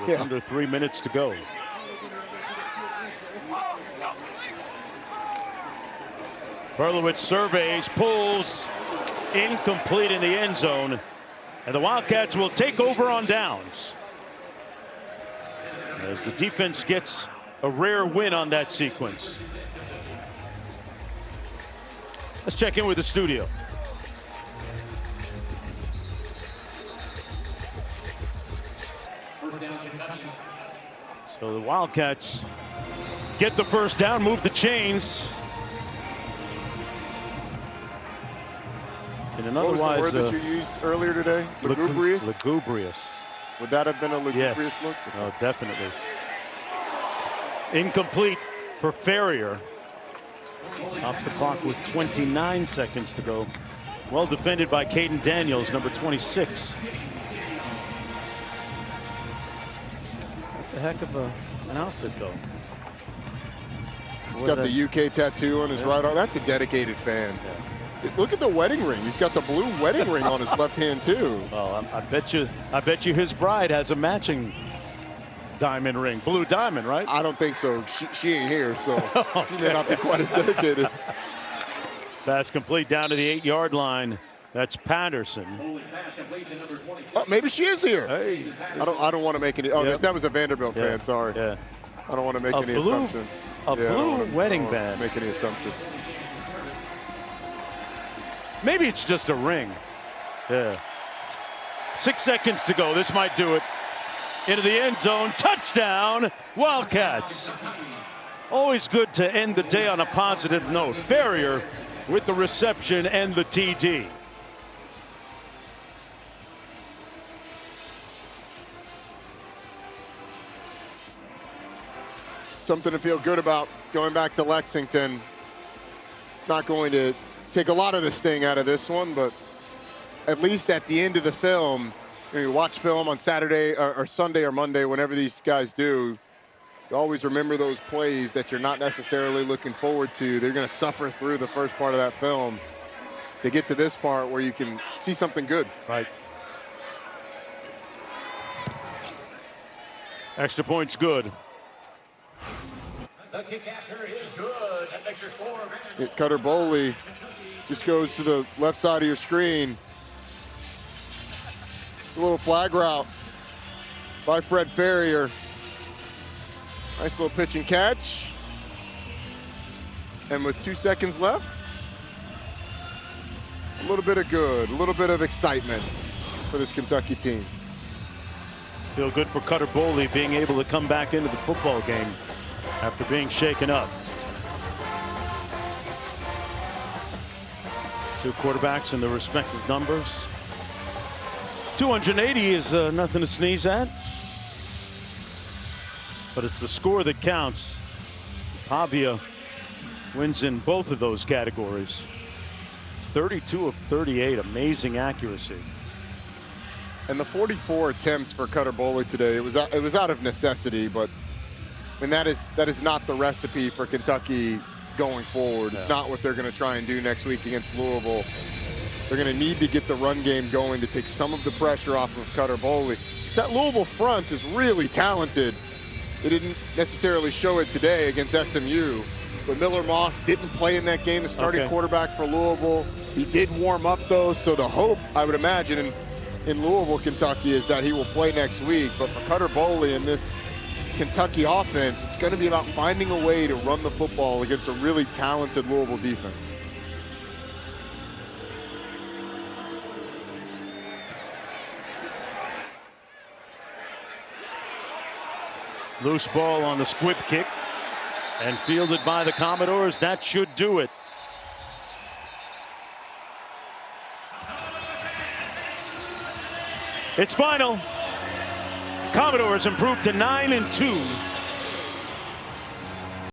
with under 3 minutes to go. Berlowitz surveys, pulls, incomplete in the end zone, and the Wildcats will take over on downs as the defense gets a rare win on that sequence. Let's check in with the studio. So the Wildcats get the first down, move the chains. In an otherwise, what was the word that you used earlier today? Lugubrious? Lugubrious. Would that have been a lugubrious look? Oh, definitely. Incomplete for Farrier. Stops the clock with 29 seconds to go. Well defended by Caden Daniels, number 26. That's a heck of an outfit, though. He's got the UK tattoo on his right arm. That's a dedicated fan. Yeah. Look at the wedding ring. He's got the blue wedding ring on his left hand too. Well, I bet you his bride has a matching diamond ring, blue diamond, right? I don't think so. She ain't here, so she may not be quite as dedicated. Pass complete down to the 8-yard line. That's Patterson. Maybe she is here. Hey. I don't want to make any. Oh, that was a Vanderbilt fan. Sorry. Yeah. I don't want to make any assumptions. Blue wedding band. Make any assumptions. Maybe it's just a ring. Yeah. 6 seconds to go. This might do it. Into the end zone. Touchdown, Wildcats. Always good to end the day on a positive note. Farrier with the reception and the TD. Something to feel good about going back to Lexington. It's not going to take a lot of the sting out of this one, but at least at the end of the film, you watch film on Saturday or Sunday or Monday, whenever these guys do, you always remember those plays that you're not necessarily looking forward to. They're going to suffer through the first part of that film to get to this part where you can see something good. Right. Extra point's good. The kick after is good. That makes your score. Cutter Boley just goes to the left side of your screen. It's a little flag route by Fred Farrier. Nice little pitch and catch. And with 2 seconds left, a little bit of good, a little bit of excitement for this Kentucky team. Feel good for Cutter Boley being able to come back into the football game after being shaken up. Two quarterbacks in their respective numbers. 280 is nothing to sneeze at, but it's the score that counts. Pavia wins in both of those categories. 32 of 38, amazing accuracy. And the 44 attempts for Cutter Boley today, it was out of necessity, but I mean, that is not the recipe for Kentucky going forward. It's not what they're going to try and do next week against Louisville. They're going to need to get the run game going to take some of the pressure off of Cutter Boley. That Louisville front is really talented. They didn't necessarily show it today against SMU, but Miller Moss didn't play in that game, the starting quarterback for Louisville. He did warm up though, so the hope, I would imagine, in Louisville, Kentucky, is that he will play next week. But for Cutter Boley in this Kentucky offense, it's going to be about finding a way to run the football against a really talented Louisville defense. Loose ball on the squib kick and fielded by the Commodores. That should do it. It's final. Commodores improved to 9-2.